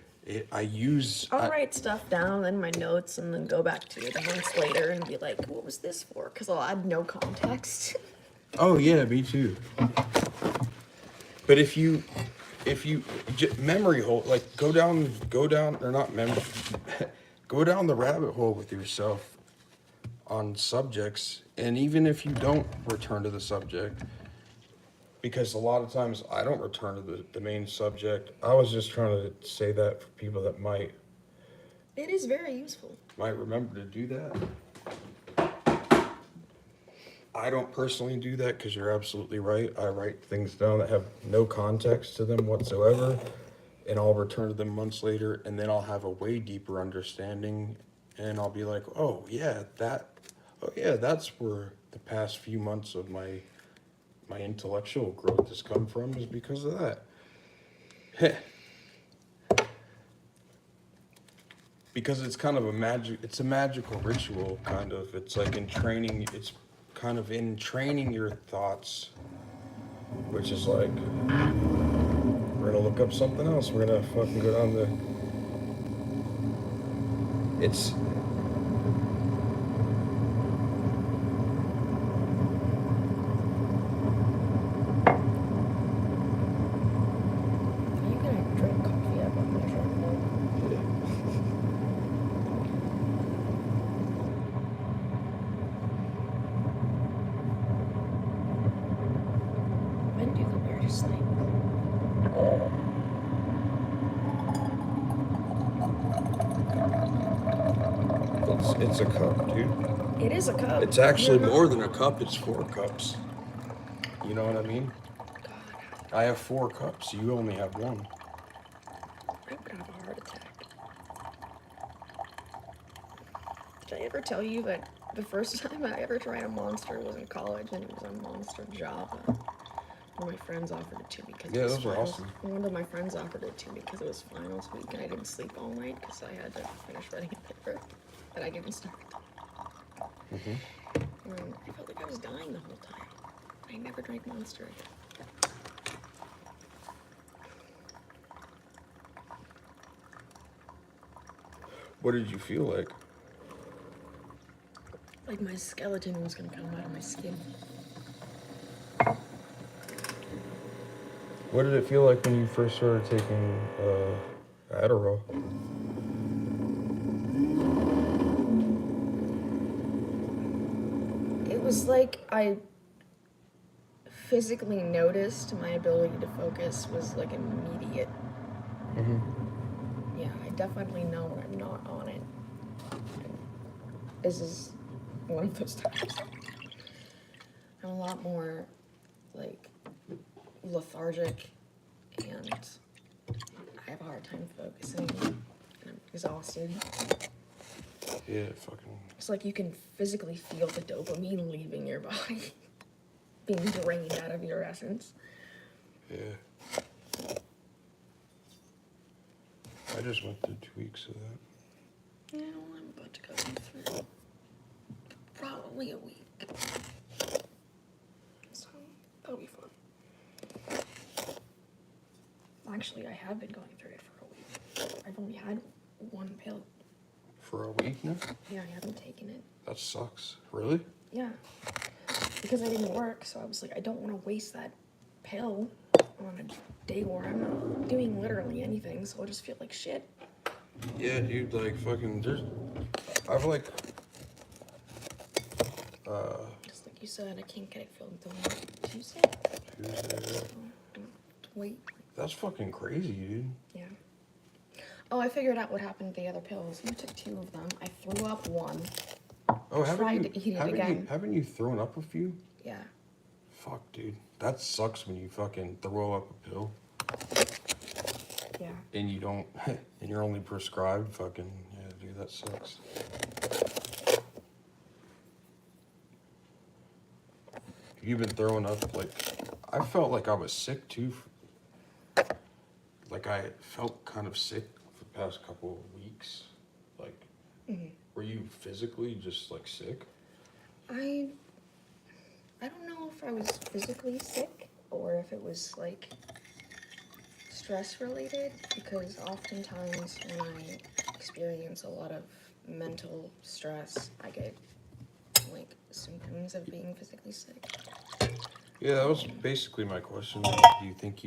I use. I'll write stuff down in my notes and then go back to it months later and be like, what was this for? Because I'll add no context. Oh yeah, me too. But if you memory hole, like go down or not memory, go down the rabbit hole with yourself on subjects, and even if you don't return to the subject, because a lot of times I don't return to the main subject. I was just trying to say that for people that might It is very useful. remember to do that. I don't personally do that because you're absolutely right. I write things down that have no context to them whatsoever, and I'll return to them months later, and then I'll have a way deeper understanding, and I'll be like, oh yeah, that's where the past few months of my intellectual growth has come from, is because of that. Because it's kind of it's a magical ritual, kind of. It's like it's kind of in training your thoughts, which is like, we're gonna look up something else. We're gonna fucking go down it's, Are you gonna drink coffee? I'm not sure. When do the weirdest thing? it's a cup, dude. It is a cup. It's actually more than a cup. It's 4 cups. You know what I mean? God, I have 4 cups. You only have 1. I would have a heart attack. Did I ever tell you that the first time I ever tried a Monster was in college, and it was a Monster Java? One of my friends offered it to me because it was those were finals. awesome. One of my friends offered it to me because it was finals week, and I didn't sleep all night because I had to finish writing a paper that I didn't start. Mhm. And I felt like I was dying the whole time. I never drank Monster again. What did you feel like? Like my skeleton was gonna come out of my skin. What did it feel like when you first started taking Adderall? It was like I physically noticed my ability to focus was like immediate. Mm-hmm. Yeah, I definitely know when I'm not on it. And this is one of those times. I'm a lot more like lethargic, and I have a hard time focusing, and I'm exhausted. Yeah, fucking. It's like you can physically feel the dopamine leaving your body, being drained out of your essence. Yeah. I just went through 2 weeks of that. Yeah, well, I'm about to go through probably a week. So, that'll be fun. Actually, I have been going through it for a week. I've only had 1 pill. For a week now? Yeah, I haven't taken it. That sucks. Really? Yeah. Because I didn't work, so I was like, I don't want to waste that pill on a day where I'm not doing literally anything, so I'll just feel like shit. Yeah, dude, like fucking I've like Just like you said, I can't get it filled until Tuesday. Tuesday. Wait. That's fucking crazy, dude. Yeah. Oh, I figured out what happened to the other pills. You took 2 of them. I threw up 1. Oh, Tried to eat it again. Haven't you thrown up a few? Yeah. Fuck, dude. That sucks when you fucking throw up a pill. Yeah. And you don't, and you're only prescribed fucking, yeah, dude, that sucks. You've been throwing up, like, I felt like I was sick too. Like I felt kind of sick for the past couple of weeks. Like, were you physically just like sick? I don't know if I was physically sick or if it was like stress related, because oftentimes when I experience a lot of mental stress, I get like symptoms of being physically sick. Yeah, that was basically my question. Do you think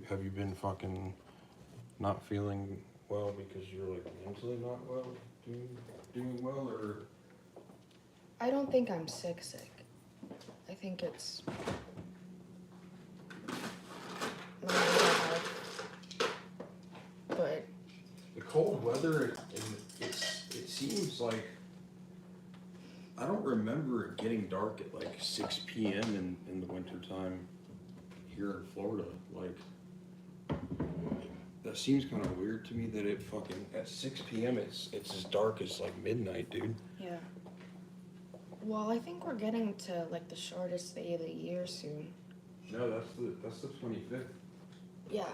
have you been fucking not feeling well because you're like mentally not well, doing well, or? I don't think I'm sick. I think it's my mental health. But The cold weather, it seems like, I don't remember it getting dark at like 6 p.m. in the wintertime here in Florida. Like, that seems kind of weird to me that it fucking, at 6 p.m. it's as dark as like midnight, dude. yeah. Well, I think we're getting to like the shortest day of the year soon. No, that's the 25th. Yeah.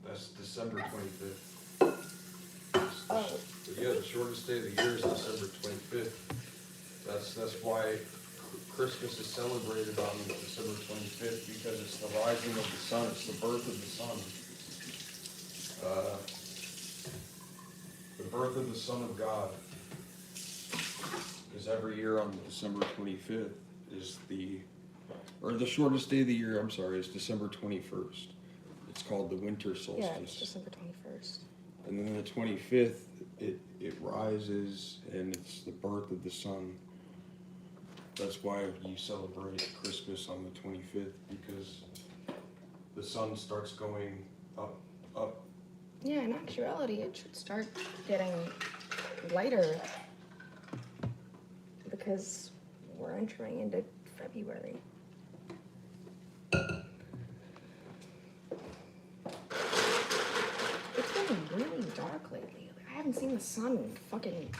That's December 25th. Oh. Yeah, the shortest day of the year is December 25th. That's why Christmas is celebrated on December 25th, because it's the rising of the sun. It's the birth of the sun. The birth of the Son of God. Because every year on December 25th is the shortest day of the year, I'm sorry, is December 21st. It's called the winter solstice. Yeah, it's December 21st. And then the 25th, it rises, and it's the birth of the sun. That's why you celebrate Christmas on the 25th, because the sun starts going up. Yeah, in actuality, it should start getting lighter because we're entering into February. It's been really dark lately. I haven't seen the sun in fucking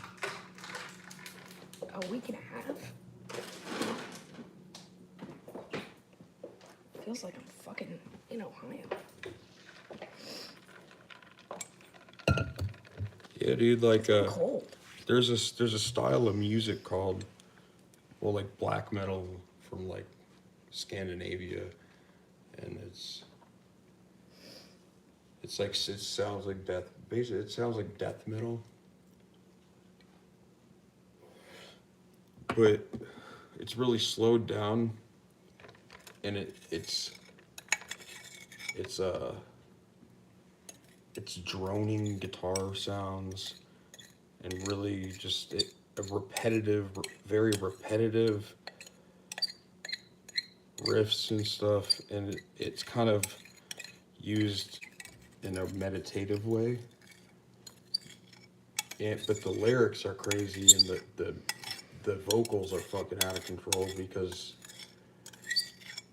a week and a half. Feels like I'm fucking in Ohio. Yeah, dude, like Cold. there's a style of music called, well, like black metal from like Scandinavia, and it's like, it sounds like death. Basically, it sounds like death metal, but it's really slowed down, and it's droning guitar sounds, and really just very repetitive riffs and stuff, and it's kind of used in a meditative way. But the lyrics are crazy, and the vocals are fucking out of control, because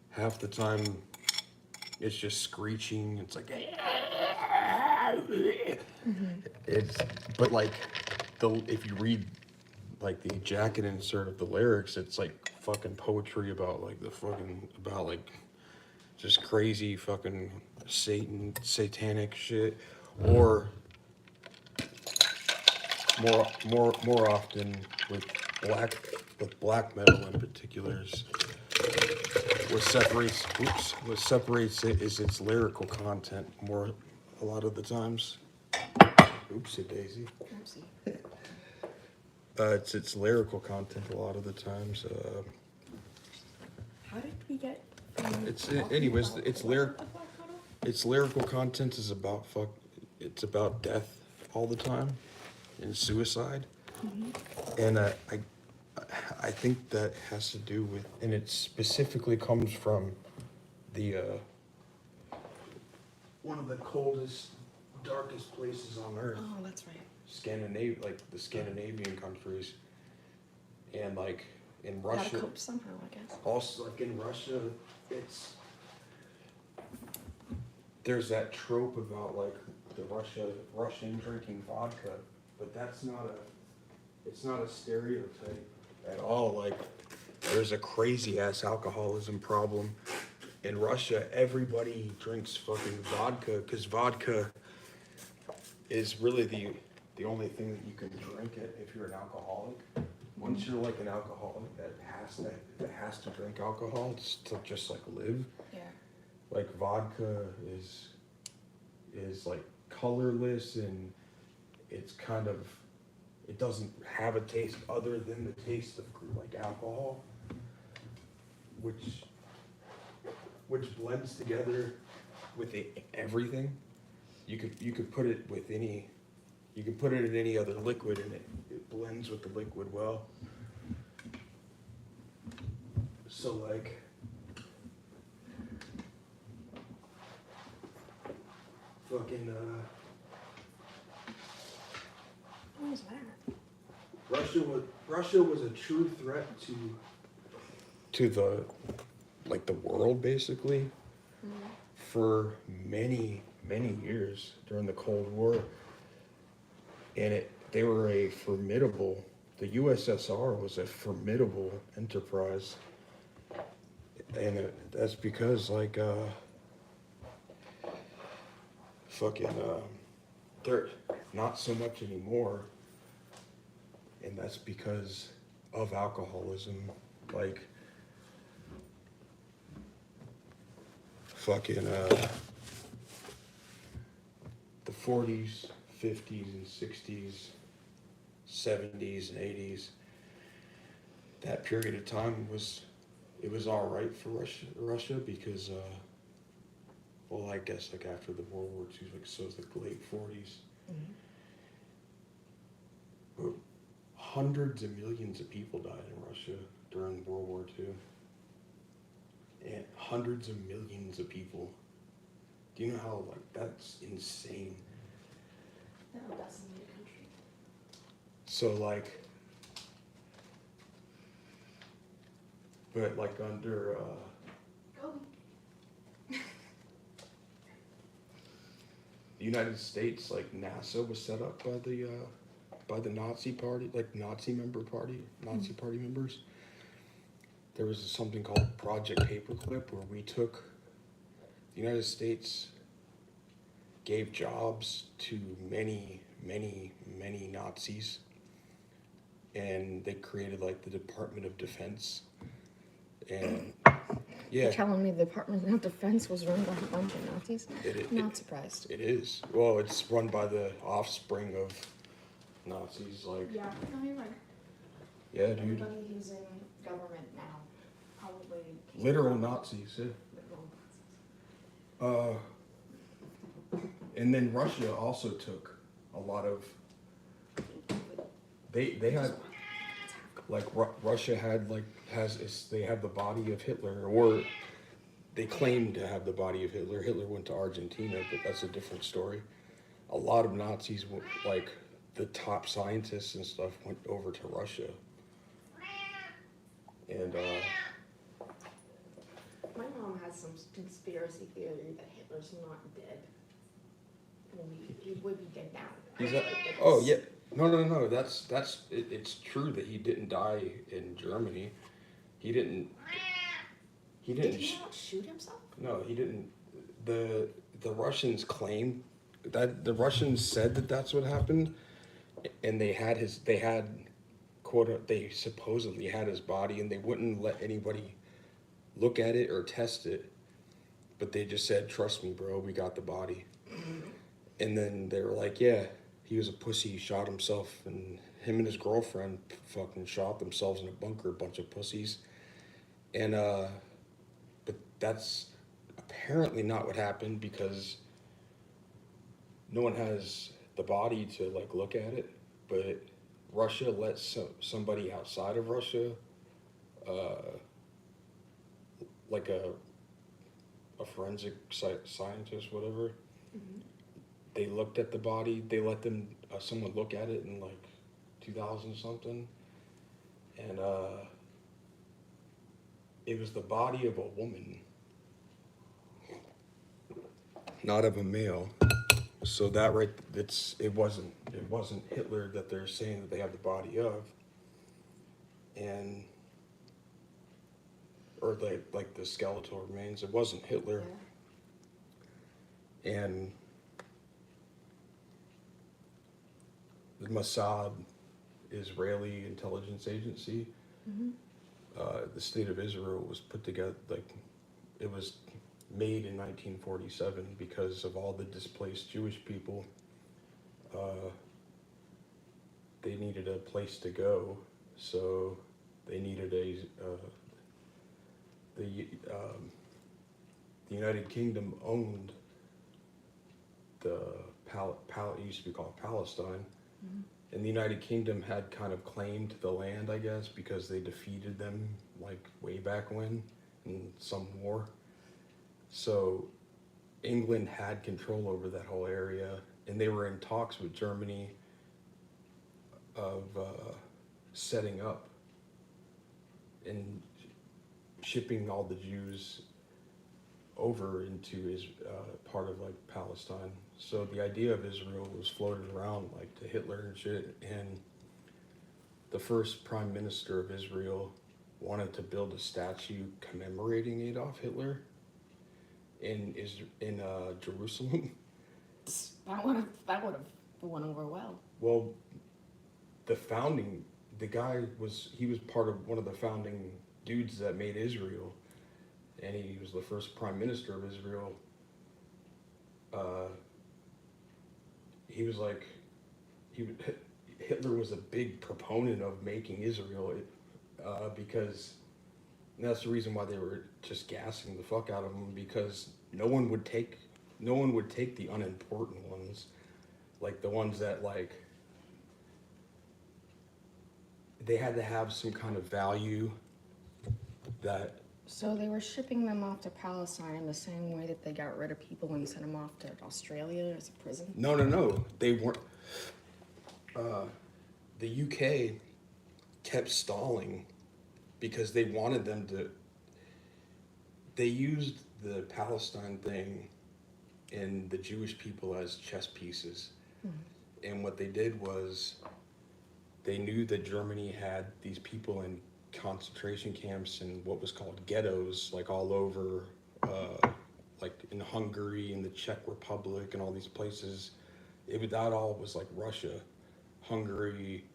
half the time it's just screeching. It's like, but like if you read like the jacket insert of the lyrics, it's like fucking poetry about like just crazy fucking satanic shit, or more often with black metal in particulars. What separates it is its lyrical content a lot of the times. Oopsie daisy. Oopsie. It's its lyrical content a lot of the times. How did we get? It's anyways. It's lyric. its lyrical content is about it's about death all the time and suicide. And I think that has to do with, and it specifically comes from the one of the coldest, darkest places on earth, Oh, that's right. like the Scandinavian countries, and like in Gotta Russia. cope somehow, I guess. Also, like in Russia, there's that trope about like the Russian drinking vodka, but it's not a stereotype at all. Like, there's a crazy ass alcoholism problem in Russia. Everybody drinks fucking vodka because vodka is really the only thing that you can drink it if you're an alcoholic. Once you're like an alcoholic that has to drink alcohol to just like live. Yeah. Like vodka is like colorless, and it's kind of, it doesn't have a taste other than the taste of like alcohol, which blends together with everything. You could put it with any, you can put it in any other liquid and it blends with the liquid well. So like, fucking What was that? Russia was a true threat to the like the world basically for many years during the Cold War, and they were a formidable, the USSR was a formidable enterprise, and that's because like they're not so much anymore, and that's because of alcoholism. Like the 40s, 50s, and 60s, 70s, and 80s. That period of time was all right for Russia because well, I guess like after the World War II, like so it's like the late 40s. But hundreds of millions of people died in Russia during World War II. And hundreds of millions of people. Do you know how, like, that's insane? That'll decimate a country. So, like, but like under, the United States, like NASA was set up by the Nazi party, like Nazi party members. There was something called Project Paperclip, where the United States gave jobs to many Nazis, and they created like the Department of Defense. And yeah, You're telling me the Department of Defense was run by a bunch of Nazis? Not surprised. It is. Well, it's run by the offspring of Nazis, like. Yeah, no, you're right. Yeah, dude. Everybody who's in government now probably. Literal Nazis, yeah. And then Russia also took a lot of. They had, like Russia had they have the body of Hitler, or they claim to have the body of Hitler. Hitler went to Argentina, but that's a different story. A lot of Nazis, like the top scientists and stuff, went over to Russia. And My mom has some conspiracy theory that Hitler's not dead. He would be dead now. He's oh yeah, no. It's true that he didn't die in Germany. He didn't. Did he not shoot himself? No, he didn't. The Russians claim that the Russians said that that's what happened, and they supposedly had his body, and they wouldn't let anybody look at it or test it, but they just said, "Trust me, bro, we got the body." And then they were like, "Yeah, he was a pussy, he shot himself, and him and his girlfriend fucking shot themselves in a bunker, a bunch of pussies." And but that's apparently not what happened because no one has the body to like look at it, but Russia let somebody outside of Russia, uh, like a forensic scientist, whatever. Mm-hmm. They looked at the body. They let them someone look at it in like 2000 something, and it was the body of a woman, not of a male. So that right, it wasn't Hitler that they're saying that they have the body of, and or like the skeletal remains. It wasn't Hitler, and the Mossad, Israeli intelligence agency, Mm-hmm. the state of Israel was put together like it was made in 1947 because of all the displaced Jewish people. They needed a place to go, so they needed the United Kingdom owned the it used to be called Palestine, Mm-hmm. and the United Kingdom had kind of claimed the land, I guess, because they defeated them like way back when in some war. So England had control over that whole area, and they were in talks with Germany of setting up and shipping all the Jews over into his part of like Palestine. So the idea of Israel was floated around like to Hitler and shit, and the first prime minister of Israel wanted to build a statue commemorating Adolf Hitler in Jerusalem. That would have went over well. Well, the guy was part of one of the founding dudes that made Israel, and he was the first prime minister of Israel. Hitler was a big proponent of making Israel, because that's the reason why they were just gassing the fuck out of him, because no one would take the unimportant ones, like the ones that like they had to have some kind of value that. So they were shipping them off to Palestine in the same way that they got rid of people and sent them off to Australia as a prison? No. They weren't. The UK kept stalling because they wanted them to. They used the Palestine thing and the Jewish people as chess pieces. Mm-hmm. And what they did was they knew that Germany had these people in concentration camps and what was called ghettos, like all over, like in Hungary and the Czech Republic and all these places. That all was like Russia, Hungary,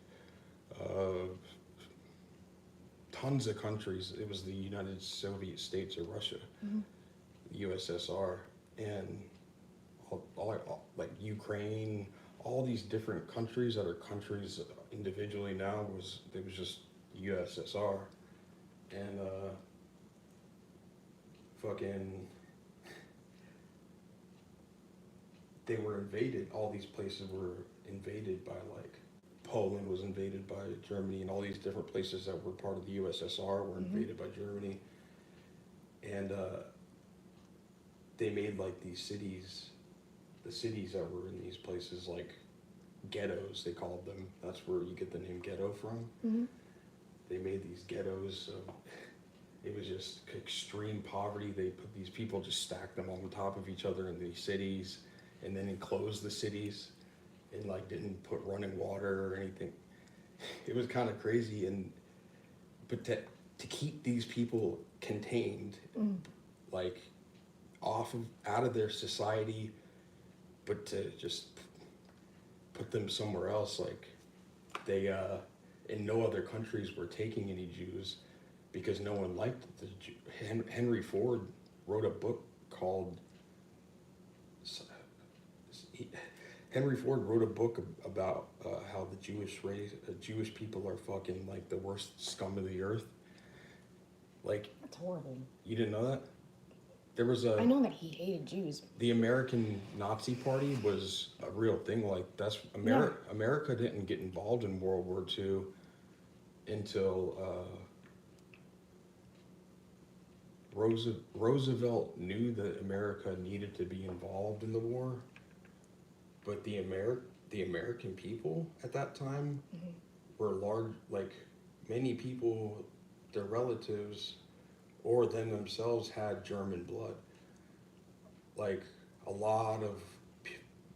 tons of countries. It was the United Soviet States or Russia, mm-hmm. the USSR, and all like Ukraine, all these different countries that are countries individually now it was just USSR, and fucking they were invaded. All these places were invaded by like Poland was invaded by Germany, and all these different places that were part of the USSR were invaded by Germany, and they made like these cities. The cities that were in these places, like ghettos, they called them. That's where you get the name ghetto from. Mm-hmm. They made these ghettos. It was just extreme poverty. They put these people, just stacked them on top of each other in these cities, and then enclosed the cities, and like didn't put running water or anything. It was kind of crazy, but to keep these people contained, like out of their society, but to just put them somewhere else, like they in no other countries were taking any Jews because no one liked the Jew. Henry Ford wrote a book called about how the Jewish people are fucking like the worst scum of the earth. Like, that's horrible. You didn't know that? there was I know that he hated Jews. the American Nazi Party was a real thing. Like that's America didn't get involved in World War II until Roosevelt knew that America needed to be involved in the war, but the American people at that time were large. Like many people, their relatives or them themselves had German blood. Like a lot of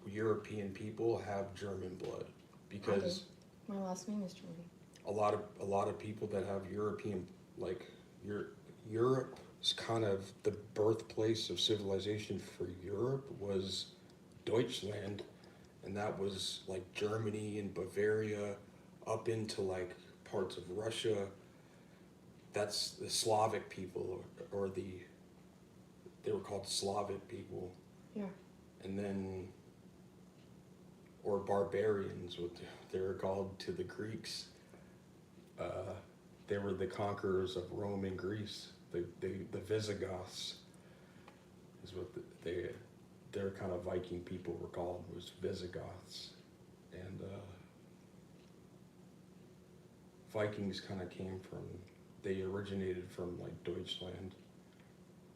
European people have German blood because my last name is German. a lot of people that have European, like Europe's kind of the birthplace of civilization for Europe was Deutschland, and that was like Germany and Bavaria up into like parts of Russia. That's the Slavic people, or they were called Slavic people. Yeah. And then, or barbarians, what they were called to the Greeks. They were the conquerors of Rome and Greece. The Visigoths is what their kind of Viking people were called, was Visigoths. And Vikings kind of they originated from like Deutschland.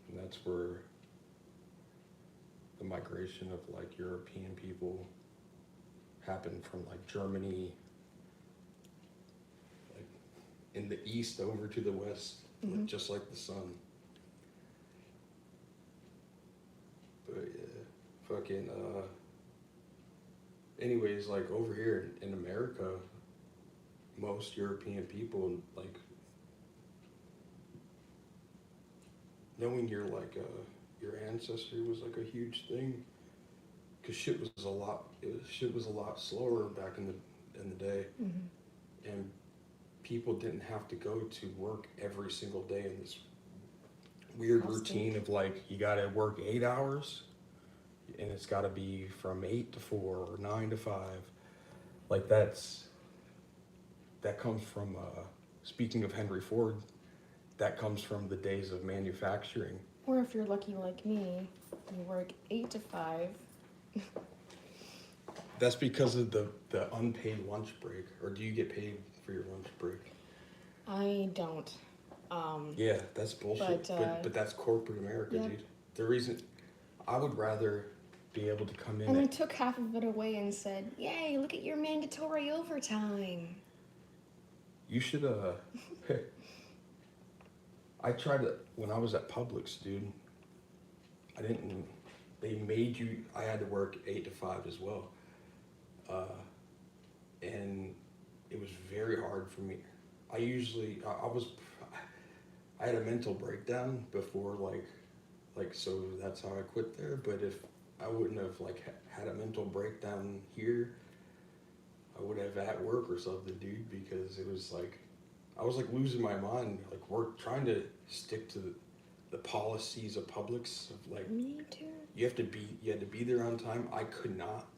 And that's where the migration of like European people happened, from like Germany, like in the east over to the west, like, just like the sun. But yeah, fucking anyways, like over here in America, most European people, like knowing your ancestry was like a huge thing, because shit was a lot slower back in the day, and people didn't have to go to work every single day in this weird routine of like, you gotta work 8 hours, and it's gotta be from 8 to 4 or 9 to 5. Like that comes from speaking of Henry Ford, that comes from the days of manufacturing. Or if you're lucky like me, you work 8 to 5. That's because of the unpaid lunch break. Or do you get paid for your lunch break? I don't. Yeah, that's bullshit. But that's corporate America, dude. The reason I would rather be able to come in. And I took half of it away and said, "Yay! Look at your mandatory overtime." You should I tried to, when I was at Publix, dude. They made you. I had to work 8 to 5 as well, and it was very hard for me. I had a mental breakdown before, so that's how I quit there. But if I wouldn't have had a mental breakdown here, I would have at work or something, dude, because it was like, I was like losing my mind, trying to stick to the policies of Publix of like, Me too. you had to be there on time. I could not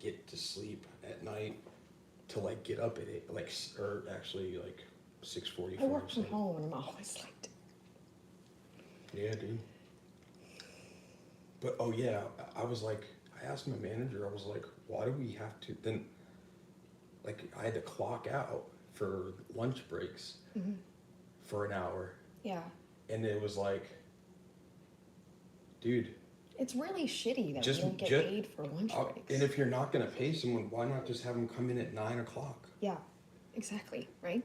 get to sleep at night to get up at 8, or actually 6:45. I work from home and I'm always late. Yeah, dude. But oh yeah, I was like, I asked my manager, I was like, why do we have to then? I had to clock out for lunch breaks for an hour. Yeah. And it was like, dude. It's really shitty that you don't get paid for lunch breaks. And if you're not going to pay someone, why not just have them come in at 9 o'clock? Yeah, exactly, right?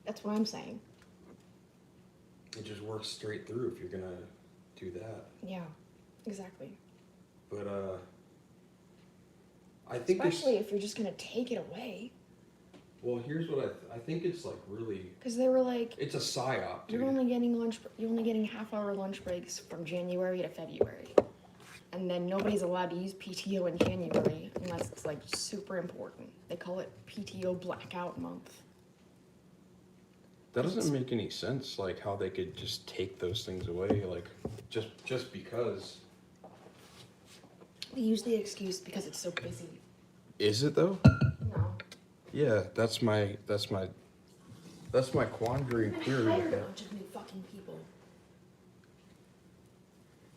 That's what I'm saying. It just works straight through if you're going to do that. Yeah, exactly. But, I think especially if you're just going to take it away. Well, here's what I think it's really... Because they were like... It's a psyop, dude. You're only getting half-hour lunch breaks from January to February. And then nobody's allowed to use PTO in January unless it's super important. They call it PTO blackout month. That doesn't make any sense, how they could just take those things away, just because. They use the excuse because it's so busy. Is it though? No. Yeah, that's my quandary theory. They hired a bunch of new fucking people.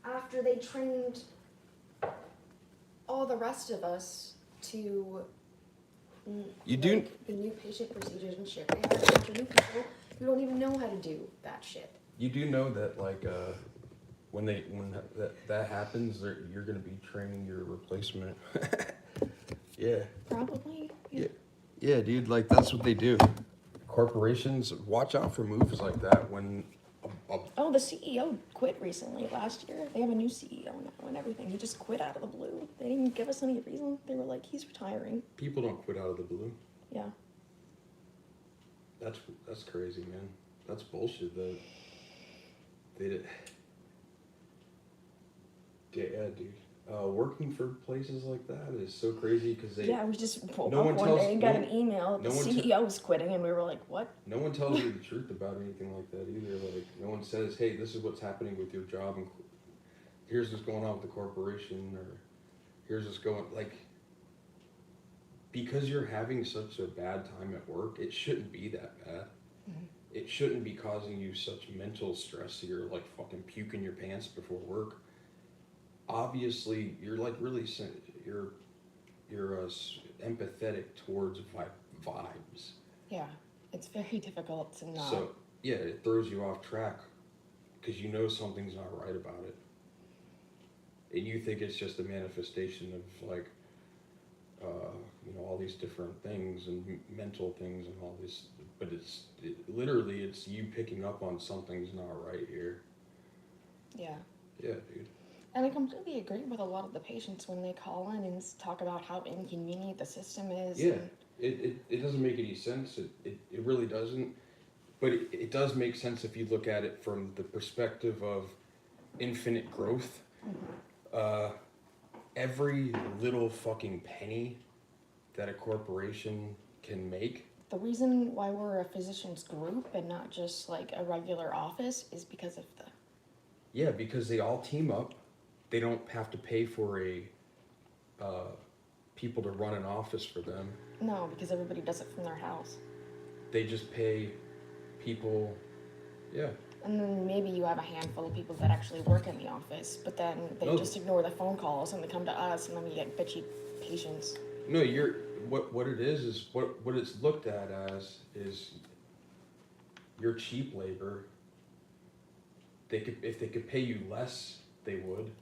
After they trained all the rest of us to You do- the new patient procedures and shit. They have a bunch of new people who don't even know how to do that shit. You do know that, like, when that happens, you're gonna be training your replacement. Yeah. Probably. Yeah, dude. Like, that's what they do. Corporations watch out for moves like that when. Oh, the CEO quit recently last year. They have a new CEO now and everything. He just quit out of the blue. They didn't give us any reason. They were like, he's retiring. People don't quit out of the blue. Yeah. That's crazy, man. That's bullshit. That they did. Yeah, dude. Working for places like that is so crazy because they. Yeah, we just woke No up one one tells- day and got no- an email. The no one CEO was quitting, and we were like, what? No one tells you the truth about anything like that either. Like, no one says, "Hey, this is what's happening with your job, and here's what's going on with the corporation," or "Here's what's going." Like, because you're having such a bad time at work, it shouldn't be that bad. Mm-hmm. It shouldn't be causing you such mental stress that you're like fucking puking your pants before work. Obviously, you're like really you're empathetic towards vibes. Yeah, it's very difficult to not. So yeah, it throws you off track because you know something's not right about it, and you think it's just a manifestation of like, all these different things and mental things and all this. But literally it's you picking up on something's not right here. Yeah. Yeah, dude. And I completely agree with a lot of the patients when they call in and talk about how inconvenient the system is. Yeah, it doesn't make any sense. It really doesn't. But it does make sense if you look at it from the perspective of infinite growth. Every little fucking penny that a corporation can make. The reason why we're a physicians group and not just like a regular office is because of the. Yeah, because they all team up. They don't have to pay for people to run an office for them. No, because everybody does it from their house. They just pay people, yeah. And then maybe you have a handful of people that actually work in the office, but then they No. just ignore the phone calls and they come to us, and then you get bitchy patients. No, what it is what it's looked at as is your cheap labor. If they could pay you less, they would.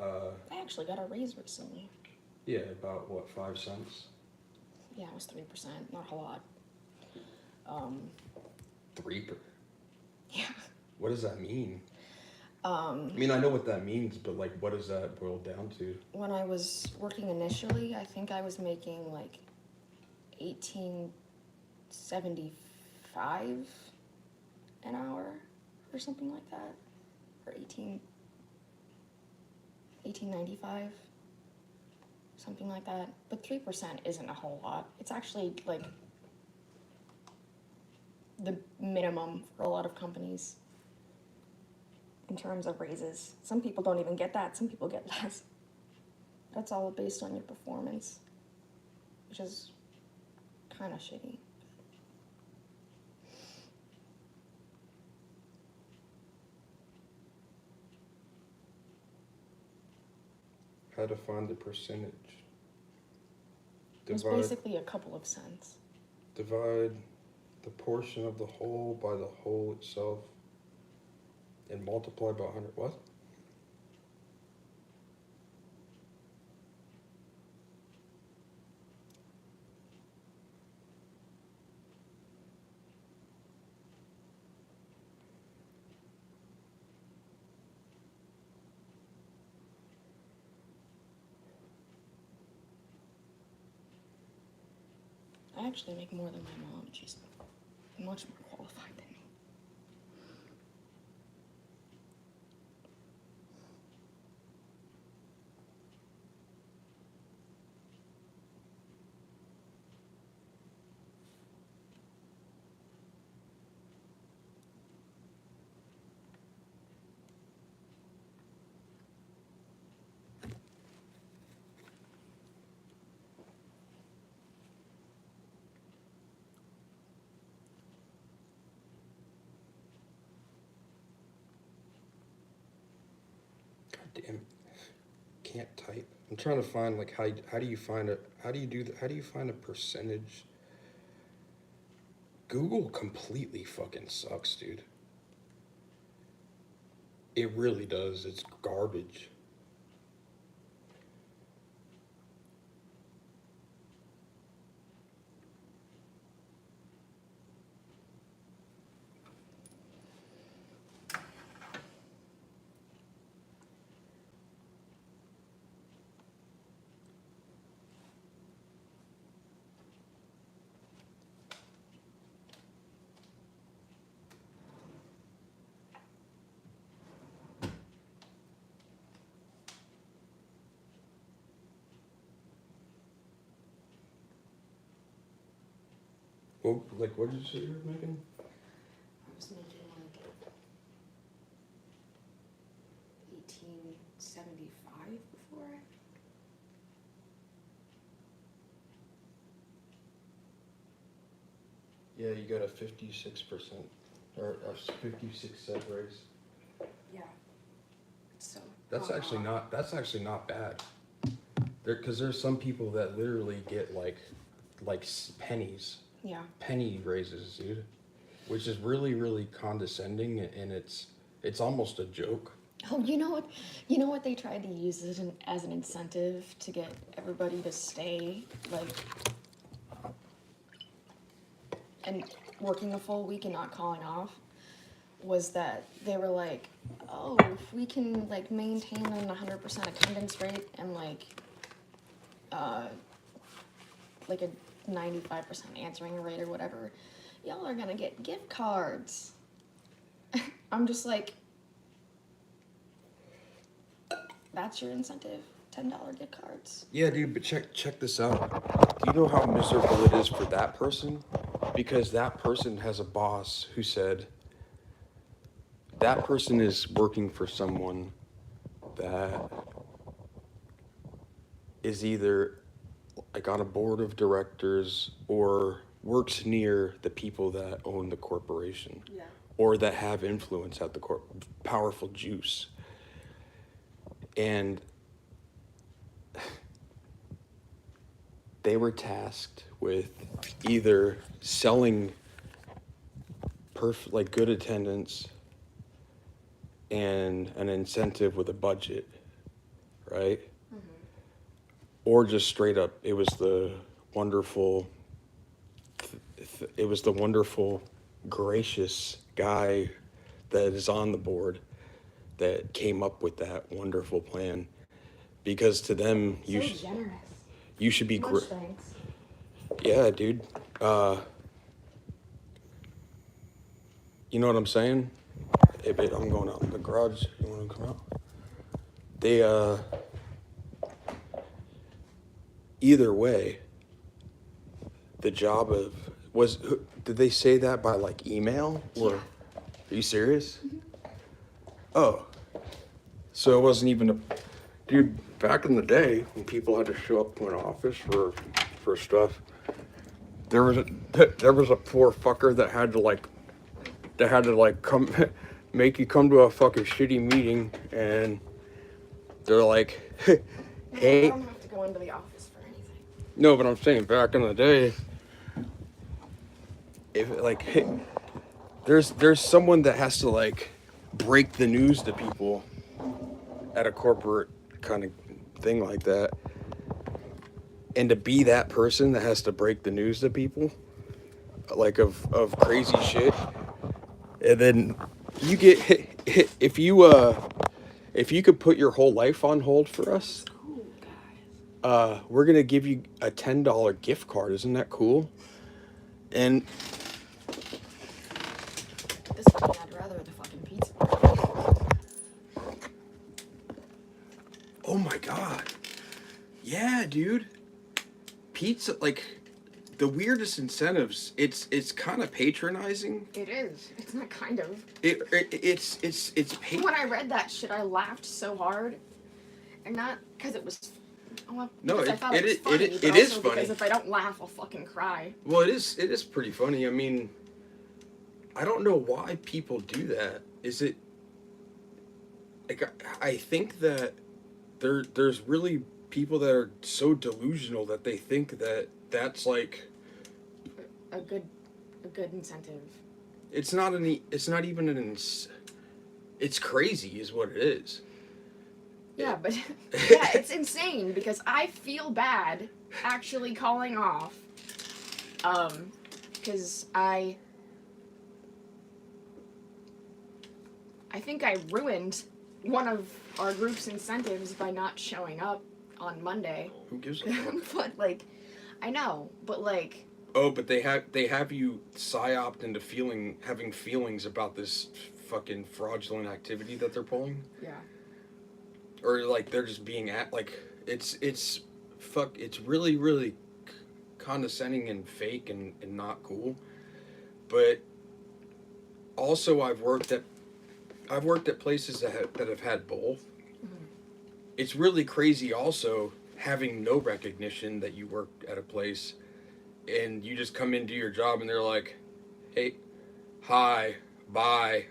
I actually got a raise recently. Yeah, about what, 5 cents? Yeah, it was 3%, not a lot. 3%. Yeah. What does that mean? I mean, I know what that means, but like, what does that boil down to? When I was working initially, I think I was making like $18.75 an hour or something like that, or $18.95, something like that. But 3% isn't a whole lot. It's actually like the minimum for a lot of companies in terms of raises. Some people don't even get that. Some people get less. That's all based on your performance, which is kind of shitty. How to find the percentage? It's basically a couple of cents. Divide the portion of the whole by the whole itself and multiply by 100. What? I actually make more than my mom. She's much more qualified than me. damn, can't type. I'm trying to find like how do you find a how do you do how do you find a percentage? Google completely fucking sucks, dude. It really does. It's garbage. Well, like, what did you say you were making? I was making like 1875 before. Yeah, you got a 56% or a 56 cent raise. Yeah. So. That's actually not bad. Because there's some people that literally get like pennies. Yeah. Penny raises, dude, which is really, really condescending, and it's almost a joke. Oh, you know what? You know what they tried to use as an incentive to get everybody to stay, like, and working a full week and not calling off, was that they were like, oh, if we can like maintain an 100% attendance rate and like a 95% answering rate or whatever, y'all are gonna get gift cards. I'm just like, that's your incentive, $10 gift cards. Yeah, dude, but check this out. Do you know how miserable it is for that person? Because that person has a boss who said that person is working for someone that is either like on a board of directors or works near the people that own the corporation. Yeah. Or that have influence at the powerful juice. And they were tasked with either selling like good attendance and an incentive with a budget, right? Mm-hmm. Or just straight up, it was the wonderful, gracious guy that is on the board that came up with that wonderful plan. Because to them, So generous. You should be Much thanks. Yeah, dude. You know what I'm saying? Hey, babe, I'm going out in the garage. You want to come out? They, either way, the job of, did they say that by like email? Or, are you serious? Mm-hmm. Oh. So it wasn't even dude, back in the day when people had to show up to an office for stuff, there was a poor fucker that had to come make you come to a fucking shitty meeting, and they're like, hey. I don't have to go into the office for anything. No, but I'm saying back in the day, if like, there's someone that has to like break the news to people at a corporate kind of thing like that, and to be that person that has to break the news to people, like of crazy shit, and then you get if you could put your whole life on hold for us, we're gonna give you a $10 gift card. Isn't that cool? And this one, I'd rather the fucking pizza. oh my god, yeah, dude, pizza, like the weirdest incentives. It's kind of patronizing. It is. It's not kind of. It's When I read that shit, I laughed so hard, and not because it was. Well, no, I thought it was funny, it but is also funny. Because if I don't laugh, I'll fucking cry. Well, it is pretty funny. I mean, I don't know why people do that. Is it like I think that there's really people that are so delusional that they think that that's like a good incentive. it's not any it's not even it's crazy is what it is. Yeah, but yeah, it's insane because I feel bad actually calling off. Because I think I ruined one of our group's incentives by not showing up on Monday. Who gives a fuck? But like, I know, but like. Oh, but they have you psyoped into having feelings about this fucking fraudulent activity that they're pulling. Yeah. Or like they're just being like it's really really condescending and fake and not cool. But also I've worked at places that have had both. Mm-hmm. It's really crazy also having no recognition that you work at a place and you just come into your job and they're like, hey, hi, bye.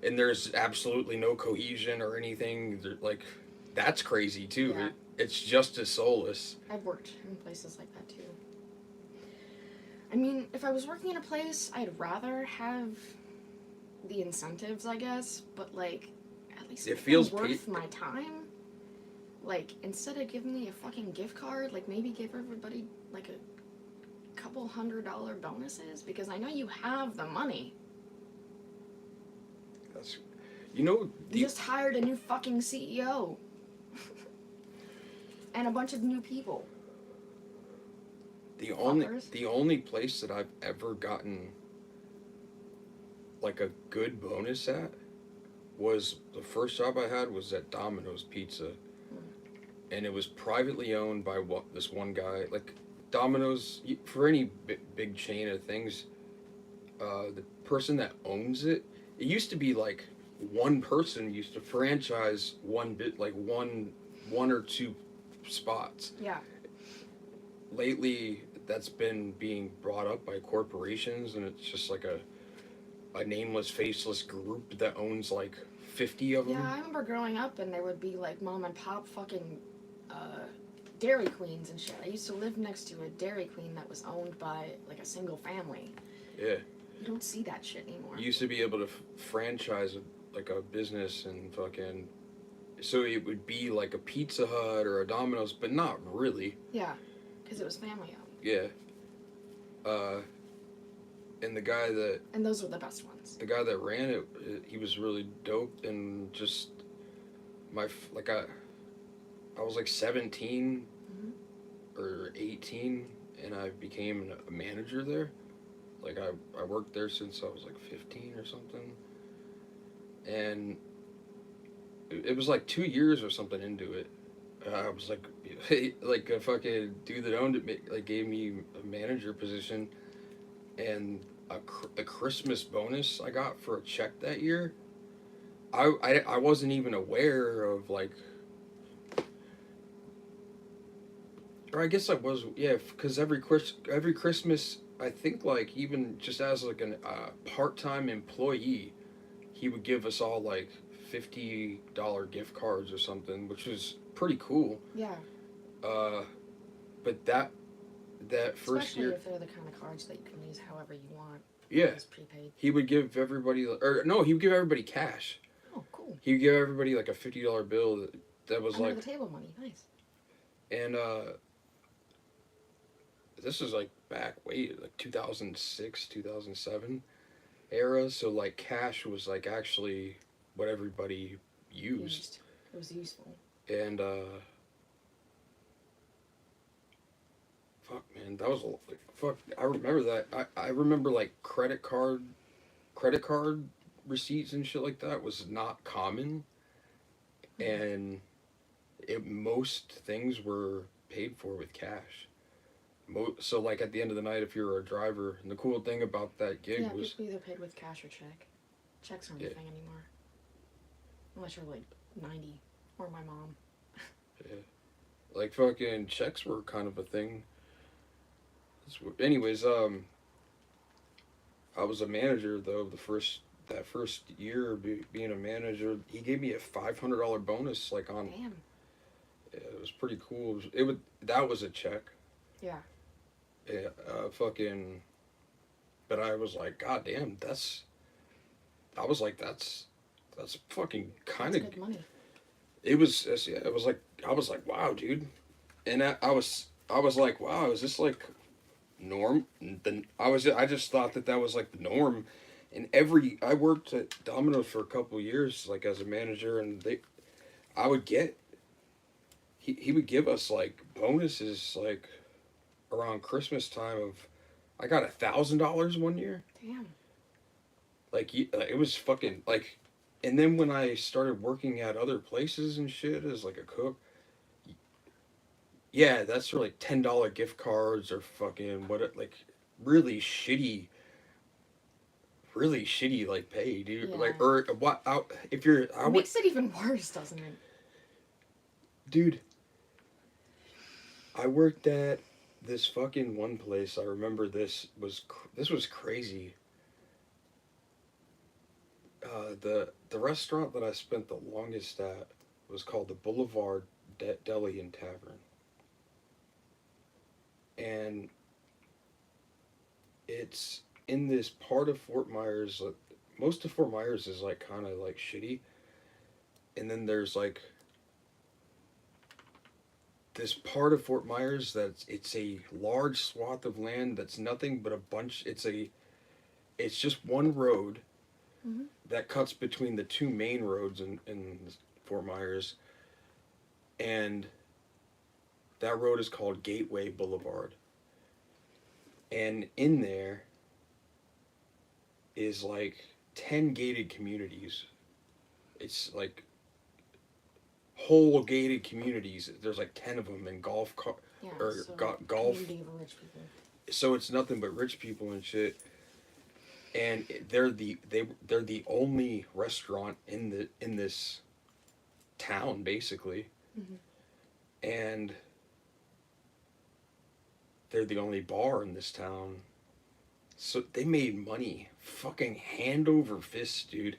And there's absolutely no cohesion or anything. Like, that's crazy too. Yeah. It's just as soulless. I've worked in places like that too. I mean, if I was working in a place, I'd rather have the incentives, I guess, but like, at least it feels worth my time. Like, instead of giving me a fucking gift card, like maybe give everybody like a couple $100 bonuses, because I know you have the money. That's, you just hired a new fucking CEO. And a bunch of new people. The only place that I've ever gotten like a good bonus at was the first job I had was at Domino's Pizza. And it was privately owned by this one guy. Like Domino's, for any big chain of things, the person that owns it, it used to be like one person used to franchise one or two spots. Yeah. Lately, that's been being brought up by corporations, and it's just like a nameless, faceless group that owns like 50 of them. Yeah, I remember growing up, and there would be like mom and pop fucking Dairy Queens and shit. I used to live next to a Dairy Queen that was owned by like a single family. Yeah. You don't see that shit anymore. You used to be able to franchise like a business and fucking, so it would be like a Pizza Hut or a Domino's, but not really. Yeah, because it was family owned. Yeah. And the guy that... And those were the best ones. The guy that ran it, he was really dope, and just I was like 17 or 18, and I became a manager there. Like I worked there since I was like 15 or something, and it was like 2 years or something into it. I was like, like a fucking dude that owned it, like gave me a manager position, and a Christmas bonus I got for a check that year. I wasn't even aware of like, or I guess I was, yeah, because every Christmas, I think like even just as like a part-time employee, he would give us all like $50 gift cards or something, which was pretty cool. Yeah. But that first year, especially if they're the kind of cards that you can use however you want. Yeah. It's prepaid. He would give everybody, or no, he would give everybody cash. Oh, cool. He would give everybody like a $50 bill that was under like the table money. Nice. And this was like back like 2006, 2007 era. So like cash was like actually what everybody used. It was useful. And fuck man, that was like, fuck. I remember that. I remember like credit card receipts and shit like that was not common, and most things were paid for with cash. So like at the end of the night, if you're a driver, and the cool thing about that gig was people either paid with cash or check. Checks aren't a thing anymore, unless you're like 90 or my mom. Yeah, like fucking checks were kind of a thing. Anyways, I was a manager though that first year being a manager, he gave me a $500 bonus. Like on, Damn. it was pretty cool. It would that was a check. Yeah. Yeah, fucking. But I was like, God damn, that's. I was like, that's fucking kind That's of. good money. It was, yeah, it was like I was like, wow, dude, and I was like, wow, is this like norm? Then I just thought that was like the norm, and I worked at Domino's for a couple of years, like as a manager, and I would get. He would give us like bonuses like around Christmas time of, I got $1,000 one year. Damn. Like it was fucking like, and then when I started working at other places and shit as like a cook, yeah, that's for like $10 gift cards or fucking like really shitty like pay, dude. Yeah. Like or what? If you're, I It would, makes it even worse, doesn't it? dude. I worked at this fucking one place. I remember this was crazy. The restaurant that I spent the longest at was called the Boulevard Deli and Tavern, and it's in this part of Fort Myers. Most of Fort Myers is like kind of like shitty, and then there's like this part of Fort Myers it's a large swath of land that's nothing but a bunch. It's just one road Mm-hmm. that cuts between the two main roads in Fort Myers, and that road is called Gateway Boulevard. And in there is like 10 gated communities. It's like whole gated communities. There's like 10 of them in golf Yeah. or So golf. community of rich people. So it's nothing but rich people and shit. And they're the only restaurant in this town basically, Mm-hmm. and they're the only bar in this town. So they made money, fucking hand over fist, dude,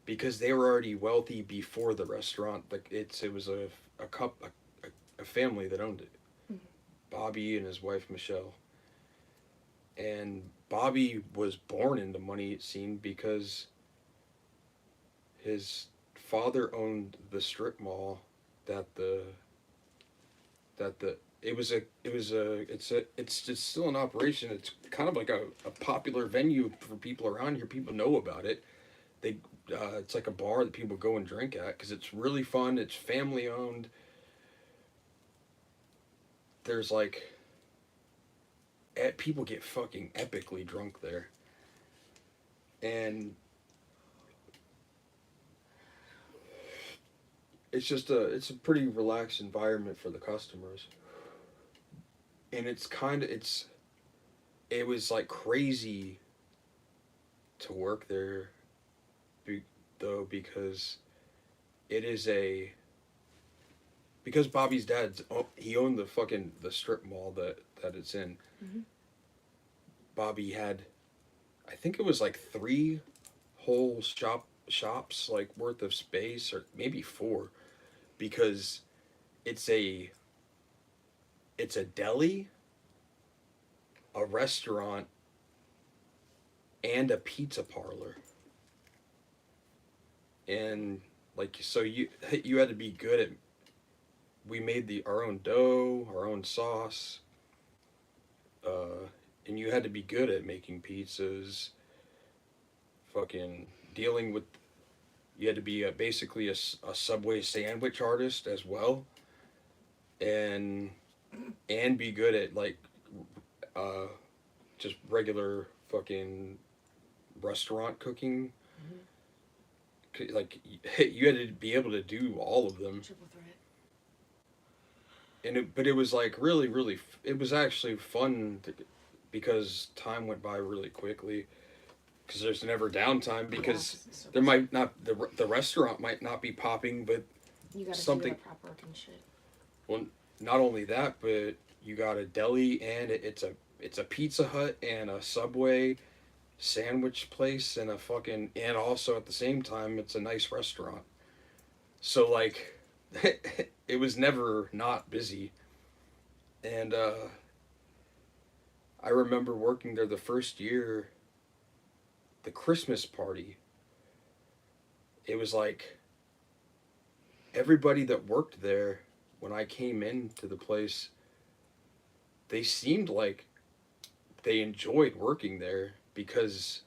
because they were already wealthy before the restaurant. Like it was a family that owned it, Mm-hmm. Bobby and his wife Michelle. And Bobby was born into money, it seemed, because his father owned the strip mall it's still in operation. It's kind of like a popular venue for people around here. People know about it. It's like a bar that people go and drink at because it's really fun. It's family owned. There's like, people get fucking epically drunk there, and it's a pretty relaxed environment for the customers, and it was like crazy to work there, though, because because Bobby's he owned the strip mall that it's in. Mm-hmm. Bobby had, I think it was like 3 whole shops like worth of space, or maybe 4, because it's a deli, a restaurant, and a pizza parlor. And like, so you had to be good at, we made our own dough, our own sauce, and you had to be good at making pizzas, fucking dealing with, you had to be basically a Subway sandwich artist as well, and be good at like just regular fucking restaurant cooking. Mm-hmm. Like you had to be able to do all of them. Triple threat. But it was like really, it was actually fun because time went by really quickly. Because there's never downtime, because there might not, the restaurant might not be popping, but you gotta something, do the prep work and shit. Well, not only that, but you got a deli, and it's a Pizza Hut and a Subway sandwich place and a fucking, and also at the same time it's a nice restaurant. So like it was never not busy. And I remember working there the first year, the Christmas party. It was like everybody that worked there when I came into the place, they seemed like they enjoyed working there because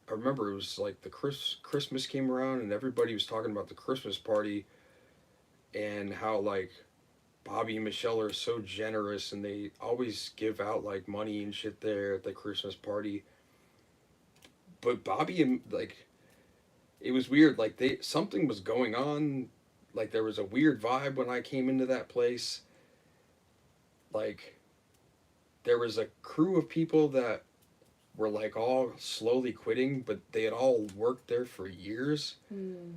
I remember it was like the Christmas came around and everybody was talking about the Christmas party and how like Bobby and Michelle are so generous and they always give out like money and shit there at the Christmas party. But Bobby and like it was weird, like they something was going on, like there was a weird vibe when I came into that place. Like there was a crew of people that were like all slowly quitting, but they had all worked there for years. And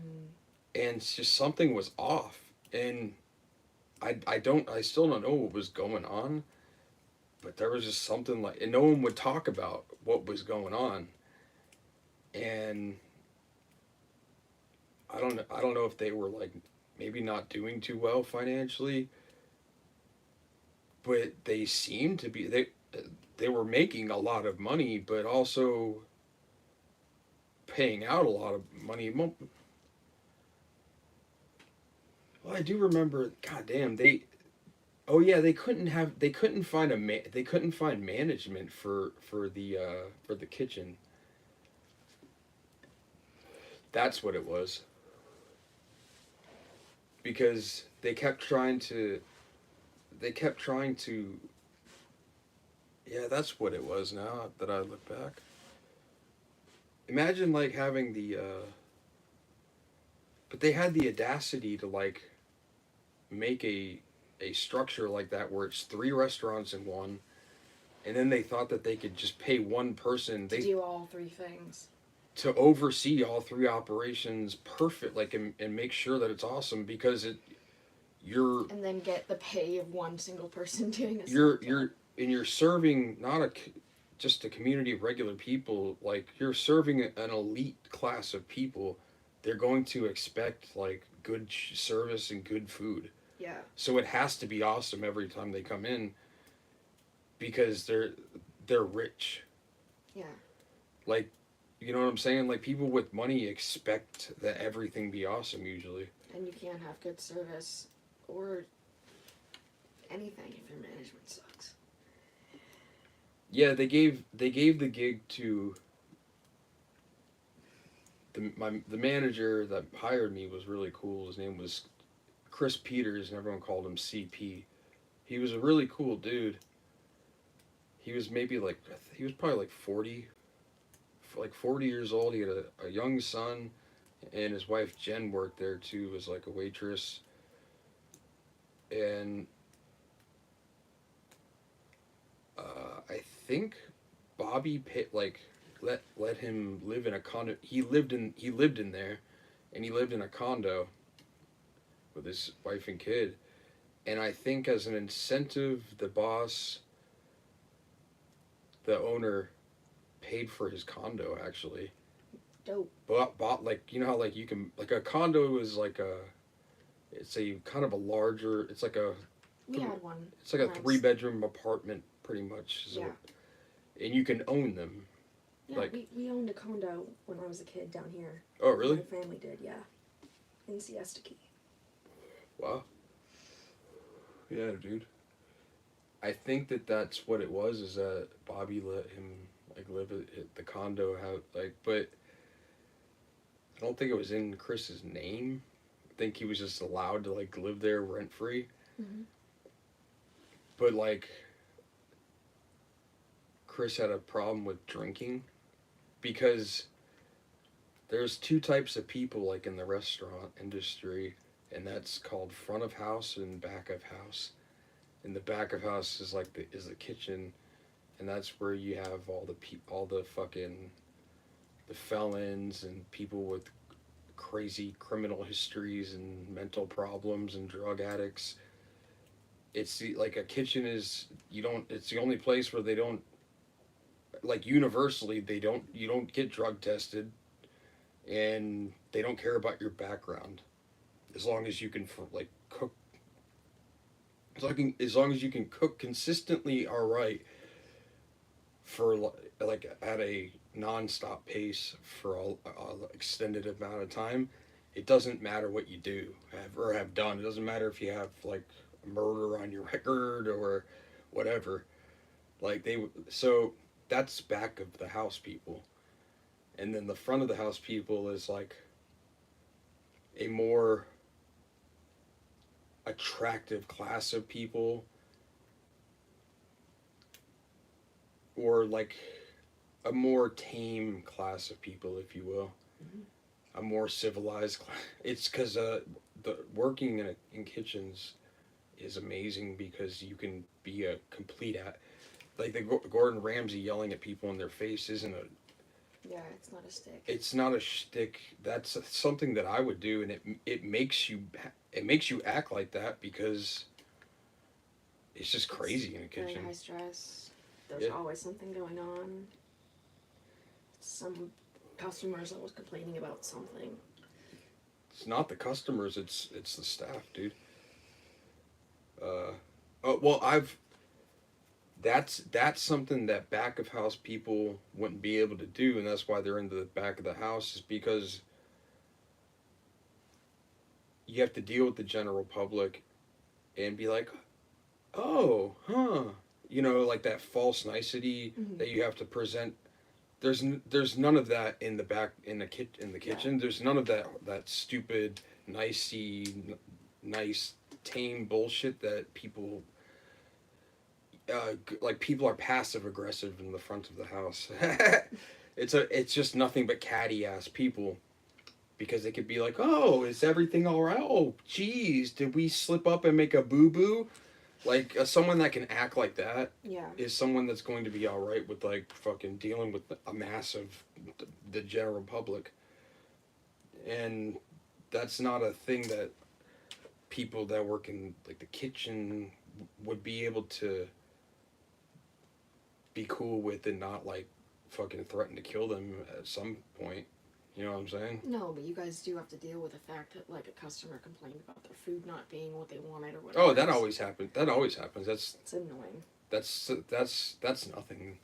it's just something was off. And I still don't know what was going on, but there was just something like, and no one would talk about what was going on. And I don't know if they were like maybe not doing too well financially, but they seemed to be, they were making a lot of money, but also paying out a lot of money. Well, I do remember. God damn, they. Oh yeah, they couldn't find they couldn't find management for the kitchen. That's what it was. Because they kept trying to. Yeah, that's what it was. Now that I look back, imagine like having the. But they had the audacity to like make a structure like that where it's three restaurants in one, and then they thought that they could just pay one person to do all three things, to oversee all three operations perfect, like and make sure that it's awesome because you're and then get the pay of one single person doing a you're and you're serving not just a community of regular people, like you're serving an elite class of people. They're going to expect like good service and good food. Yeah. So it has to be awesome every time they come in because they're rich. Yeah. Like, you know what I'm saying? Like people with money expect that everything be awesome usually. And you can't have good service or anything if your management sucks. Yeah, they gave the gig to the manager that hired me was really cool. His name was Chris Peters, and everyone called him CP. He was a really cool dude. He was maybe like he was probably like 40 years old. He had a young son, and his wife Jen worked there too as like a waitress. And I think Bobby let him live in a condo. He lived in there, and he lived in a condo with his wife and kid. And I think as an incentive, the owner, paid for his condo actually. Dope. Bought like, you know how like you can, like a condo is like it's a kind of a larger, it's like a We had one. it's like a 3-bedroom apartment pretty much. So, Yeah. And you can own them. Yeah, like we owned a condo when I was a kid down here. Oh really? My family did, yeah. In Siesta Key. Wow. Yeah, dude. I think that's what it was. Is that Bobby let him like live at the condo house, like, but I don't think it was in Chris's name. I think he was just allowed to like live there rent free. Mm-hmm. But like, Chris had a problem with drinking, because there's two types of people like in the restaurant industry, and that's called front of house and back of house. And the back of house is like the kitchen, and that's where you have all the fucking the felons and people with crazy criminal histories and mental problems and drug addicts. It's like a kitchen is, it's the only place where they don't like universally, you don't get drug tested, and they don't care about your background, as long as you can like cook. As long as you can cook consistently, all right, for like at a non-stop pace for a extended amount of time, it doesn't matter what you do or have done. It doesn't matter if you have like murder on your record or whatever. Like so that's back of the house people, and then the front of the house people is like a more attractive class of people, or like a more tame class of people, if you will. A more civilized class. It's because the working in kitchens is amazing because you can be a complete like the Gordon Ramsay yelling at people in their face isn't a. Yeah, it's not a stick. It's not a shtick. That's something that I would do, and it makes you act like that because it's just crazy in a kitchen. Very high stress. There's Yeah. always something going on. Some customers always complaining about something. It's not the customers. It's the staff, dude. Oh well, that's something that back of house people wouldn't be able to do, and that's why they're in the back of the house, is because you have to deal with the general public and be like, oh, huh, like that false nicety that you have to present. There's none of that in the back in the kitchen. There's none of that stupid nice tame bullshit that people like. People are passive aggressive in the front of the house. It's just nothing but catty ass people, because they could be like, oh, is everything all right? Oh, geez, did we slip up and make a boo boo? Like someone that can act like that is someone that's going to be all right with like fucking dealing with a mass of the general public, and that's not a thing that people that work in like the kitchen would be able to be cool with and not like fucking threaten to kill them at some point. You know what I'm saying? No, but you guys do have to deal with the fact that like a customer complained about their food not being what they wanted or whatever. Oh, that always happens. That always happens. It's annoying. That's nothing.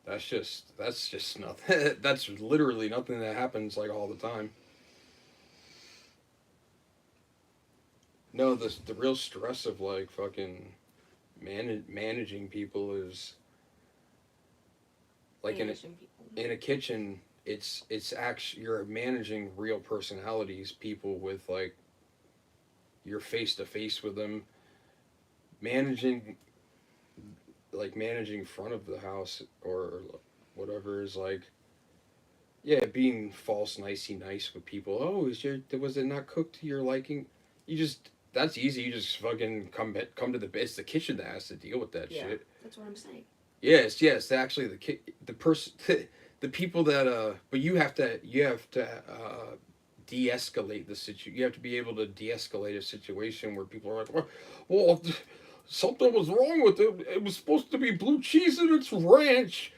That's just nothing. That's literally nothing that happens like all the time. No, the real stress of like fucking managing people is like Managing people. in a kitchen. It's actually you're managing real personalities, people with like you're face to face with them. Managing front of the house or whatever is like, yeah, being false nicey nice with people. Oh, was it not cooked to your liking? That's easy. You just fucking come to the it's the kitchen that has to deal with that shit. That's what I'm saying. Yes, actually the person the people that but you have to de-escalate the situation. You have to be able to de-escalate a situation where people are like, well, something was wrong with it. It was supposed to be blue cheese and it's ranch,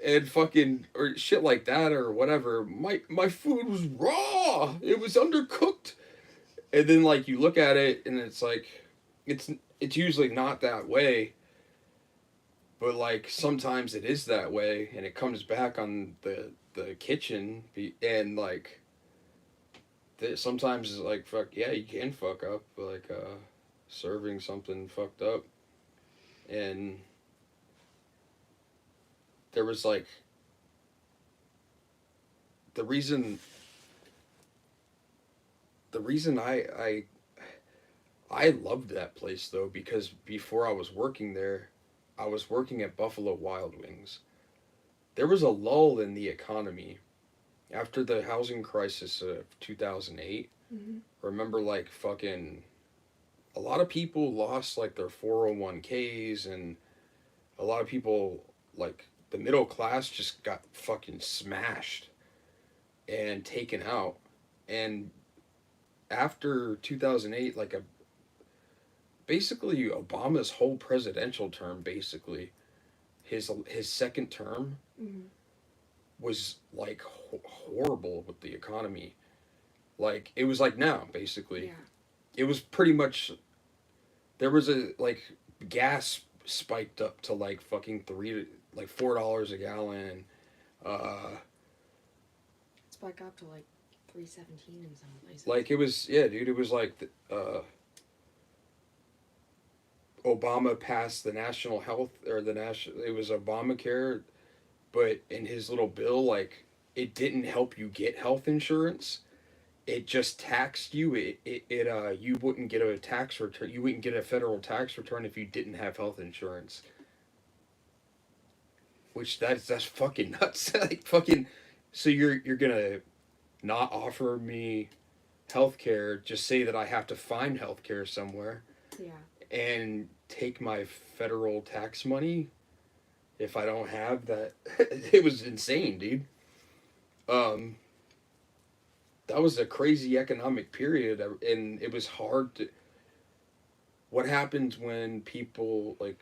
and fucking or shit like that or whatever. My food was raw. It was undercooked, and then like you look at it and it's like it's usually not that way. But like sometimes it is that way, and it comes back on the kitchen, and like sometimes it's like fuck yeah, you can fuck up like serving something fucked up, and there was like the reason I loved that place though, because before I was working there, I was working at Buffalo Wild Wings. There was a lull in the economy after the housing crisis of 2008. Remember, like, fucking a lot of people lost like their 401ks, and a lot of people, like the middle class, just got fucking smashed and taken out. And after 2008, like basically Obama's whole presidential term, basically his second term was like horrible with the economy. Like it was like now basically. Yeah. It was pretty much, there was a like gas spiked up to like fucking $4 a gallon. It's back up to like 317 in some places. Like it was, yeah, dude. It was like Obama passed the national health or the national. It was Obamacare, but in his little bill, like it didn't help you get health insurance. It just taxed you. You wouldn't get a tax return. You wouldn't get a federal tax return if you didn't have health insurance. Which that's fucking nuts. Like fucking, so you're gonna not offer me health care, just say that I have to find health care somewhere. Yeah. And take my federal tax money if I don't have that. It was insane, dude. That was a crazy economic period, and it was hard to. What happens when people like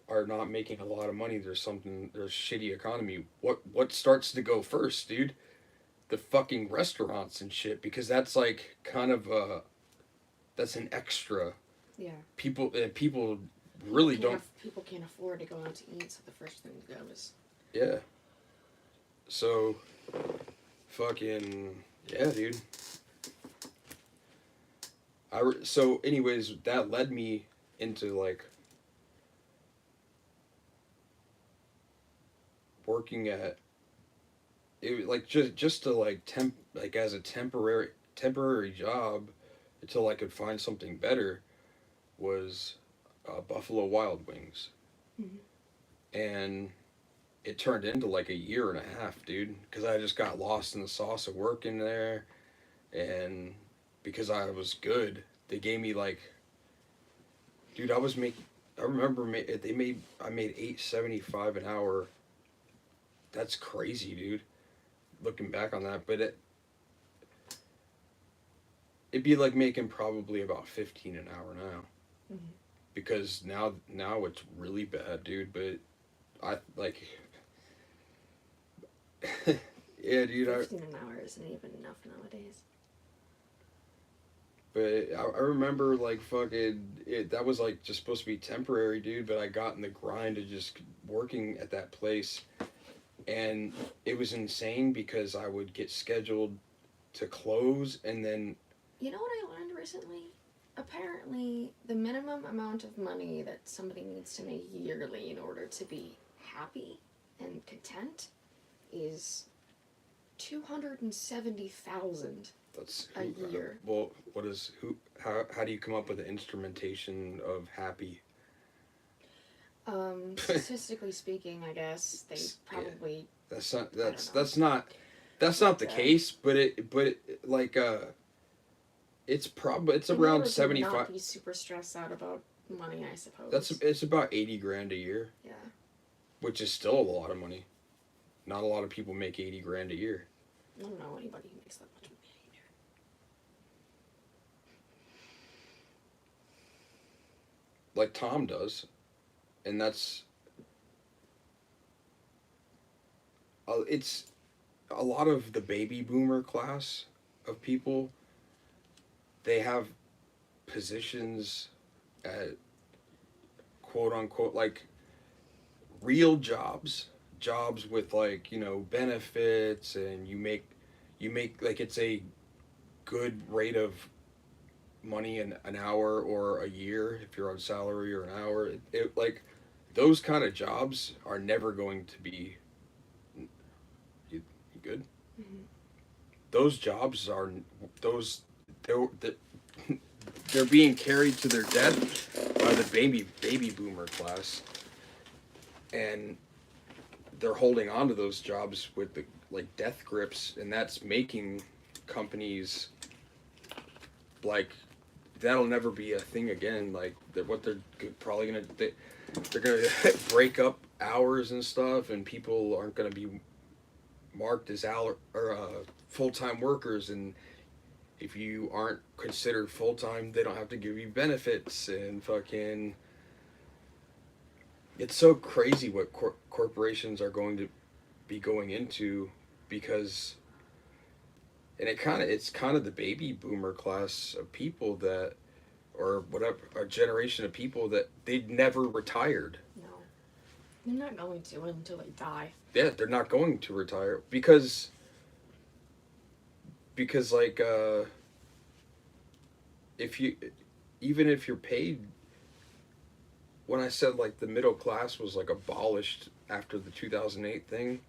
are not making a lot of money? There's shitty economy. What starts to go first, dude? The fucking restaurants and shit, because that's like kind of that's an extra. Yeah. People really don't. People can't afford to go out to eat, so the first thing to go is. Yeah. So, fucking yeah, dude. So anyways, that led me into like working at it, like just to like like as a temporary job until I could find something better, was Buffalo Wild Wings. And it turned into like a year and a half, dude, because I just got lost in the sauce of working there. And because I was good, they gave me like, dude, I remember I made $8.75 an hour. That's crazy, dude, looking back on that. But it'd be like making probably about 15 an hour now. Because now it's really bad, dude. But I like, yeah, dude. 15 an hour isn't even enough nowadays. But I remember like fucking that was like just supposed to be temporary, dude. But I got in the grind of just working at that place, and it was insane because I would get scheduled to close, and then. You know what I learned recently? Apparently, the minimum amount of money that somebody needs to make yearly in order to be happy and content is $270,000 a year. Well, how do you come up with the instrumentation of happy? Statistically speaking, I guess they probably. Yeah. That's not the case, but it's around 75. Not be super stressed out about money, I suppose. It's about $80,000 a year. Yeah. Which is still a lot of money. Not a lot of people make $80,000 a year. I don't know anybody who makes that much money either. Like Tom does, and that's. It's a lot of the baby boomer class of people. They have positions at quote unquote like real jobs with like, you know, benefits, and you make like it's a good rate of money an hour or a year if you're on salary, or an hour. It like those kind of jobs are never going to be you good. Those jobs are they're being carried to their death by the baby boomer class, and they're holding on to those jobs with the like death grips, and that's making companies like that'll never be a thing again. Like they're probably gonna they're gonna break up hours and stuff, and people aren't gonna be marked as full-time workers, and if you aren't considered full-time, they don't have to give you benefits, and fucking It's so crazy what corporations are going to be going into, because and it's kind of the baby boomer class of people that, or whatever, a generation of people that they'd never retired. No, they're not going to until they die. Yeah, they're not going to retire because like if you even if you're paid, when I said like the middle class was like abolished after the 2008 thing,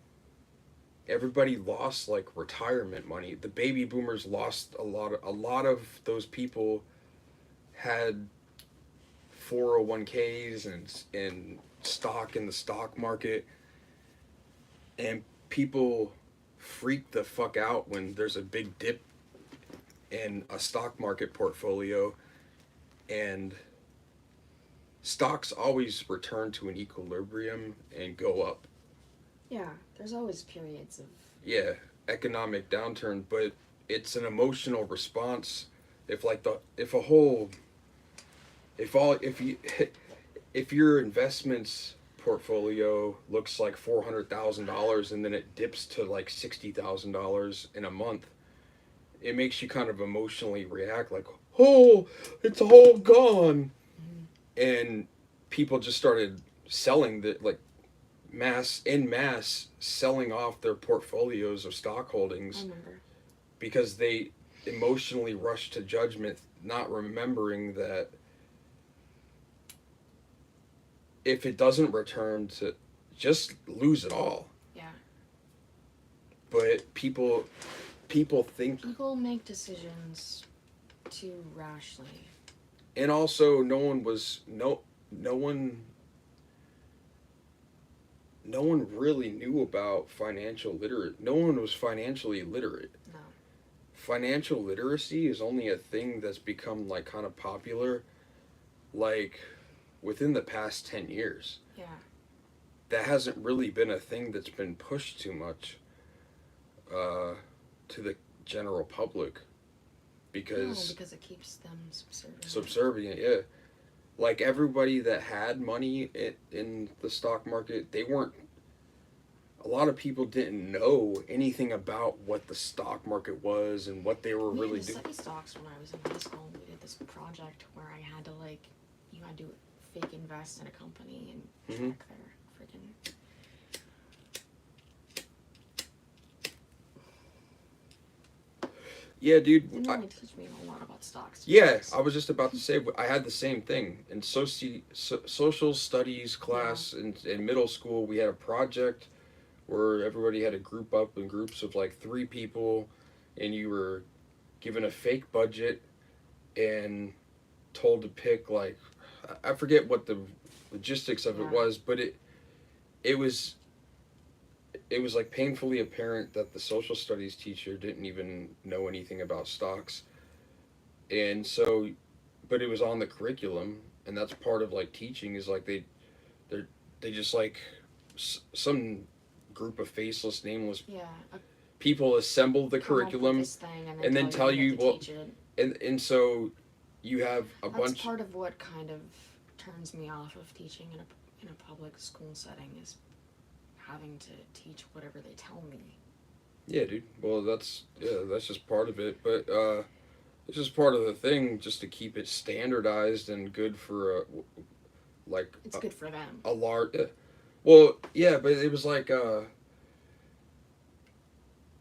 everybody lost like retirement money. The baby boomers lost a lot of those people had 401ks and stock in the stock market, and people freak the fuck out when there's a big dip in a stock market portfolio, and stocks always return to an equilibrium and go up. Yeah, there's always periods of. Yeah, economic downturn, but it's an emotional response. If like the if a whole if all if your investments portfolio looks like $400,000 and then it dips to like $60,000 in a month, it makes you kind of emotionally react like, oh, it's all gone. And people just started selling the like mass selling off their portfolios of stock holdings. I remember. Because they emotionally rushed to judgment, not remembering that if it doesn't return, to just lose it all. Yeah. But people think, People make decisions too rashly. and also no one really knew about financial literate. No one was financially literate. No. Financial literacy is only a thing that's become like kind of popular, like within the past 10 years. Yeah. That hasn't really been a thing that's been pushed too much to the general public, because it keeps them subservient. Subservient, yeah. Like everybody that had money in the stock market, they weren't. A lot of people didn't know anything about what the stock market was and what they were really doing. Study stocks when I was in high school. We did this project where I had to you had to fake invest in a company and track their freaking. Yeah, dude. Didn't really teach me a lot about stocks. Yeah, I was just about to say, I had the same thing in social studies class in middle school. We had a project where everybody had to group up in groups of like 3 people, and you were given a fake budget and told to pick like, I forget what the logistics of it was, but it was like painfully apparent that the social studies teacher didn't even know anything about stocks. And so, but it was on the curriculum, and that's part of like teaching, is like they just like some group of faceless, nameless people assemble the curriculum and then tell you and so you have a bunch. That's part of what kind of turns me off of teaching in a public school setting, is having to teach whatever they tell me. Yeah, dude. Well, that's just part of it, but it's just part of the thing, just to keep it standardized and good for it's good for them. A large. Well, yeah, but it was like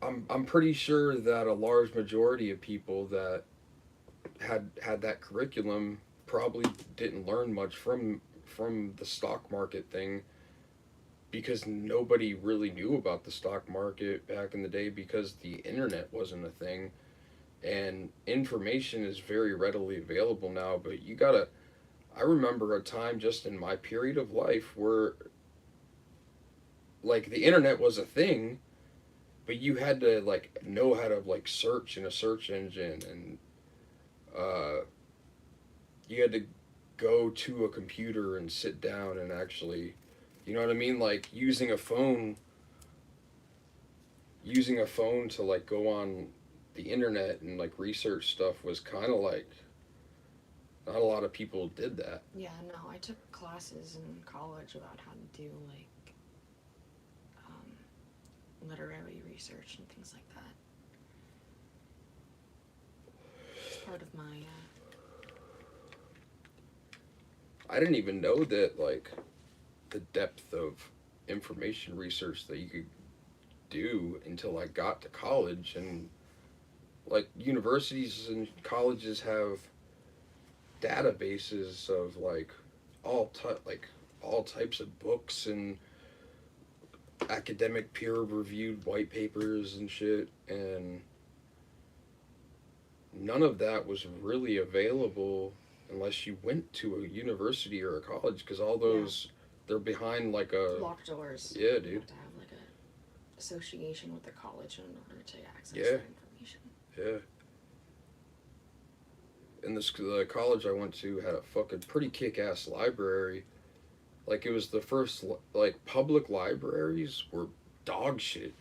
I'm pretty sure that a large majority of people that had that curriculum probably didn't learn much from the stock market thing, because nobody really knew about the stock market back in the day, because the internet wasn't a thing, and information is very readily available now. But I remember a time just in my period of life where like the internet was a thing, but you had to like know how to like search in a search engine, and you had to go to a computer and sit down and actually, you know what I mean? Like using a phone to like go on the internet and like research stuff was kind of like Not a lot of people did that. Yeah, no, I took classes in college about how to do like literary research and things like that. It's part of my. I didn't even know that, like, the depth of information research that you could do until I got to college. And, like, universities and colleges have databases of, like, all types of books and academic peer-reviewed white papers and shit, and none of that was really available unless you went to a university or a college, because all those they're behind like a Locked doors. Yeah, You dude. have to have like a association with the college in order to access Yeah. that information. Yeah. And the college I went to had a fucking pretty kick-ass library. Like, it was the first, like, public libraries were dog shit.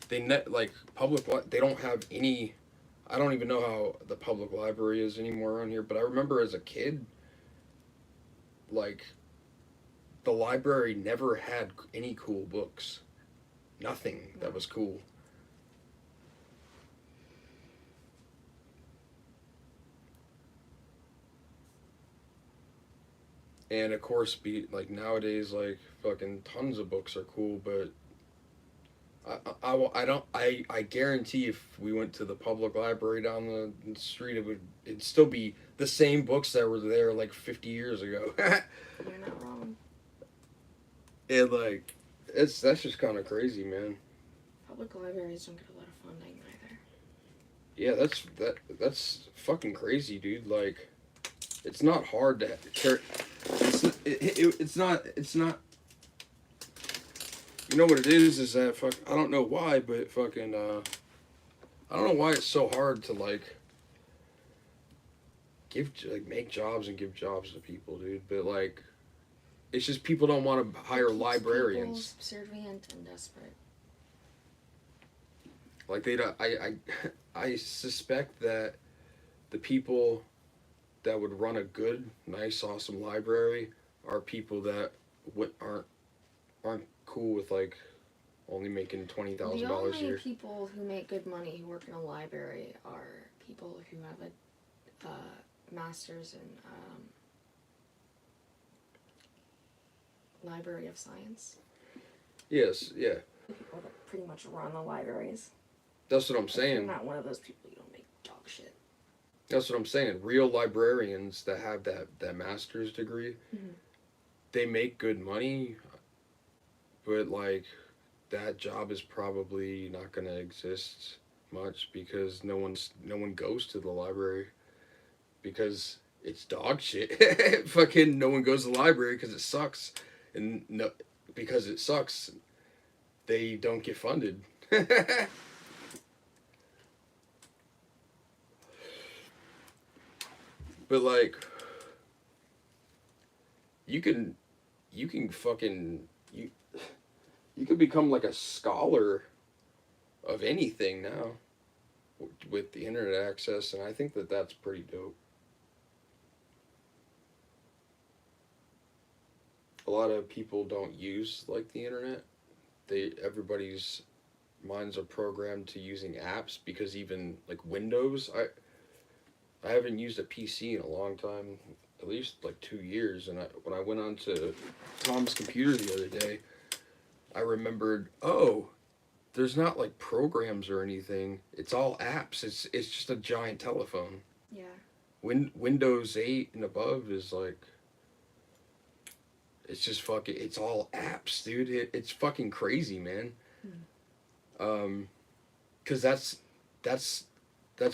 They they don't have any. I don't even know how the public library is anymore around here, but I remember as a kid, like, the library never had any cool books. Nothing that was cool. And of course, like, nowadays, like, fucking tons of books are cool, but I guarantee if we went to the public library down the street, it'd still be the same books that were there like 50 years ago. You're not wrong. And, like, that's just kind of crazy, man. Public libraries don't get a lot of funding either. Yeah, that's fucking crazy, dude. Like, it's not hard to it's not. You know what it is that I don't know why, but fucking I don't know why it's so hard to, like, make jobs and give jobs to people, dude. But, like, it's just people don't want to hire librarians. People subservient and desperate. Like, they don't. I suspect that the people that would run a good, nice, awesome library are people that aren't cool with, like, only making $20,000 a year. The only people who make good money who work in a library are people who have a master's in Library of Science. Yes, yeah. People that pretty much run the libraries. That's what I'm If you're saying. not one of those people, you don't make dog shit. That's what I'm saying. Real librarians that have that master's degree, they make good money, but, like, that job is probably not going to exist much because no one goes to the library because it's dog shit. Fucking no one goes to the library because it sucks, and because it sucks, they don't get funded. But, like, you can fucking you could become, like, a scholar of anything now with the internet access, and I think that that's pretty dope. A lot of people don't use, like, the internet. Everybody's minds are programmed to using apps because even, like, Windows, I haven't used a PC in a long time, at least like 2 years, and when I went on to Tom's computer the other day, I remembered, oh, there's not, like, programs or anything. It's all apps. It's just a giant telephone. Yeah. Windows 8 and above is, like, it's just fucking, it's all apps, dude. It's fucking crazy, man. Cause that's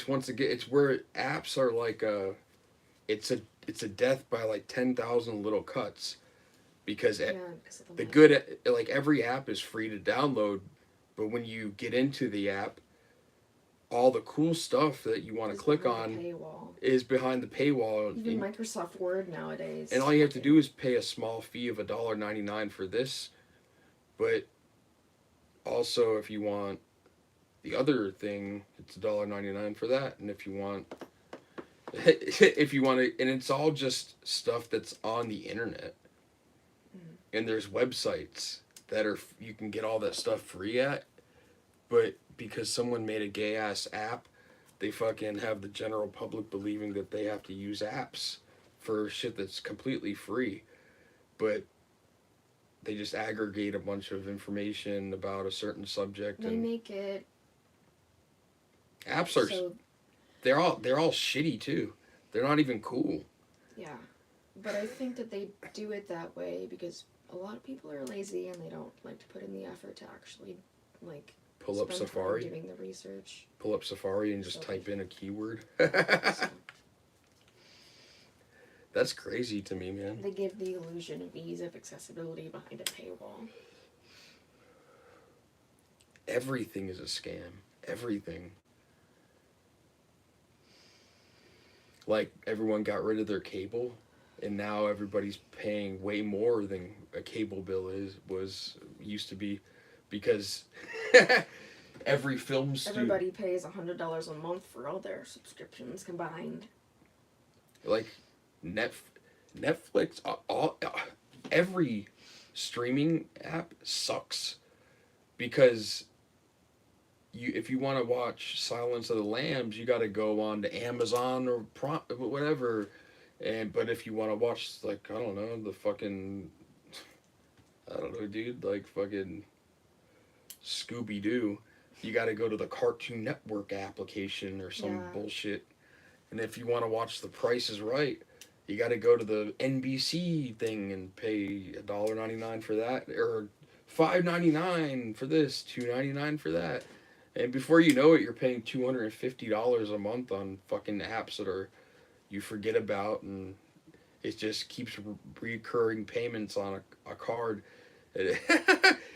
once again, it's where apps are like it's a death by like 10,000 little cuts, because the good, like, every app is free to download, but when you get into the app, all the cool stuff that you want to click on is behind the paywall. Even Microsoft Word nowadays. And all you have to do is pay a small fee of $1.99 for this, but also if you want the other thing, it's $1.99 for that, and if you want If you want to, and it's all just stuff that's on the internet. And there's websites that are you can get all that stuff free at, but because someone made a gay ass app, they fucking have the general public believing that they have to use apps for shit that's completely free. But they just aggregate a bunch of information about a certain subject. They and make it apps are so, they're all shitty too. They're not even cool. yeah. But I think that they do it that way because a lot of people are lazy and they don't like to put in the effort to actually like Pull up spend Safari. time doing the research. Pull up Safari and just So type in a keyword. So That's crazy to me, man. they give the illusion of ease of accessibility behind a paywall. Everything is a scam. Everything. Like, everyone got rid of their cable, and now everybody's paying way more than a cable bill used to be, because every film studio, Everybody pays $100 a month for all their subscriptions combined. like Netflix, every streaming app sucks, because if you want to watch Silence of the Lambs, you got to go on to Amazon or whatever. But if you want to watch, like, I don't know, the fucking, I don't know, dude, like fucking Scooby Doo, you got to go to the Cartoon Network application or some bullshit. And if you want to watch The Price is Right, you got to go to the NBC thing and pay $1.99 for that, or $5.99 for this, $2.99 for that. And before you know it, you're paying $250 a month on fucking apps that you forget about, and it just keeps recurring payments on a card.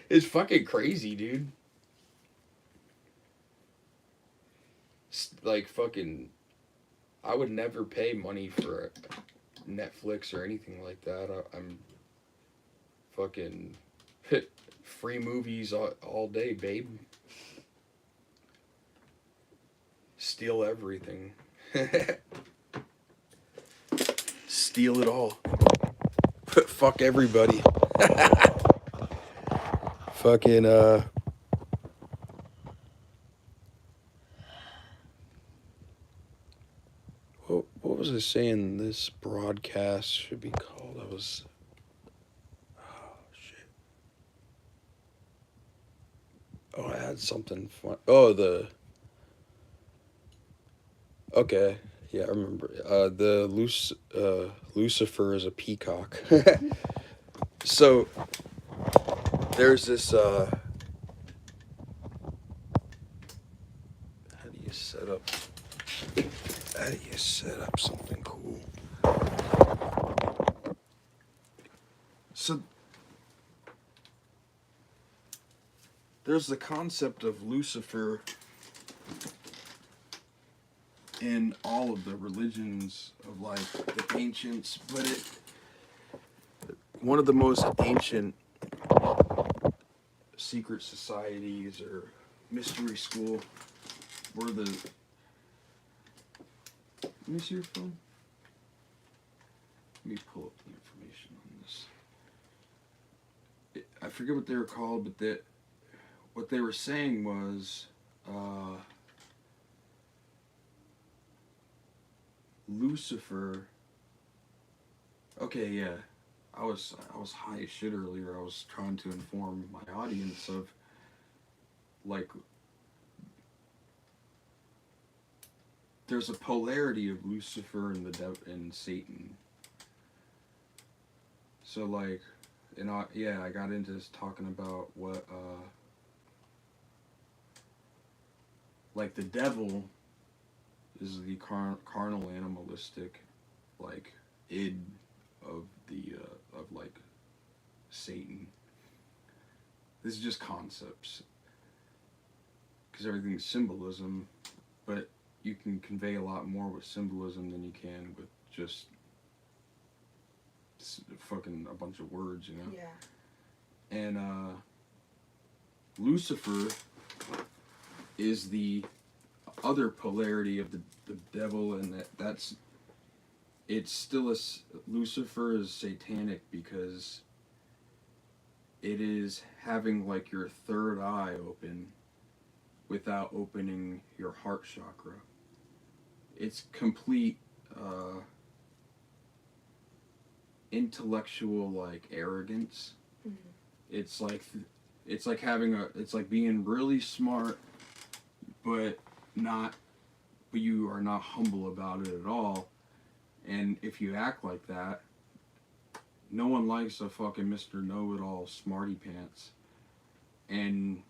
It's fucking crazy, dude. Like, fucking, I would never pay money for Netflix or anything like that. I'm fucking free movies all day, babe. Steal everything. Steal it all. Fuck everybody. Fucking, what was I saying this broadcast should be called? Oh, shit. Oh, I had something fun. Oh, okay. Yeah, I remember. The Lucifer is a peacock. So there's this. How do you set up? How do you set up something cool? So there's the concept of Lucifer in all of the religions of, like, the ancients, but one of the most ancient secret societies or mystery school were the. Let me see your phone. Let me pull up the information on this. I forget what they were called, but what they were saying was Lucifer. Okay, yeah. I was high as shit earlier. I was trying to inform my audience of, like, there's a polarity of Lucifer and and Satan. So, like, I got into this talking about what like, the devil is the carnal, animalistic, like, id of like, Satan. This is just concepts, because everything's symbolism, but you can convey a lot more with symbolism than you can with just fucking a bunch of words, you know? Yeah. And Lucifer is the other polarity of the devil, and that's it's still Lucifer is satanic because it is having like your third eye open without opening your heart chakra. It's complete intellectual like arrogance. Mm-hmm. It's like having it's like being really smart, but you are not humble about it at all. And if you act like that, no one likes a fucking Mr. Know-it-all smarty pants. And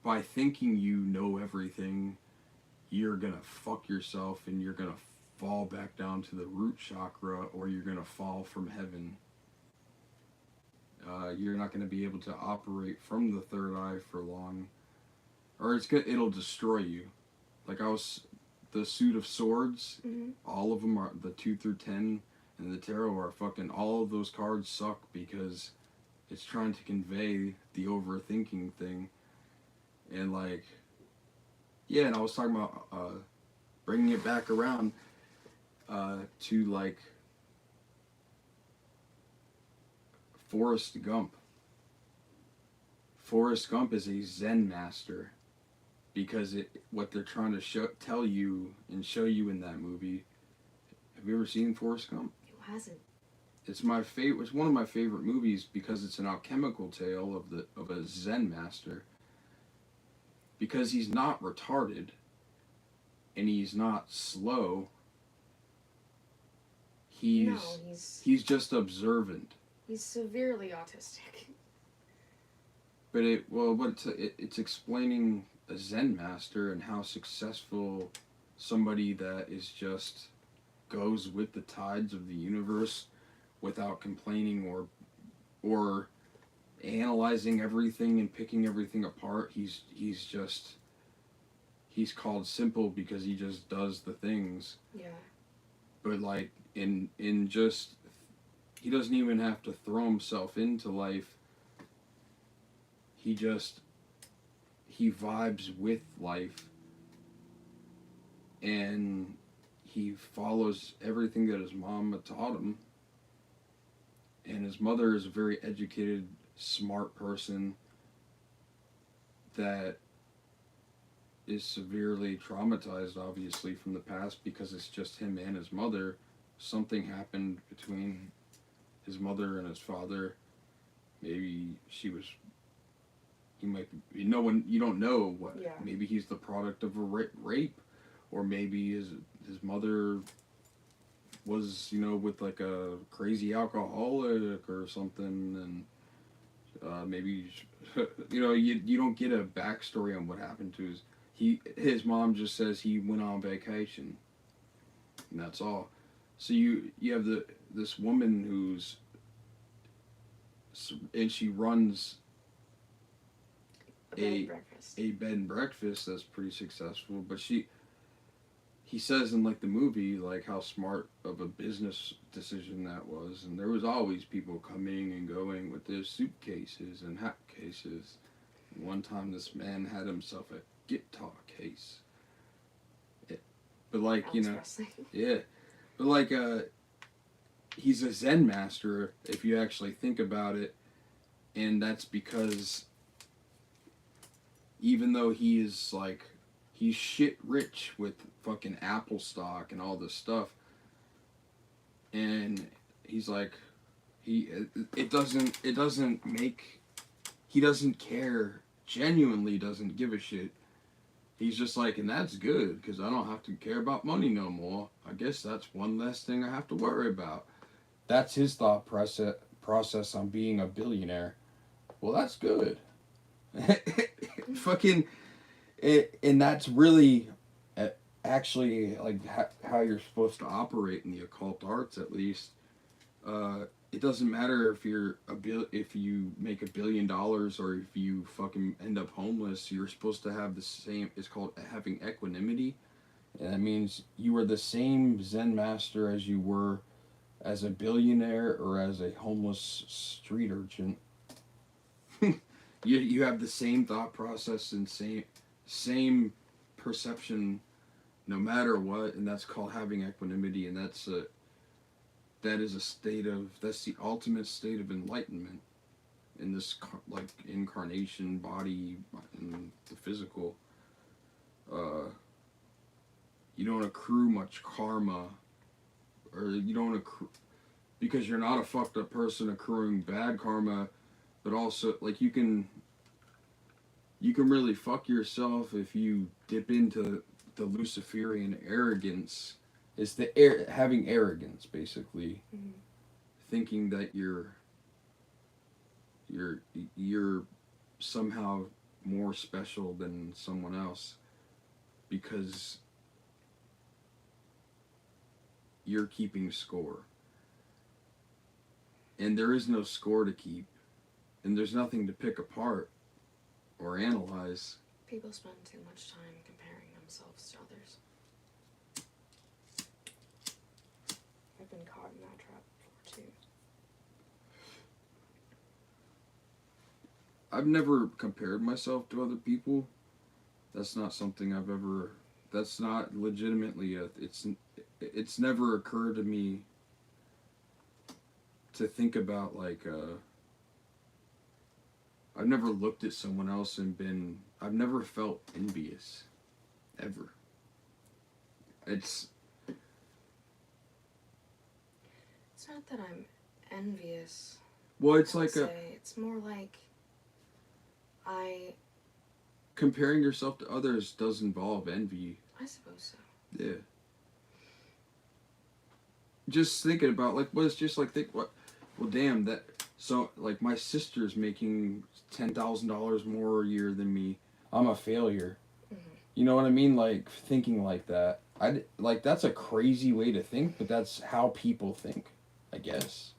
by thinking you know everything, you're gonna fuck yourself and you're gonna fall back down to the root chakra, or you're gonna fall from heaven. You're not gonna be able to operate from the third eye for long, or it'll destroy you. Like the suit of swords. Mm-hmm. All of them are the 2 through 10, and the tarot are fucking. All of those cards suck because it's trying to convey the overthinking thing, and like, yeah. And I was talking about bringing it back around to like Forrest Gump. Forrest Gump is a Zen master because what they're trying to tell you and show you in that movie. Have you ever seen Forrest Gump? Who hasn't? It's my favorite. It's one of my favorite movies because it's an alchemical tale of a Zen master. Because he's not retarded, and he's not slow. He's just observant. He's severely autistic. But it's explaining a Zen master and how successful somebody that is just goes with the tides of the universe without complaining or analyzing everything and picking everything apart. He's called simple because he just does the things. Yeah. But like in just he doesn't even have to throw himself into life. He vibes with life, and he follows everything that his mom taught him. And his mother is a very educated, smart person that is severely traumatized, obviously, from the past because it's just him and his mother. Something happened between his mother and his father. Maybe you don't know what. Yeah. Maybe he's the product of a rape, or maybe his mother was, with like a crazy alcoholic or something, and maybe, you don't get a backstory on what happened to his mom just says he went on vacation, and that's all. So you have this woman and she runs a bed and breakfast that's pretty successful, but he says in like the movie like how smart of a business decision that was, and there was always people coming and going with their suitcases and hat cases. One time this man had himself a guitar case. But like, yeah. But like he's a Zen master if you actually think about it, and that's because even though he is like he's shit rich with fucking Apple stock and all this stuff, and he's like he doesn't care, genuinely doesn't give a shit. He's just like, and that's good because I don't have to care about money no more. I guess that's one less thing I have to worry about. That's his thought process on being a billionaire. Well, that's good. Fucking, and that's really actually like how you're supposed to operate in the occult arts, at least. It doesn't matter if if you make $1 billion or if you fucking end up homeless. You're supposed to have the same. It's called having equanimity, and that means you are the same Zen master as you were as a billionaire or as a homeless street urchin. You have the same thought process and same perception no matter what, and that's called having equanimity, and that's a that's the ultimate state of enlightenment in this like incarnation body in the physical. You don't accrue much karma, or you don't accrue because you're not a fucked up person accruing bad karma, but also like you can really fuck yourself if you dip into the Luciferian arrogance. It's the having arrogance, basically, thinking that you're somehow more special than someone else because you're keeping score. And there is no score to keep, and there's nothing to pick apart or analyze. People spend too much time comparing themselves to others. I've been caught in that trap before too. I've never compared myself to other people. That's not something I've ever. That's not legitimately It's never occurred to me to think about like. I've never looked at someone else and been. I've never felt envious, ever. It's not that I'm envious. Well, it's I would like say. It's more like comparing yourself to others does involve envy. I suppose so. Yeah. Just thinking about like well, it's just like think what. Well, damn that. So like my sister's making $10,000 more a year than me. I'm a failure. Mm-hmm. You know what I mean? Like thinking like that. Like that's a crazy way to think, but that's how people think, I guess.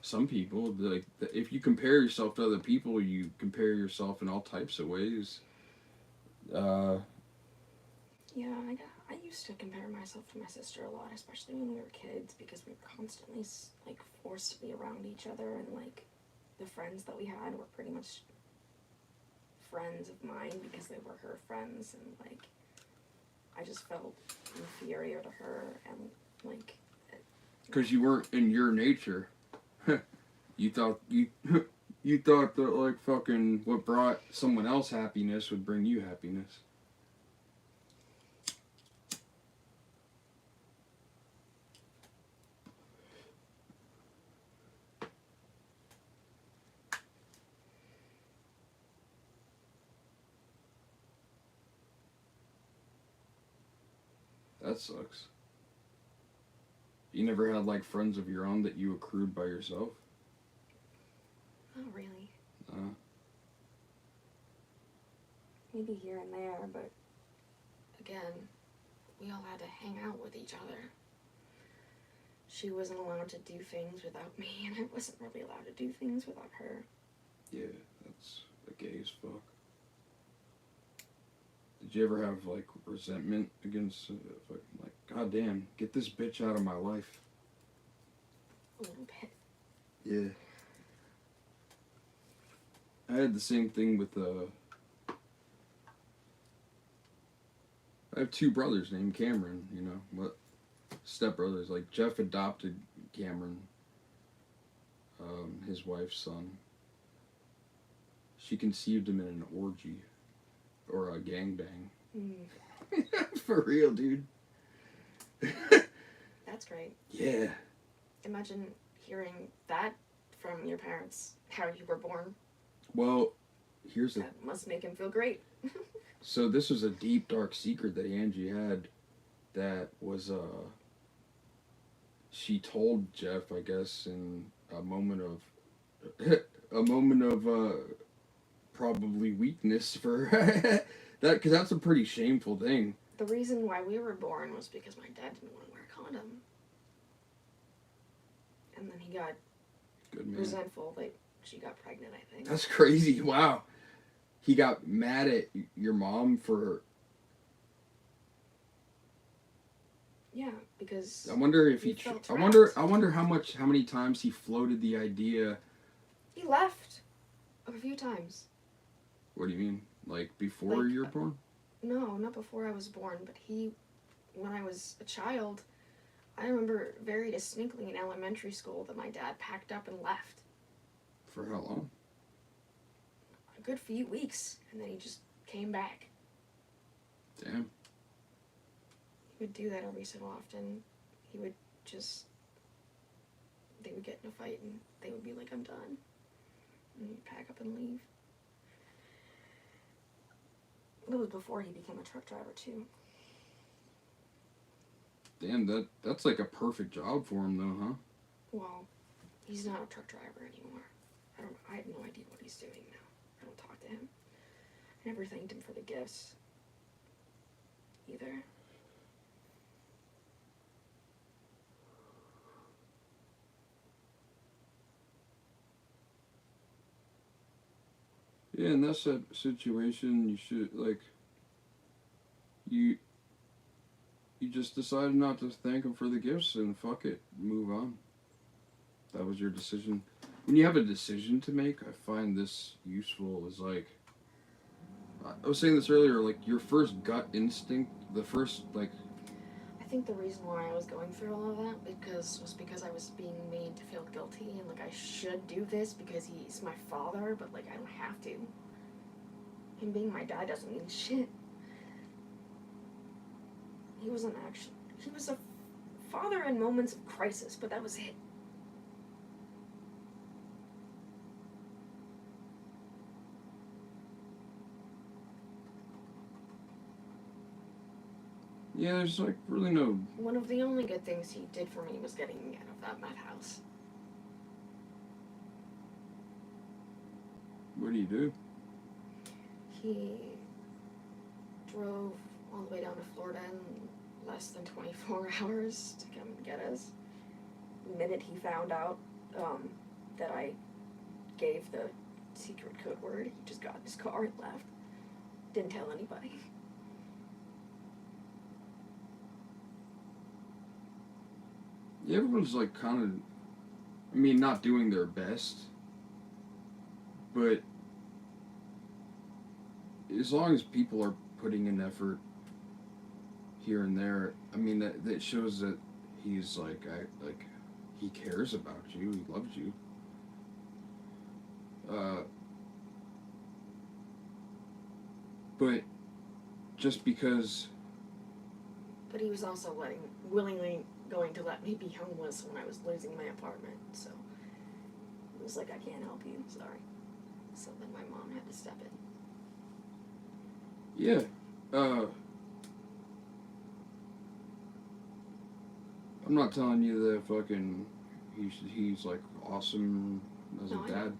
Some people like if you compare yourself to other people, you compare yourself in all types of ways. Yeah, I used to compare myself to my sister a lot, especially when we were kids, because we were constantly like forced to be around each other, and like the friends that we had were pretty much friends of mine because they were her friends, and like I just felt inferior to her, and like because you weren't in your nature. You thought you thought that like fucking what brought someone else happiness would bring you happiness. That sucks. You never had like friends of your own that you accrued by yourself? not really. No. Maybe here and there, but again, we all had to hang out with each other. She wasn't allowed to do things without me, and I wasn't really allowed to do things without her. Yeah, that's gay as fuck. Did you ever have like resentment against like god damn, get this bitch out of my life? A little bit. Yeah. I had the same thing with I have two brothers named Cameron, you know, what stepbrothers. Like Jeff adopted Cameron, his wife's son. She conceived him in an orgy or a gangbang. For real, dude. That's great. Yeah. Imagine hearing that from your parents, how you were born. Well, here's the... That must make him feel great. So this was a deep, dark secret that Angie had that was, she told Jeff, I guess, in a moment of probably weakness for that, because that's a pretty shameful thing. The reason why we were born was because my dad didn't want to wear a condom. And then he got resentful that she got pregnant, I think. That's crazy. Wow. He got mad at your mom for... Yeah, because I wonder if he I wonder how many times he floated the idea. He left a few times. What do you mean? Like before you were born? No, not before I was born, but he when I was a child, I remember very distinctly in elementary school that my dad packed up and left. For how long? A good few weeks, and then he just came back. Damn. He would do that every so often. He would just... They would get in a fight, and they would be like, I'm done. And he'd pack up and leave. It was before he became a truck driver, too. Damn, that's like a perfect job for him, though, huh? Well, he's not a truck driver anymore. I have no idea what he's doing now. I don't talk to him. I never thanked him for the gifts. Either. Yeah, in that situation, you should, like, you just decided not to thank him for the gifts and fuck it, move on. That was your decision. When you have a decision to make, I find this useful is like, I was saying this earlier, like your first gut instinct, the first, like... I think the reason why I was going through all of that was because I was being made to feel guilty and like I should do this because he's my father, but like I don't have to. Him being my dad doesn't mean shit. He was a father in moments of crisis, but that was it. Yeah, there's like really no... One of the only good things he did for me was getting me out of that meth house. What do you do? He drove all the way down to Florida in less than 24 hours to come and get us. The minute he found out that I gave the secret code word, he just got in his car and left. Didn't tell anybody. Yeah, everyone's like kind of, I mean, not doing their best, but as long as people are putting in effort here and there, I mean, that shows that he's like, he cares about you, he loves you. But just because... But he was also willingly going to let me be homeless when I was losing my apartment, so it was like, I can't help you, sorry. So then my mom had to step in. Yeah, I'm not telling you that fucking he's like awesome as a dad,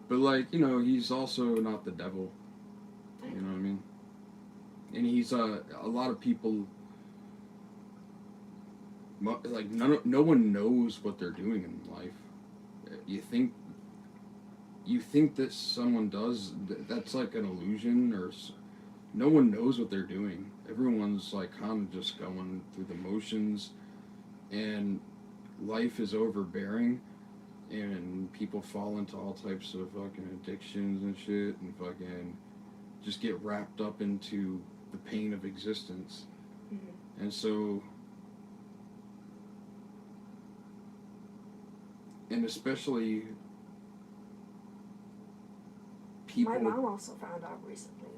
but like, you know, he's also not the devil. You know what I mean? And he's a lot of people, like no one knows what they're doing in life. You think that someone does, that's like an illusion, or no one knows what they're doing. Everyone's like kind of just going through the motions, and life is overbearing, and people fall into all types of fucking addictions and shit, and fucking just get wrapped up into the pain of existence. Mm-hmm. And so, and especially people... My mom also found out recently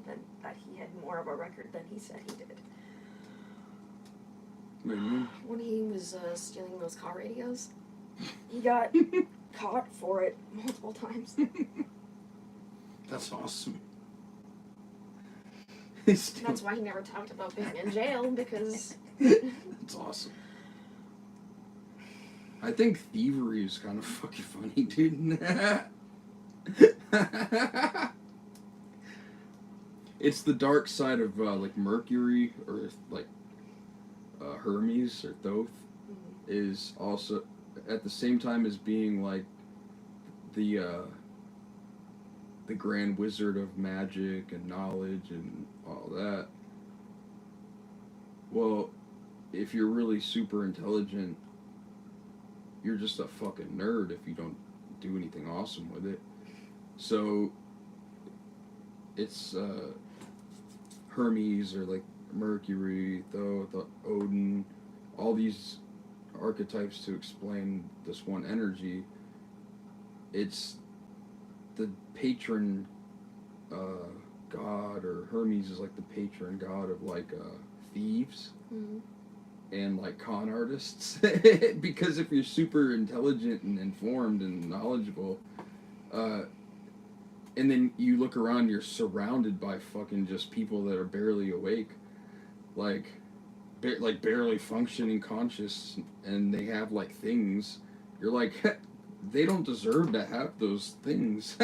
that he had more of a record than he said he did. What do you mean? When he was stealing those car radios, he got caught for it multiple times. That's awesome. That's why he never talked about being in jail, because... That's awesome. I think thievery is kind of fucking funny, dude. It's the dark side of like Mercury, or like Hermes or Thoth, is also at the same time as being like the grand wizard of magic and knowledge and all that. Well, if you're really super intelligent, you're just a fucking nerd if you don't do anything awesome with it. So it's Hermes, or like Mercury, the Odin, all these archetypes to explain this one energy. It's the patron god, or Hermes is like the patron god of like thieves and like con artists. Because if you're super intelligent and informed and knowledgeable, and then you look around, you're surrounded by fucking just people that are barely awake, like barely functioning conscious, and they have like things. You're like, they don't deserve to have those things.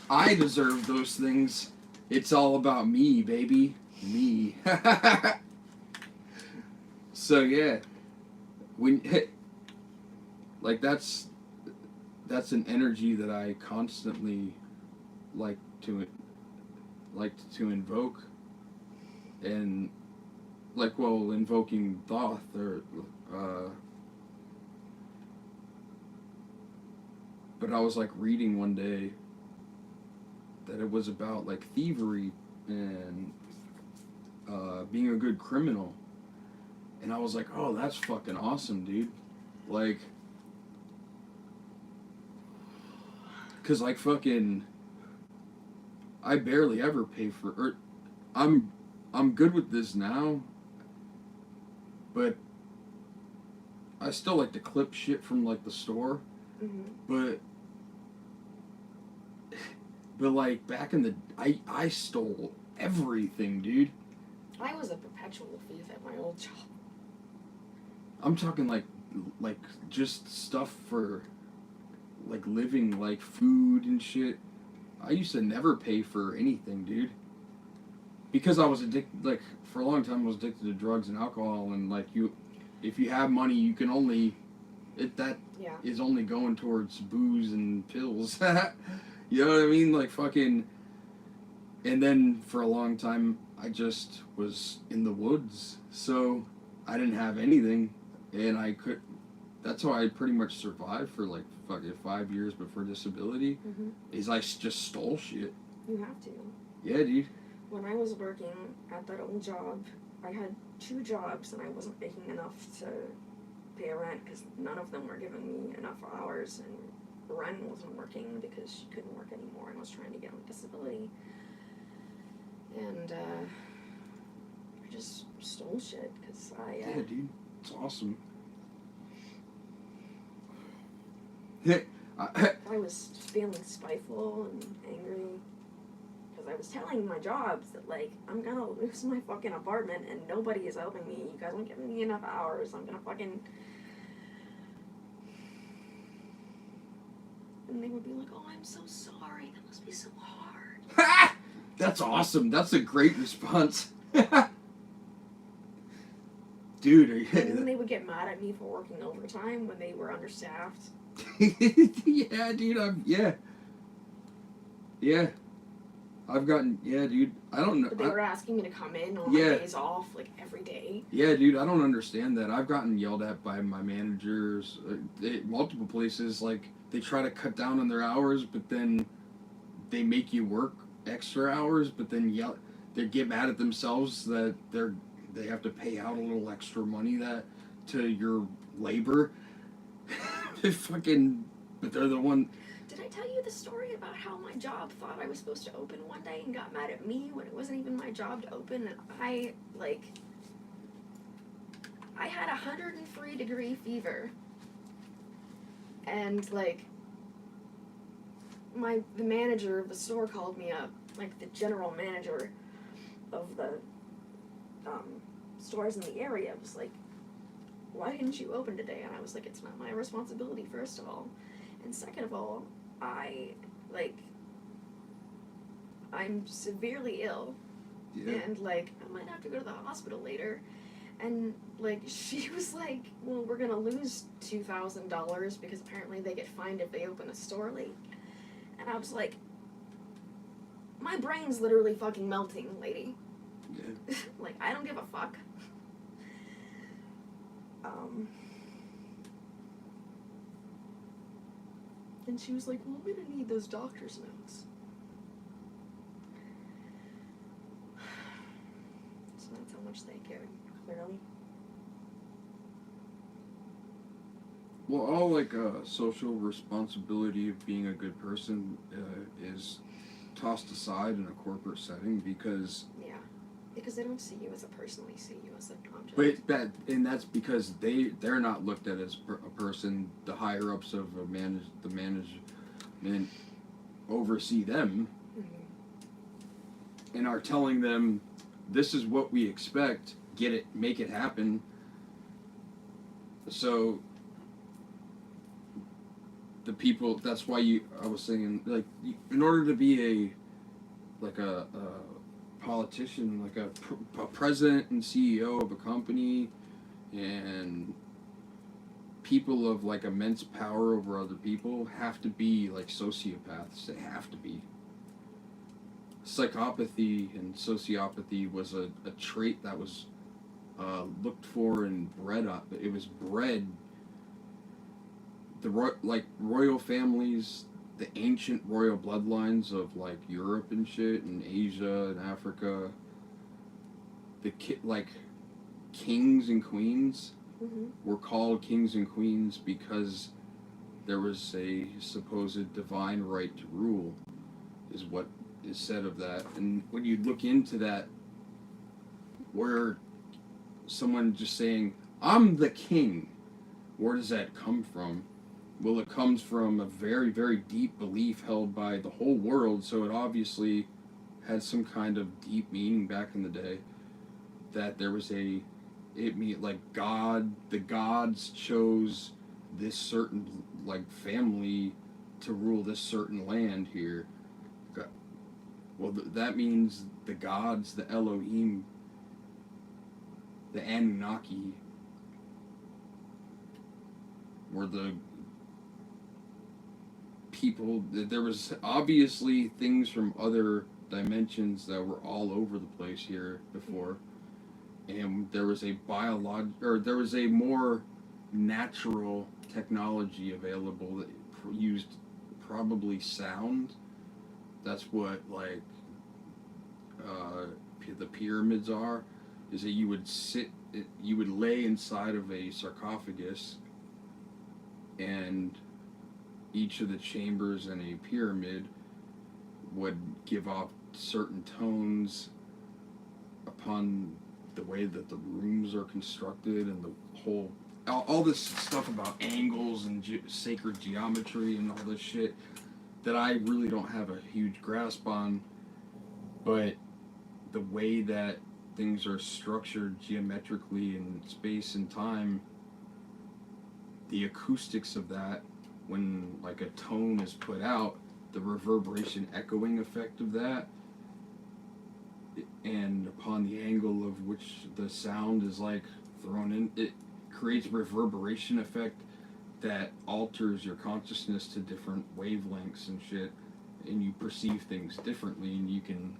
I deserve those things. It's all about me, baby. Me. So yeah, when like that's an energy that I constantly like to invoke, and like, well, invoking Thoth, or but I was like reading one day that it was about like thievery and being a good criminal, and I was like, oh, that's fucking awesome, dude. Like, cause like fucking, I barely ever pay for, or I'm good with this now, but I still like to clip shit from like the store, but like back in the, I stole everything, dude. I was a perpetual thief at my old job. I'm talking like just stuff for like living, like food and shit. I used to never pay for anything, dude. Because I was addicted, like, for a long time I was addicted to drugs and alcohol, and like, if you have money, you can only, is only going towards booze and pills. You know what I mean? Like fucking, and then for a long time I just was in the woods, so I didn't have anything, and that's how I pretty much survived for like fucking 5 years before disability, is I just stole shit. You have to. Yeah, dude. When I was working at that old job, I had 2 jobs and I wasn't making enough to pay rent because none of them were giving me enough hours, and Ren wasn't working because she couldn't work anymore and was trying to get on disability. And I just stole shit because Yeah, dude. It's awesome. I was feeling spiteful and angry because I was telling my jobs that, like, I'm gonna lose my fucking apartment and nobody is helping me. You guys aren't giving me enough hours. I'm gonna fucking... And they would be like, oh, I'm so sorry. That must be so hard. That's awesome. That's a great response. Dude. And then they would get mad at me for working overtime when they were understaffed. Yeah, dude. Yeah. I've gotten, dude. I don't know. But they were asking me to come in on my days off, like, every day. Yeah, dude. I don't understand that. I've gotten yelled at by my managers, multiple places. Like, they try to cut down on their hours, but then they make you work extra hours, but then they get mad at themselves that they have to pay out a little extra money to your labor. But they're the one. Did I tell you the story about how my job thought I was supposed to open one day and got mad at me when it wasn't even my job to open? And I had 103-degree fever. And, like, the manager of the store called me up, like, the general manager of the stores in the area was like, why didn't you open today? And I was like, it's not my responsibility, first of all. And second of all, I'm severely ill. Yeah. And, like, I might have to go to the hospital later. And, like, she was like, well, we're going to lose $2,000 because apparently they get fined if they open a store late. And I was like, my brain's literally fucking melting, lady. Yeah. Like, I don't give a fuck. And she was like, well, I'm gonna need those doctor's notes. So much they cared, clearly. Well, all like social responsibility of being a good person is tossed aside in a corporate setting because. Yeah, because they don't see you as a person; they see you as an object. But that's because they're not looked at as a person. The higher ups of the management oversee them, and are telling them, "This is what we expect. Get it, make it happen." So. The people. That's why I was saying, like, in order to be a politician, like a president and CEO of a company, and people of like immense power over other people have to be like sociopaths. They have to be. Psychopathy and sociopathy was a trait that was looked for and bred up. It was bred. Like royal families, the ancient royal bloodlines of like Europe and shit, and Asia and Africa. Like kings and queens were called kings and queens because there was a supposed divine right to rule, is what is said of that. And when you look into that, where someone just saying, "I'm the king," where does that come from? Well, it comes from a very, very deep belief held by the whole world, so it obviously had some kind of deep meaning back in the day, that there was the gods chose this certain, like, family to rule this certain land here. Well, that means the gods, the Elohim, the Anunnaki, were the people. There was obviously things from other dimensions that were all over the place here before, and there was a there was a more natural technology available that used probably sound. That's what like the pyramids are. Is that you would lay inside of a sarcophagus, and each of the chambers in a pyramid would give off certain tones upon the way that the rooms are constructed, and the whole all this stuff about angles and sacred geometry and all this shit that I really don't have a huge grasp on, but the way that things are structured geometrically in space and time, the acoustics of that, when like a tone is put out, the reverberation echoing effect of that, and upon the angle of which the sound is like thrown in, it creates reverberation effect that alters your consciousness to different wavelengths and shit, and you perceive things differently, and you can.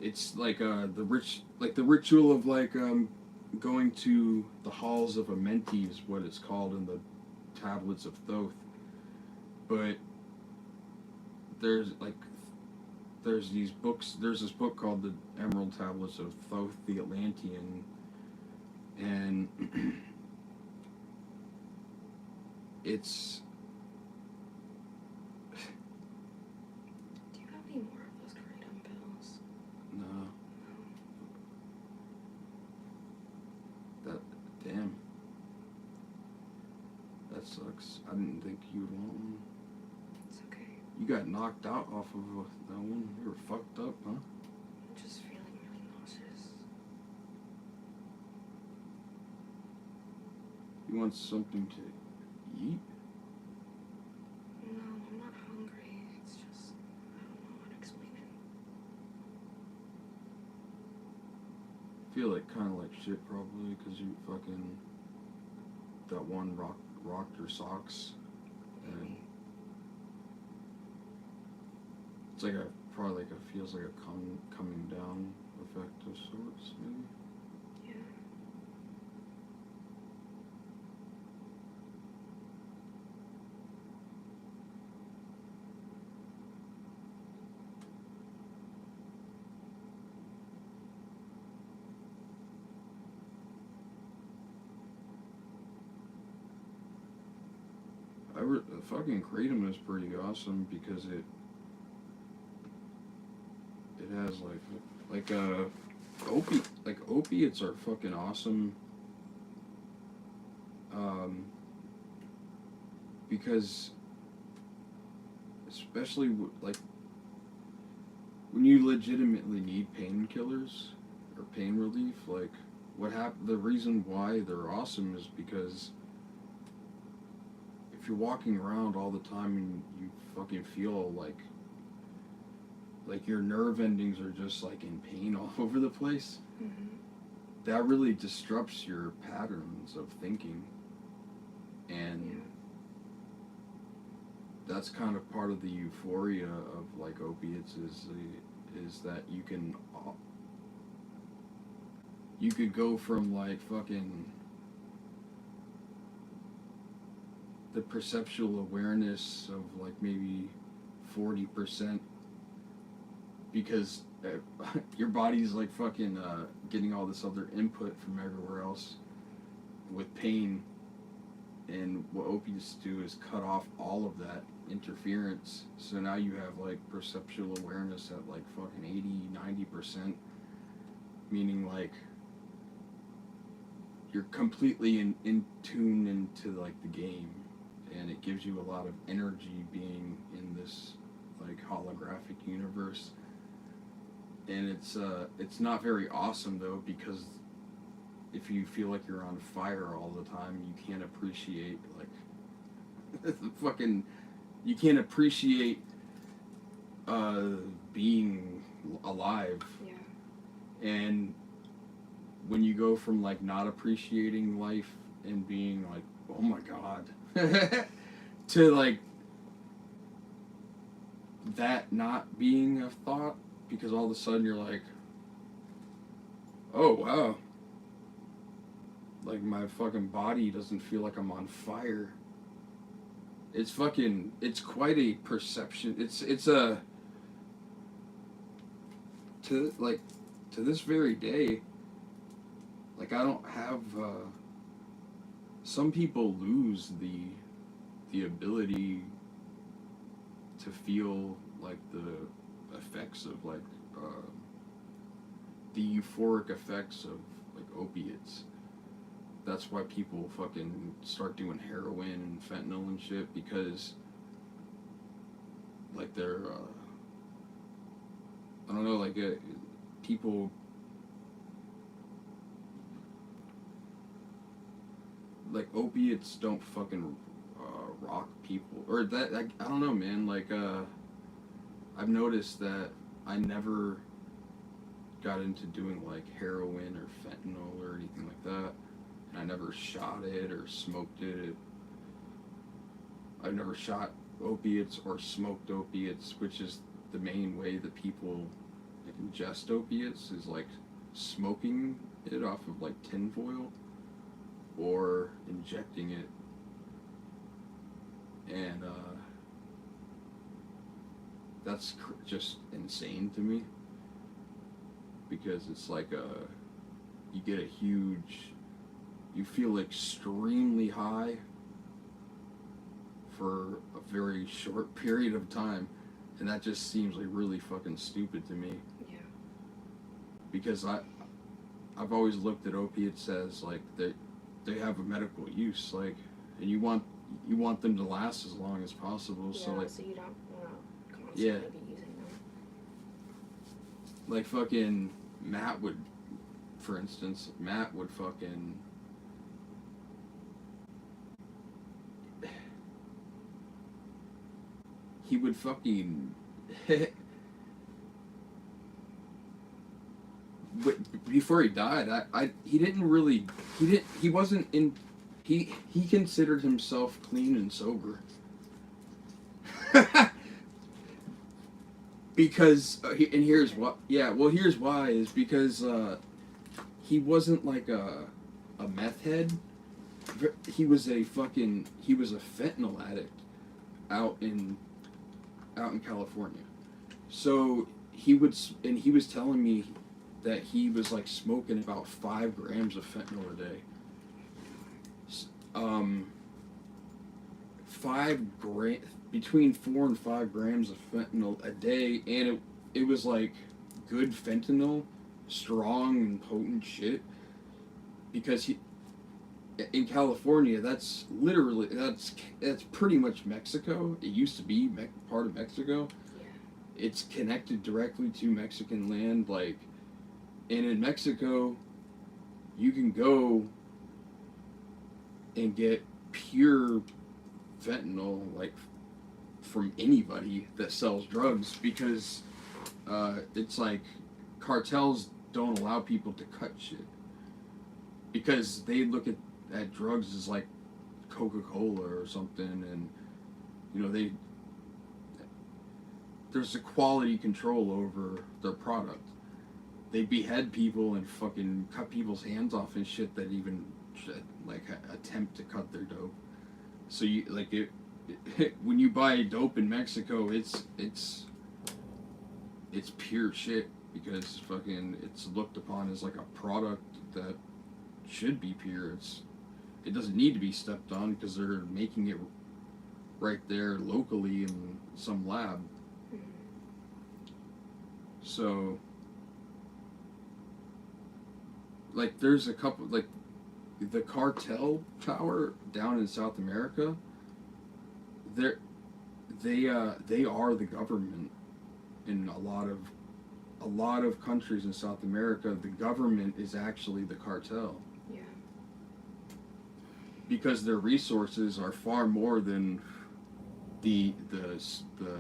It's like the ritual of like going to the halls of Amenti is what it's called in the tablets of Thoth. But there's these books. There's this book called the Emerald Tablets of Thoth, the Atlantean, and it's. Do you have any more of those kratom pills? No. Damn. That sucks. I didn't think you would want one. It's okay. You got knocked out off of that one. You were fucked up, huh? I'm just feeling really nauseous. You want something to eat? No, I'm not hungry. It's just, I don't know how to explain it. Feel like kind of like shit probably because you fucking that one rocked your socks, and it's like probably like it feels like a coming down effect of sorts, maybe. Yeah. fucking kratom is pretty awesome because it has opiates are fucking awesome. Because especially like when you legitimately need painkillers or pain relief, like the reason why they're awesome is because if you're walking around all the time and you fucking feel like your nerve endings are just like in pain all over the place, that really disrupts your patterns of thinking. And that's kind of part of the euphoria of like opiates is that you could go from like fucking the perceptual awareness of like maybe 40% because your body's like fucking getting all this other input from everywhere else with pain, and what opiates do is cut off all of that interference, so now you have like perceptual awareness at like fucking 80-90%, meaning like you're completely in tune into like the game, and it gives you a lot of energy being in this like holographic universe. And it's not very awesome though, because if you feel like you're on fire all the time, you can't appreciate like you can't appreciate being alive. Yeah. And when you go from like not appreciating life and being like, oh my god, to like that not being a thought, because all of a sudden you're like, oh wow, like my fucking body doesn't feel like I'm on fire. It's quite a perception. It's a, to this very day, like I don't have, some people lose the ability to feel like the effects of like, the euphoric effects of like opiates. That's why people fucking start doing heroin and fentanyl and shit, because like they're I don't know, like people like opiates don't fucking rock people, or that like, I don't know, man, like I've noticed that I never got into doing like heroin or fentanyl or anything like that. I never shot it or smoked it. I've never shot opiates or smoked opiates, which is the main way that people ingest opiates, is like smoking it off of like tinfoil or injecting it. And that's just insane to me, because it's like you get a huge, you feel extremely high for a very short period of time, and that just seems like really fucking stupid to me. Yeah. Because I've always looked at opiates as like they have a medical use, like, and you want them to last as long as possible. Yeah, so like, so you don't want to constantly be using them. Like fucking Matt would, for instance, fucking, he would fucking before he died, he considered himself clean and sober. Because here's why is because he wasn't like a meth head. He was a fentanyl addict out in California. So he was telling me that he was like smoking about 5 grams of fentanyl a day. between 4 and 5 grams of fentanyl a day, and it was like good fentanyl, strong and potent shit. Because in California, that's pretty much Mexico. It used to be part of Mexico. Yeah. It's connected directly to Mexican land, like, and in Mexico, you can go and get pure fentanyl, like, from anybody that sells drugs, because it's like cartels don't allow people to cut shit, because they look at drugs as like Coca-Cola or something, and you know there's a quality control over their product. They behead people and fucking cut people's hands off and shit that even like attempt to cut their dope. So you like when you buy dope in Mexico, it's pure shit, because fucking it's looked upon as like a product that should be pure. It doesn't need to be stepped on because they're making it right there locally in some lab. So, like, there's a couple, like, the cartel power down in South America. They are the government in a lot of countries in South America. The government is actually the cartel. Yeah. Because their resources are far more than the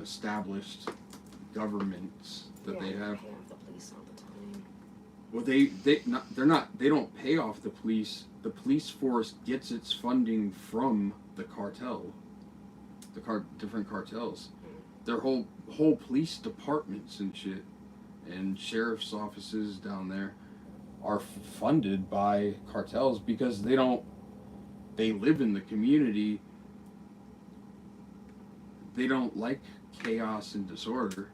established governments that they have. Pay off the police all the time. Well, they don't pay off the police. The police force gets its funding from the cartel, different cartels. Their whole police departments and shit, and sheriff's offices down there are funded by cartels, because they live in the community. They don't like chaos and disorder.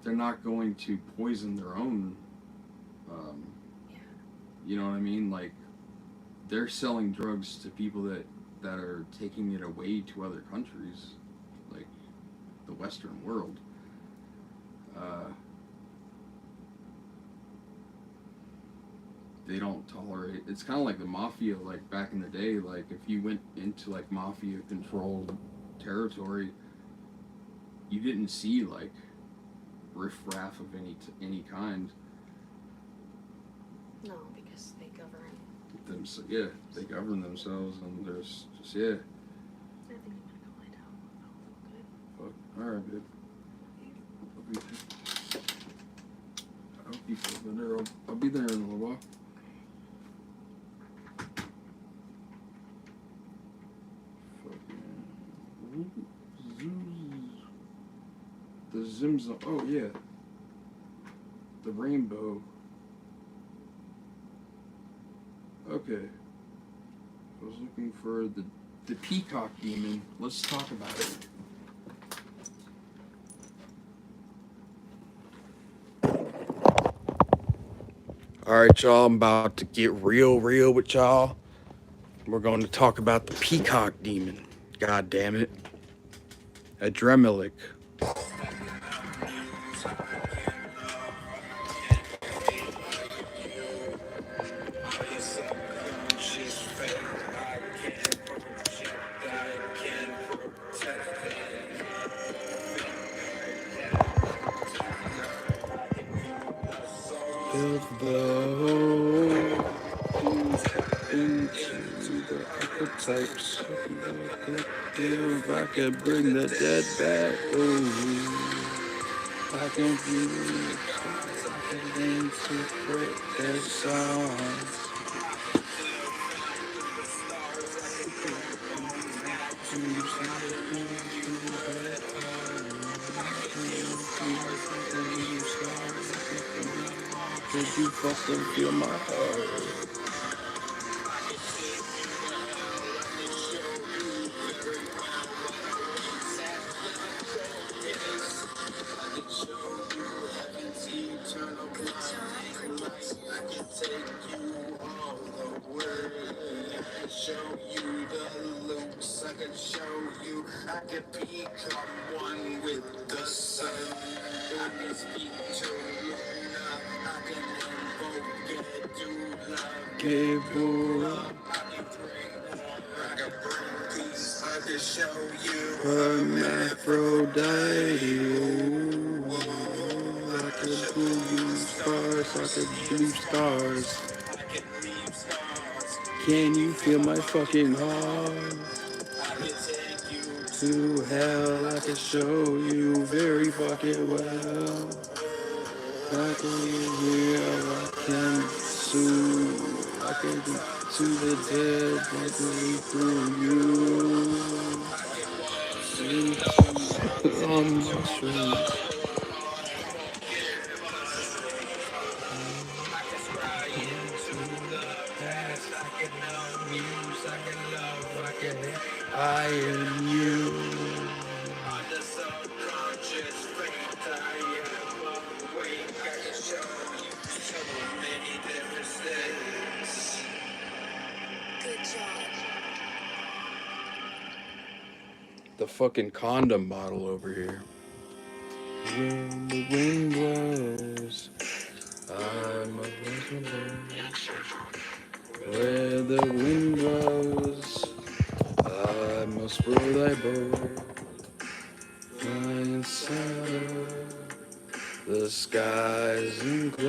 They're not going to poison their own. You know what I mean? Like, they're selling drugs to people that are taking it away to other countries, like the Western world. They don't tolerate. It's kind of like the mafia, like back in the day. Like, if you went into like mafia controlled territory, you didn't see like riffraff of any kind. No, because they govern They govern themselves, and there's just I think I'm gonna go lie down. I don't feel good. Fuck. All right, babe. I hope you feel better. I'll be there in a little while. The Zimza. Oh yeah. The rainbow. Okay. I was looking for the peacock demon. Let's talk about it. Alright, y'all, I'm about to get real with y'all. We're going to talk about the peacock demon. God damn it. Adremelic. Build the hole into the archetypes. If I could bring the dead back, I can use it to break their songs. Could you fucking feel my heart? show you the loops. I can show you I can become one with the sun. I can speak to Luna. I can invoke it, do love. Give up. I can bring war. I can bring peace. I can show you Hermaphrodite. Ooh, I could blue stars. I could blue stars. I can leave stars. Can you feel my fucking heart? I can take you To hell, I can show you very fucking well. I can heal, I can sue, I can to the dead, I can through you. On mushrooms. I am you. the subconscious state. I am awake. I can show you so many different states. Good job. The fucking condom bottle over here. When the wind blows, I'm a where the wind blows, I must roll thy boat. Fly inside the skies enclosed.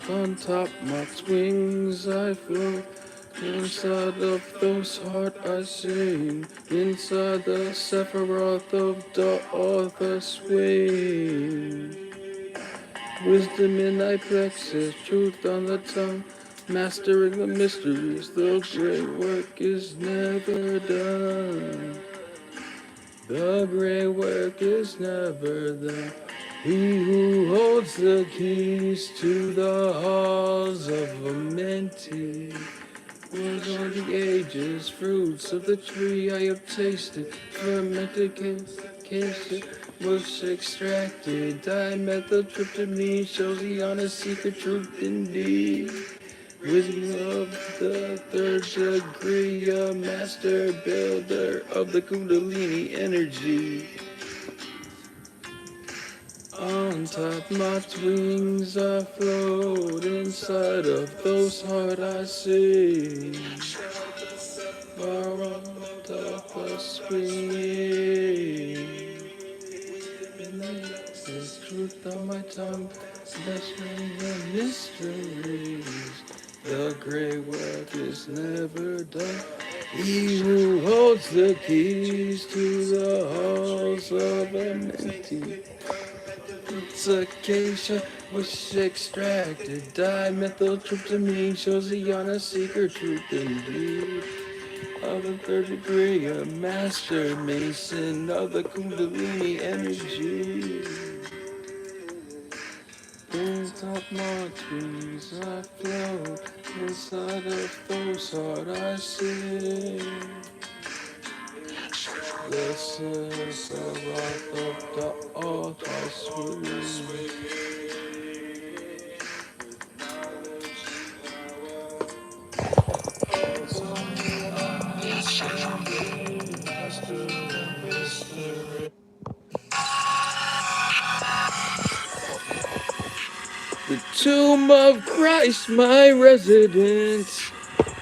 On top my wings I float. Inside of those heart I sing. Inside the Sephiroth of the author swing. Wisdom in thy plexus, truth on the tongue. Mastering the mysteries, the great work is never done. The great work is never done. He who holds the keys to the halls of Amenti was on the ages, fruits of the tree I have tasted, fermented cancer was extracted, dimethyltryptamine shows the honest secret truth indeed. Wisdom of the third degree, a master builder of the Kundalini energy. On top my wings I float, inside of those heart I sing. Far on top I swing. There's truth on my tongue, measuring the mysteries. The great work is never done. He who holds the keys to the halls of Amenti. It's acacia was extracted. Dimethyltryptamine shows the honest secret truth indeed. Of the third degree, a master mason of the Kundalini energy. Inside my trees I float, inside of those heart I sing. The Sephiroth of the altar swing. The tomb of Christ, my residence.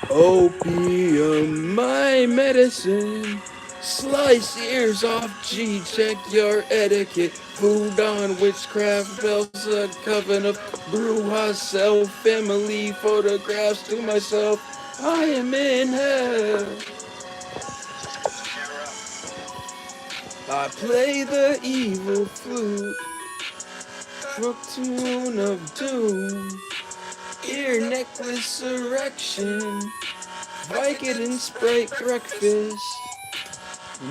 Opium, my medicine. Slice ears off G, check your etiquette. Food on witchcraft, bells a coven of Bruja self. Family photographs to myself. I am in hell. I play the evil flute. Rook tune of doom. Ear necklace erection. Vicodin Sprite breakfast.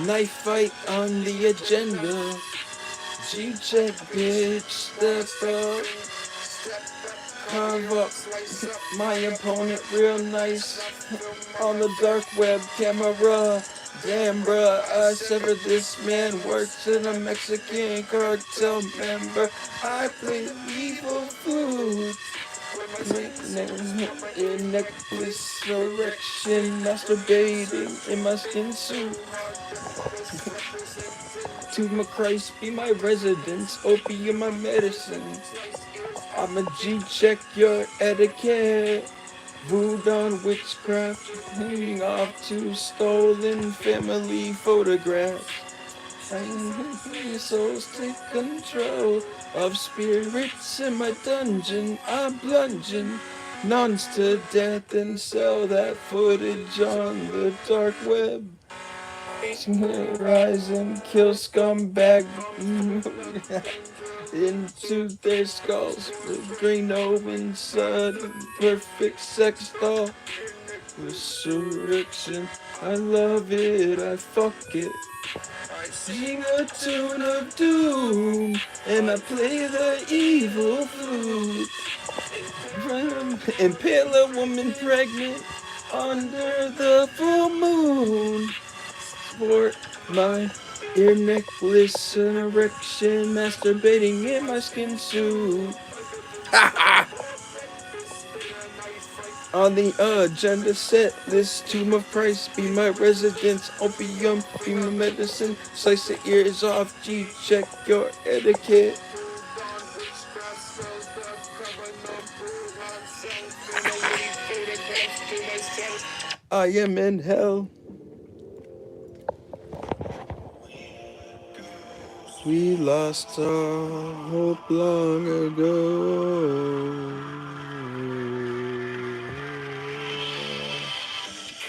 Knife fight on the agenda. G-check bitch, step up. Carve up my opponent real nice on the dark web camera. Damn bruh, I severed this man, works in a Mexican cartel member. I play evil food. In necklace erection, masturbating in my skin suit. To my Christ be my residence, opium my medicine. I'm a G, check your etiquette. Voodoo witchcraft, hanging off to stolen family photographs. Souls take control of spirits in my dungeon. I'm plunging nuns to death and sell that footage on the dark web. Rise and kill scumbag into their skulls with green oven sudden perfect sex doll. Resurrection, I love it, I fuck it. Sing a tune of doom, and I play the evil flute. Impale a woman pregnant under the full moon. Sport my ear necklace, an erection, masturbating in my skin suit. On the agenda set list, tomb of Christ be my residence, opium be my medicine, slice the ears off, G, check your etiquette. I am in hell. We lost our hope long ago.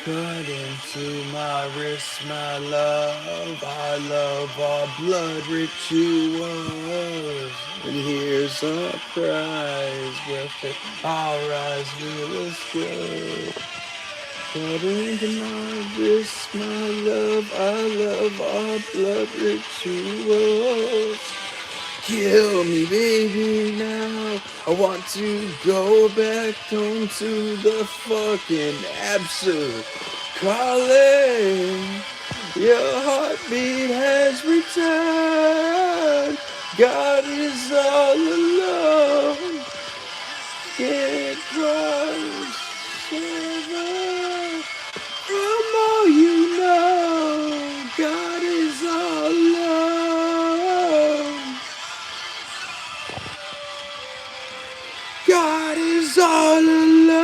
Cut into my wrist, my love. I love our blood rituals. And here's our prize. Our eyes will escape. Cut into my wrist, my love. I love our blood rituals. Kill me, baby, now. I want to go back home to the fucking absolute calling. Your heartbeat has returned. God is all alone. Can't cross over from all you know. God is all alone. God is all alone.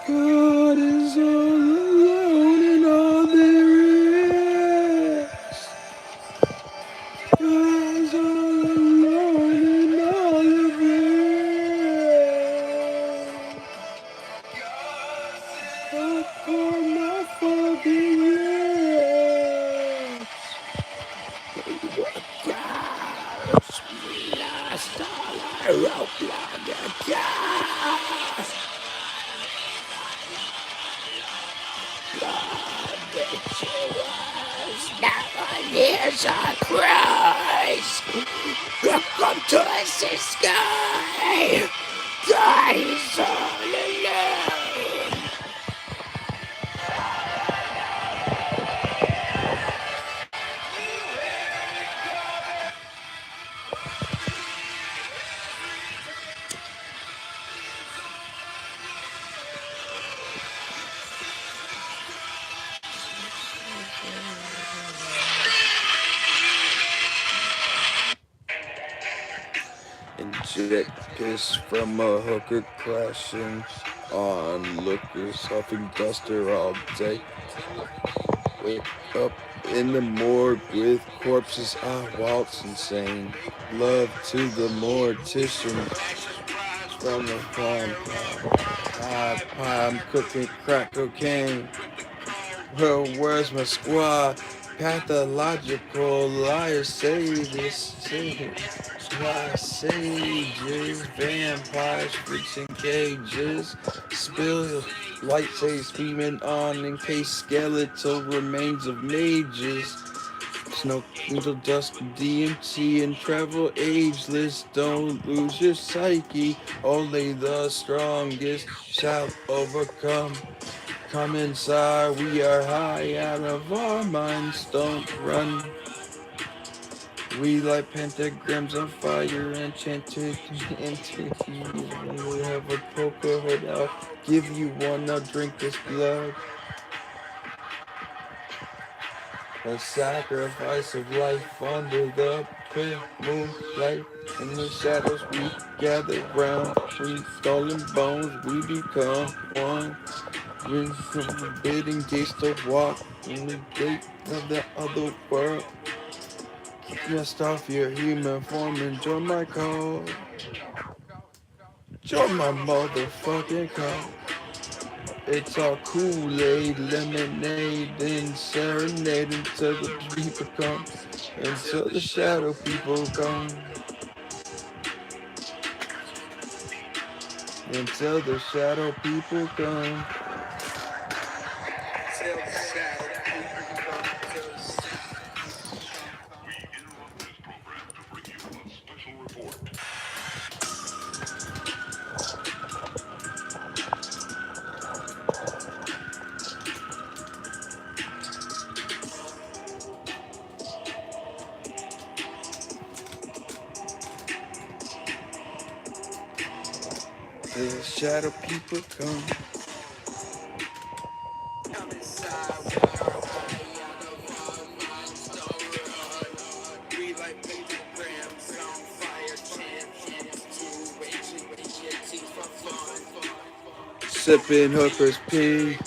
God is all alone in all there is. God is all alone in all of it. God for my fucking lips. Gosh, we lost all our hope long ago. Now here's our Christ. Welcome to us, the sky. God is all alone. Inject piss from a hooker crashing on lookers, huffing duster all day. Wake up in the morgue with corpses, I waltz insane. Love to the mortician from the farm. I'm cooking crack cocaine. Well, where's my squad? Pathological liars say this, why sages, vampires, freaks in cages, spill light says screaming on encased skeletal remains of mages. Snow Angel Dusk DMT and travel ageless. Don't lose your psyche. Only the strongest shall overcome. Come inside, we are high out of our minds. Don't run. We light pentagrams on fire and chanted into heat. We have a poker head out. Give you one, now drink this blood. A sacrifice of life under the pale moonlight. In the shadows we gather round. We skull and bones, we become one. With forbidding gates to walk in the gate of the other world. Just off your human form and join my call. Join my motherfucking call. It's all Kool-Aid, lemonade, and serenade until the people come, until the shadow people come, until the shadow people come. The shadow people come. Sipping hookers pee.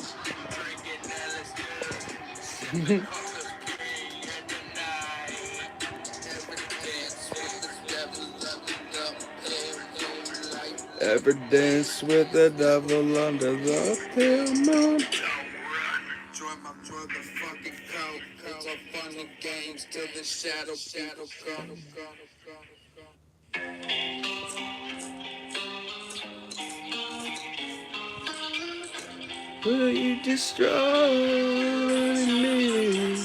Ever dance with the devil under the pale moon? Join the fucking cult. It's all fun and games till the shadow people come. Will you destroy me?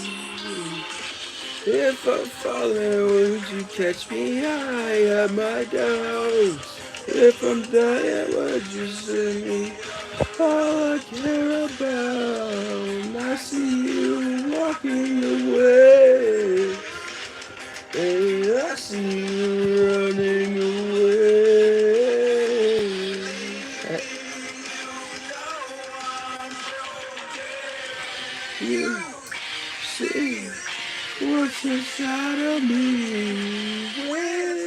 If I'm falling, would you catch me high at my doubts? If I'm dying, would you send me? All I care about, I see you walking away, and I see you running away. You see what's inside of me without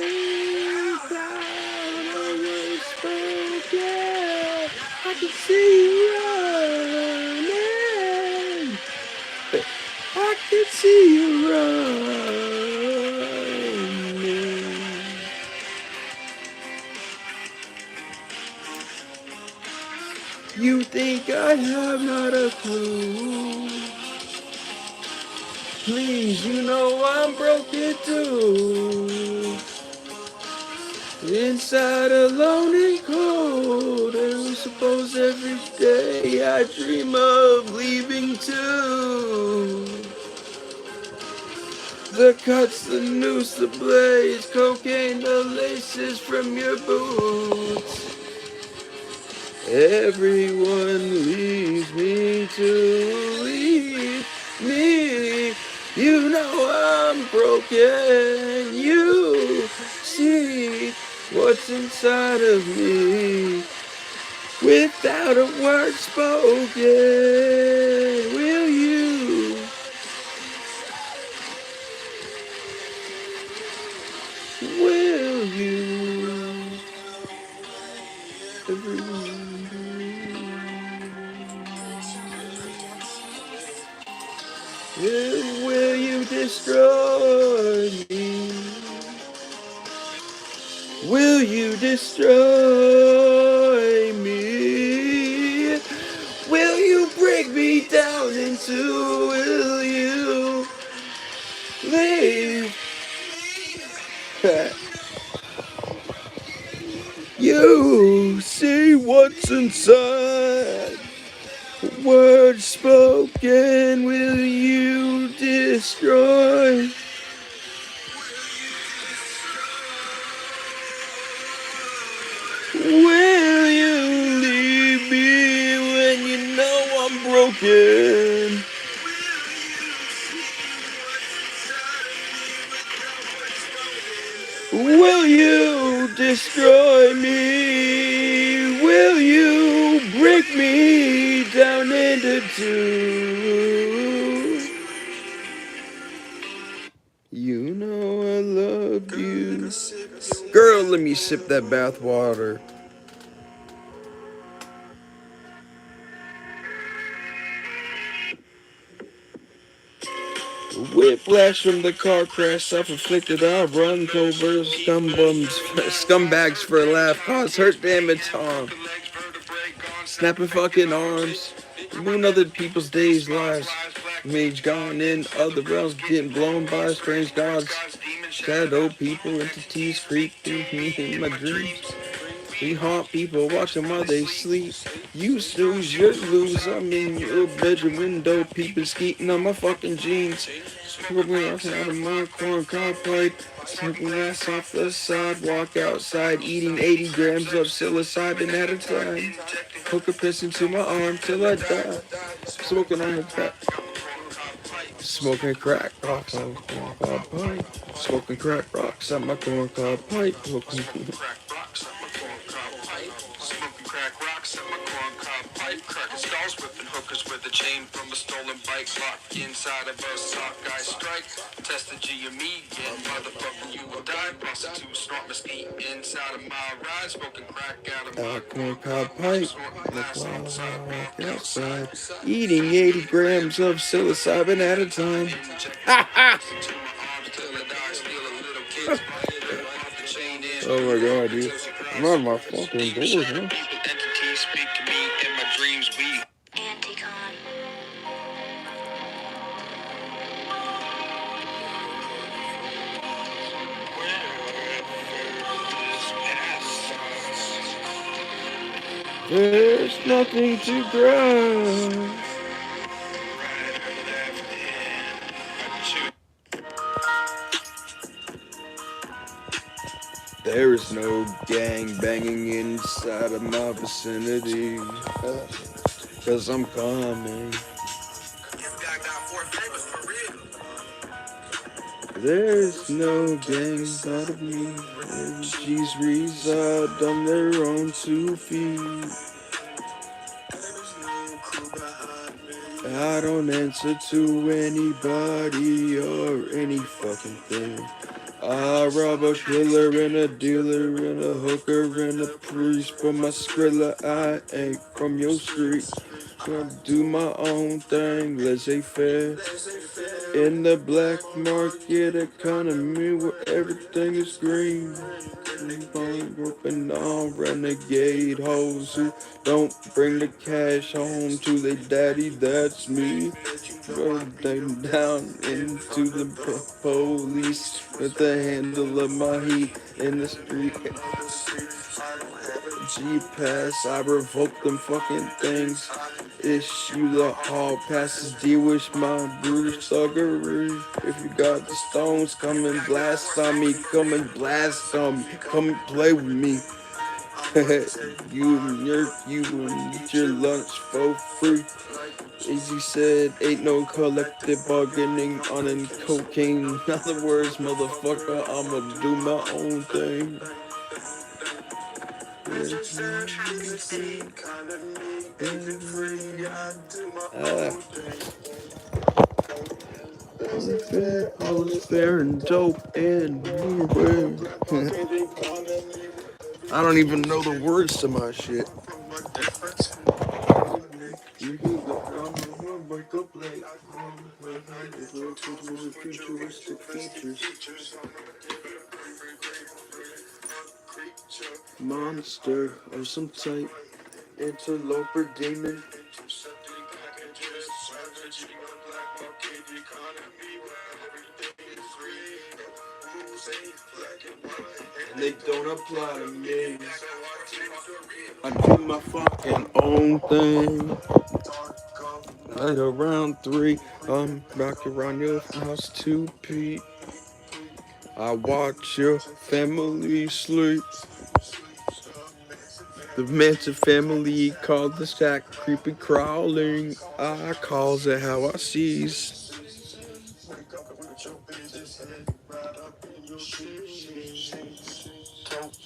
a word spoken. I can see you running. I can see you running. You think I have not a clue? Please, you know I'm broken too. Inside alone and cold, and suppose every day I dream of leaving too. The cuts, the noose, the blades, cocaine, the laces from your boots. Everyone leaves me to leave me. You know I'm broken. You see what's inside of me without a word spoken. Will you? Will you? Everyone. Will you destroy me? Will you destroy me? Will you break me down into, will you? what's inside. Words spoken, will you destroy? Will you leave me when you know I'm broken? Will you destroy me? Will you break me down into two? You know I love you. Girl, let me sip that bath water. Whiplash from the car crash, self-inflicted. I run over scumbags for a laugh, cause hurt, damage, harm. Snapping fucking arms, ruin other people's days, lives. Mage gone in other realms, getting blown by strange gods. Shadow people, entities creep through me in my dreams. We haunt people, watch them while they sleep. You snooze, you lose. I'm in your bedroom window, peeping, skeeting on my fucking jeans. Scribbling out of my corn cob pipe. Taking ass off the sidewalk outside, eating 80 grams of psilocybin at a time. Hooker piss into my arm till I die. Smoking on the crack. Smoking crack rocks on my corn cob pipe. Smoking crack rocks on my corn cob pipe. Smoking crack rocks at my corn cob pipe. Cracking skulls, whipping hookers with a chain from a stolen bike. Locked inside of a sock, I strike. Test the G of me again. Motherfucker, you will die. Prostitute snort mesquite inside of my ride. Smoking crack out of my corn cob pipe. Outside, eating 80 grams of psilocybin at a time. Oh my god, dude. I'm on my fucking board, huh? Entities speak to me in my dreams. We Anticon. There's nothing to grab. There is no gang banging inside of my vicinity. Cause I'm coming. There's no gang inside of me. Refugees reside on their own 2 feet. I don't answer to anybody or any fucking thing. I rob a killer and a dealer and a hooker and a priest. But my Skrilla, I ain't from your street. I do my own thing, laissez-faire. In the black market economy where everything is green. Open on renegade hoes who don't bring the cash home to their daddy, that's me. Throw them down into the police with the handle of my heat in the street. G-Pass, I revoke them fucking things. Issue the hall passes, deal with my brutish thuggery. If you got the stones, come and blast on me, come and blast on me, come and play with me. You and your lunch for free. Easy said, ain't no collective bargaining on any cocaine. In other words, motherfucker, I'ma do my own thing. All is fair and dope and moving. I don't even know the words to my shit. Futuristic features. Monster of some type. Interloper demon. And they don't apply to me. I do my fucking own thing. At around 3, I'm back around your house 2 Pete. I watch your family sleep. The Manson family called the stack creepy crawling. I calls it how I sees.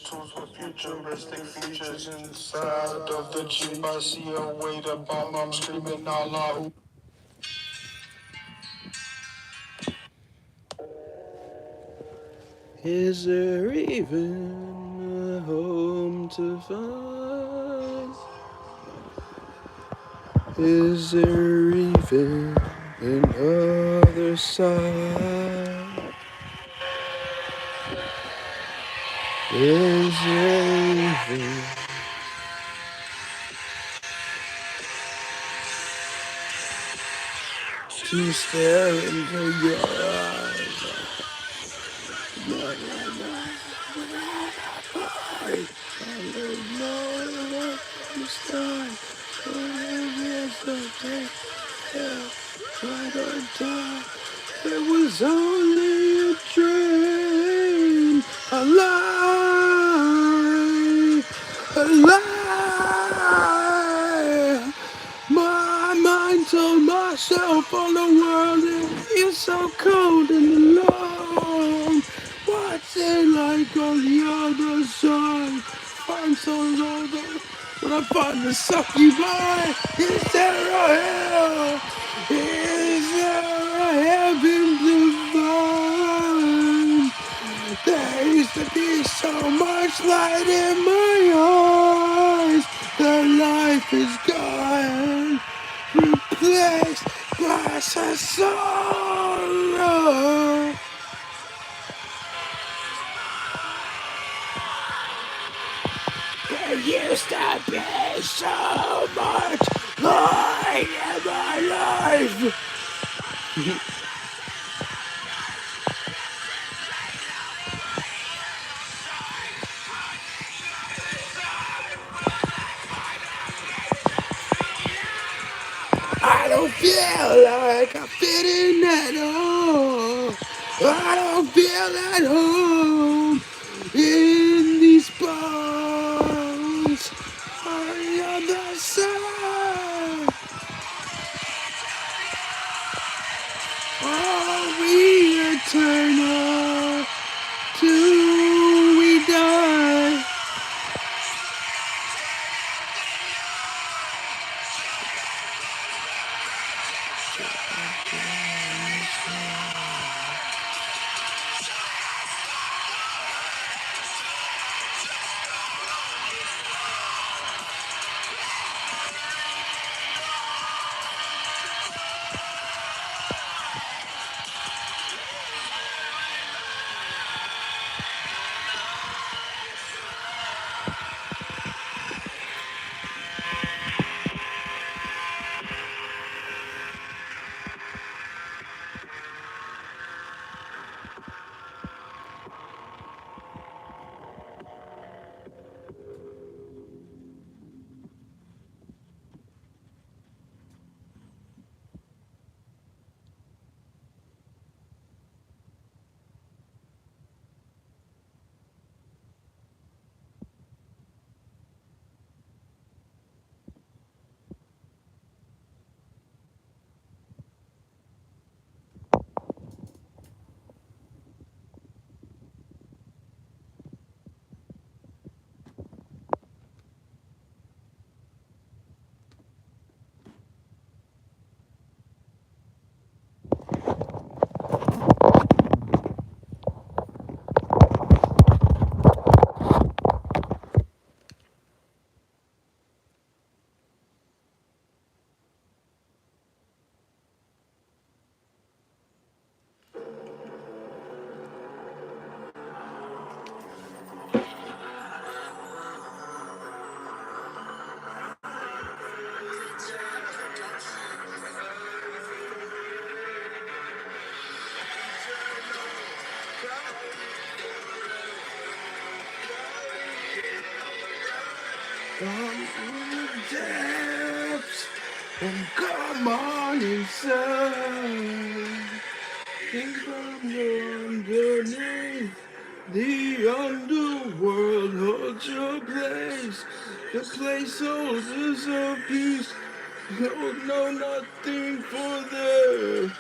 Tools with futuristic features inside of the Jeep. I see a way to bomb. I'm screaming all out. Is there even a home to find? Is there even another side? Is there even to stare into your eyes? It was only a dream, a lie, a lie. My mind told myself all the world is so cold and alone. What's it like on the other side? I'm so low. When I find the sucky boy, is there a hell? Is there a heaven divine? There used to be so much light in my eyes. The life is gone, replaced by some sorrow. There used to be so much light in my life. I don't feel like I fit in at all. I don't feel at home in these bones. On the other side, are we eternal till we die? Come in the depths and come on inside. And from underneath the underworld holds your place. The place soldiers of peace. No, nothing for them.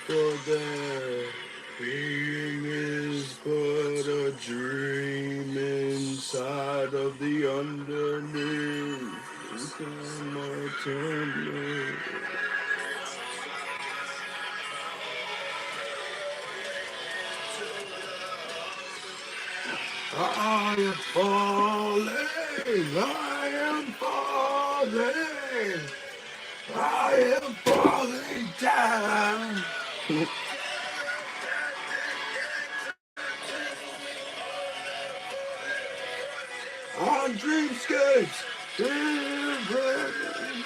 For the being is but a dream inside of the underneath. I am falling, I am falling, I am falling down. On dreamscapes,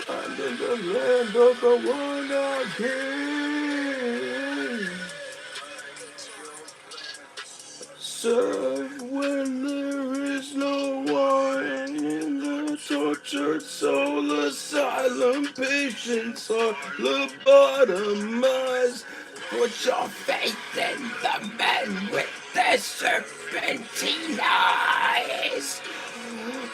under the land of the one I came. Serve when there is no one in the tortured soul asylum. Patients are lobotomized. Put your faith in the men with the serpentine eyes.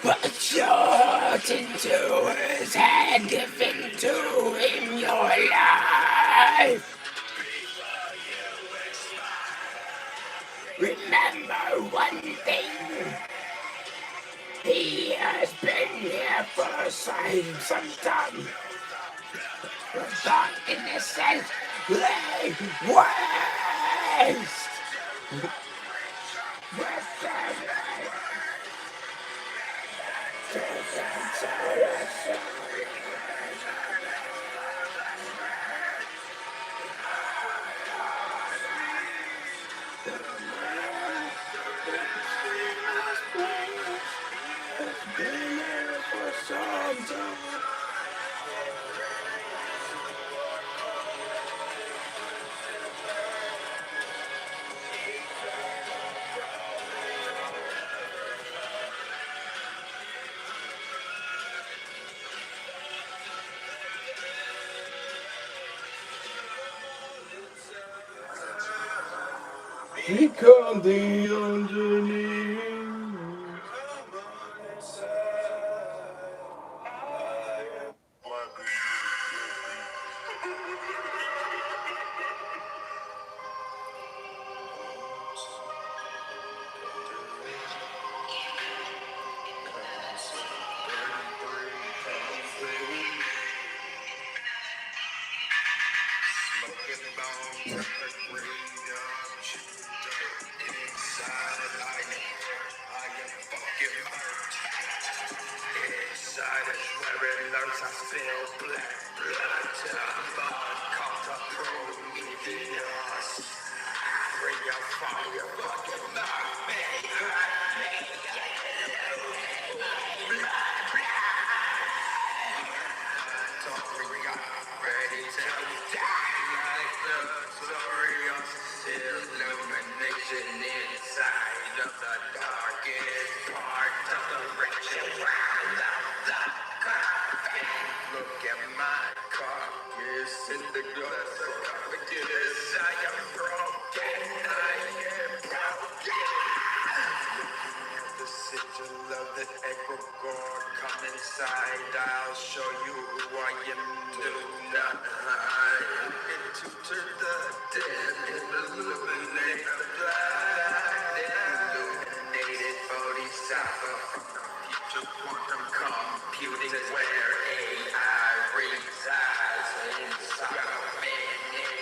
Put your heart into his hand. Give into him your life. Remember one thing. He has been here for some time. But innocent lay waste. With them been here for some time. Become the underneath. Inside is where it learns I spill black blood to blood. Cult of Prometheus. Bring your fire, fucking love me. Ready to die like the glorious illumination inside of the darkest part of the ritual of the coffin. Look at my carcass in the gut sarcophagus. I am broken, I am broken. The sigil of the egregore, come inside, I'll show you who I am. Do not hide. To turn the dead and illuminate the blind. Illuminated bodhisattva from the future quantum computing where AI resides inside of man.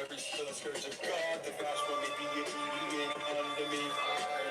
Every still scourge of God, the vast will be obedient unto me.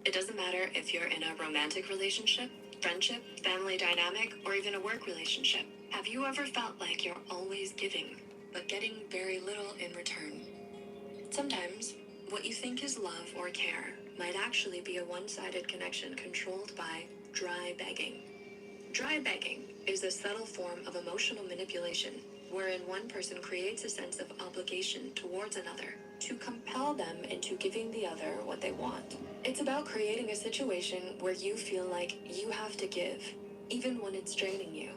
It doesn't matter if you're in a romantic relationship, friendship, family dynamic, or even a work relationship. Have you ever felt like you're always giving, but getting very little in return? Sometimes, what you think is love or care might actually be a one-sided connection controlled by dry begging. Dry begging is a subtle form of emotional manipulation wherein one person creates a sense of obligation towards another to compel them into giving the other what they want. It's about creating a situation where you feel like you have to give, even when it's draining you.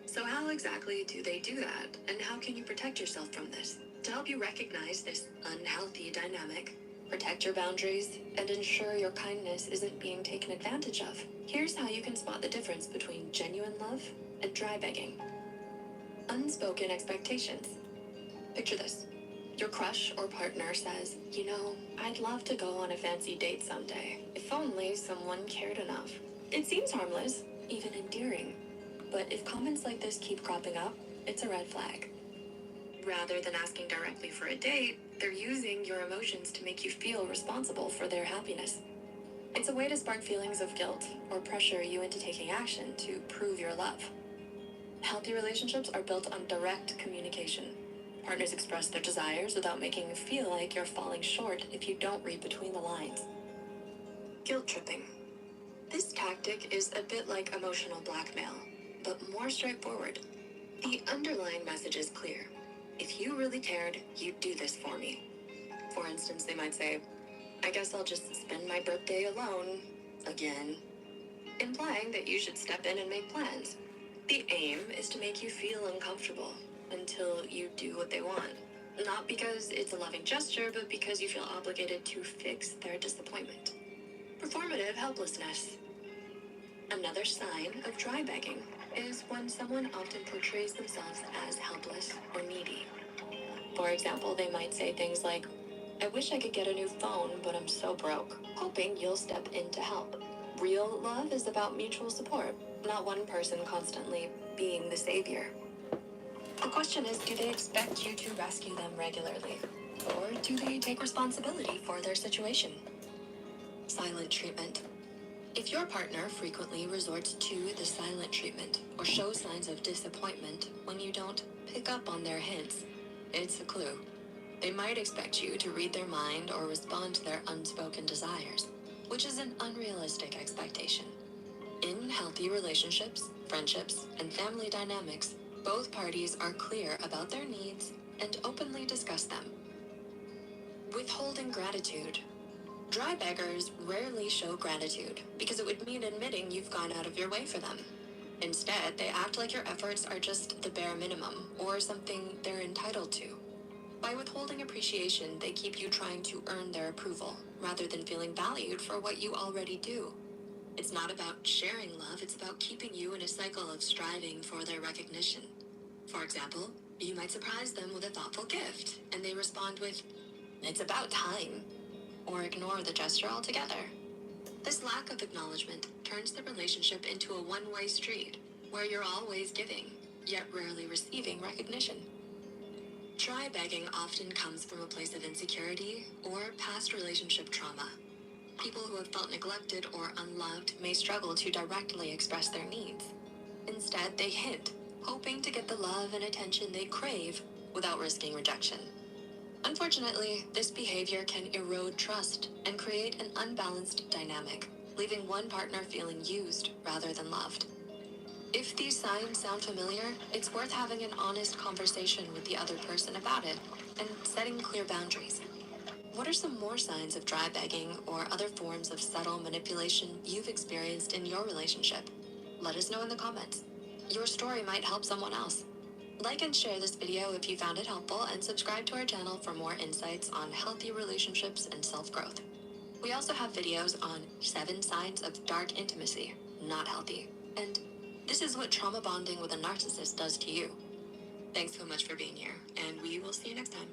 So how exactly do they do that, and how can you protect yourself from this? To help you recognize this unhealthy dynamic, protect your boundaries, and ensure your kindness isn't being taken advantage of, here's how you can spot the difference between genuine love and dry begging. Unspoken expectations. Picture this. Your crush or partner says, you know, I'd love to go on a fancy date someday, if only someone cared enough. It seems harmless, even endearing. But if comments like this keep cropping up, it's a red flag. Rather than asking directly for a date, they're using your emotions to make you feel responsible for their happiness. It's a way to spark feelings of guilt or pressure you into taking action to prove your love. Healthy relationships are built on direct communication. Partners express their desires without making you feel like you're falling short if you don't read between the lines. Guilt tripping. This tactic is a bit like emotional blackmail, but more straightforward. The underlying message is clear. If you really cared, you'd do this for me. For instance, they might say, I guess I'll just spend my birthday alone, again, implying that you should step in and make plans. The aim is to make you feel uncomfortable until you do what they want. Not because it's a loving gesture, but because you feel obligated to fix their disappointment. Performative helplessness. Another sign of dry begging is when someone often portrays themselves as helpless or needy. For example, they might say things like, I wish I could get a new phone, but I'm so broke, hoping you'll step in to help. Real love is about mutual support, not one person constantly being the savior. The question is, do they expect you to rescue them regularly? Or do they take responsibility for their situation? Silent treatment. If your partner frequently resorts to the silent treatment or shows signs of disappointment when you don't pick up on their hints, it's a clue. They might expect you to read their mind or respond to their unspoken desires, which is an unrealistic expectation. In healthy relationships, friendships, and family dynamics, both parties are clear about their needs and openly discuss them. Withholding gratitude. Dry beggars rarely show gratitude because it would mean admitting you've gone out of your way for them. Instead, they act like your efforts are just the bare minimum or something they're entitled to. By withholding appreciation, they keep you trying to earn their approval rather than feeling valued for what you already do. It's not about sharing love, it's about keeping you in a cycle of striving for their recognition. For example, you might surprise them with a thoughtful gift, and they respond with, it's about time, or ignore the gesture altogether. This lack of acknowledgement turns the relationship into a one-way street, where you're always giving, yet rarely receiving recognition. Dry begging often comes from a place of insecurity or past relationship trauma. People who have felt neglected or unloved may struggle to directly express their needs. Instead, they hint, hoping to get the love and attention they crave without risking rejection. Unfortunately, this behavior can erode trust and create an unbalanced dynamic, leaving one partner feeling used rather than loved. If these signs sound familiar, it's worth having an honest conversation with the other person about it and setting clear boundaries. What are some more signs of dry begging or other forms of subtle manipulation you've experienced in your relationship? Let us know in the comments. Your story might help someone else. Like and share this video if you found it helpful, and subscribe to our channel for more insights on healthy relationships and self-growth. We also have videos on 7 signs of dark intimacy, not healthy, and this is what trauma bonding with a narcissist does to you. Thanks so much for being here, and we will see you next time.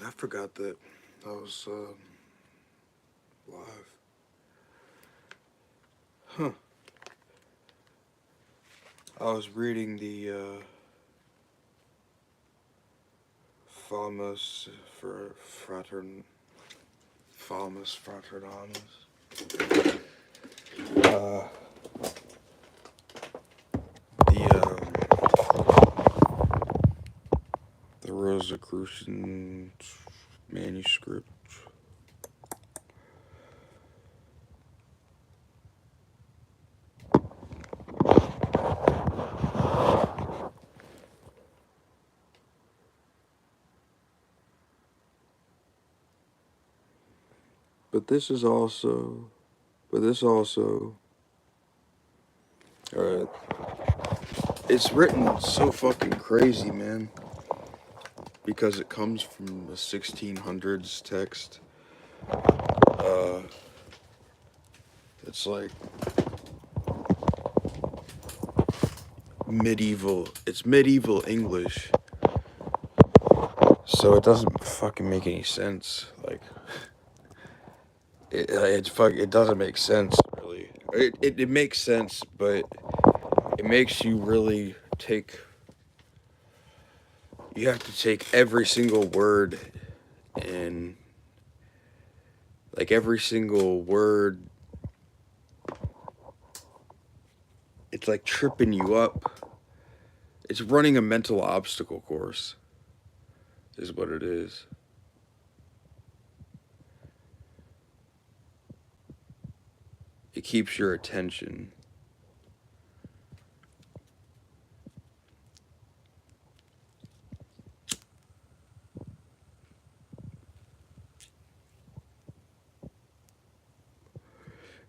I forgot that I was live. Huh. I was reading the Famus Fraternamus. The Rosicrucian manuscript. But this also, alright, it's written so fucking crazy, man, because it comes from the 1600s text. It's like it's medieval English, so it doesn't fucking make any sense, like, it doesn't make sense, really. It makes sense, but it makes you really you have to take every single word, and like every single word, it's like tripping you up. It's running a mental obstacle course, is what it is. It keeps your attention.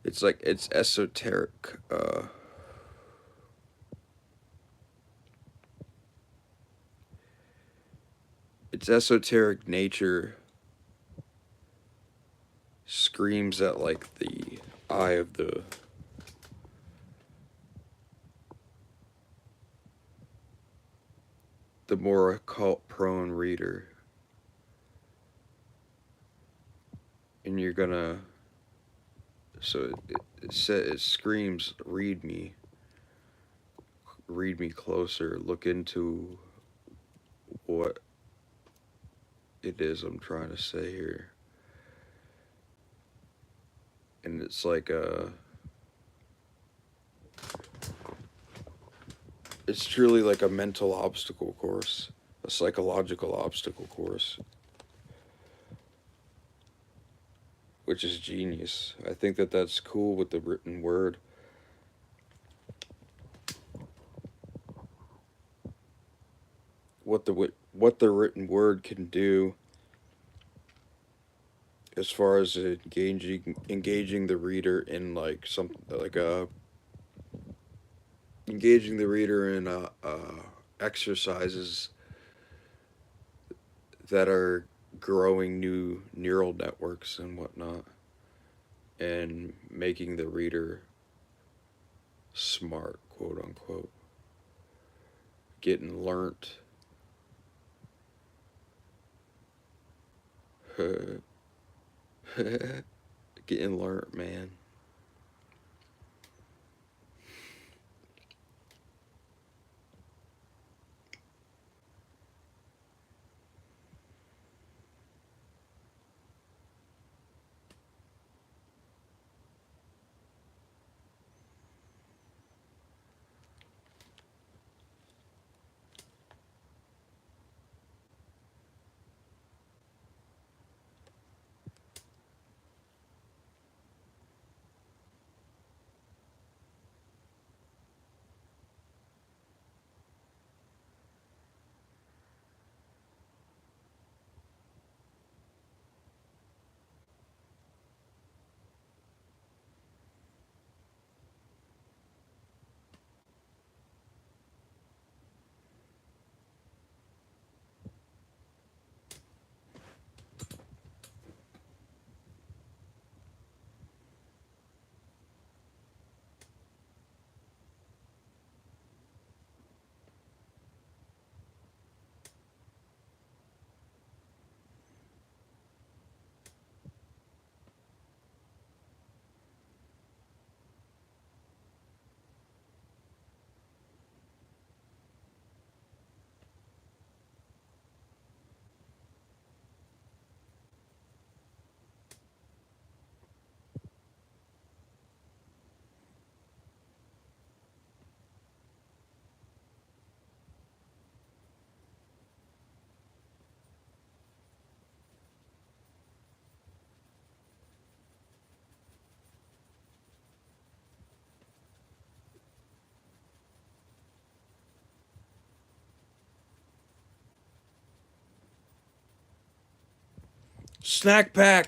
It's like, it's esoteric. Its esoteric nature screams at like the eye of the more occult prone reader. And you're gonna, so it screams, read me closer, look into what it is I'm trying to say here. And it's like it's truly like a mental obstacle course, a psychological obstacle course, which is genius. I think that that's cool with the written word. What the written word can do as far as engaging the reader in like something like engaging the reader in exercises that are growing new neural networks and whatnot, and making the reader smart, quote unquote, getting learnt. Getting learnt, man. Snack pack.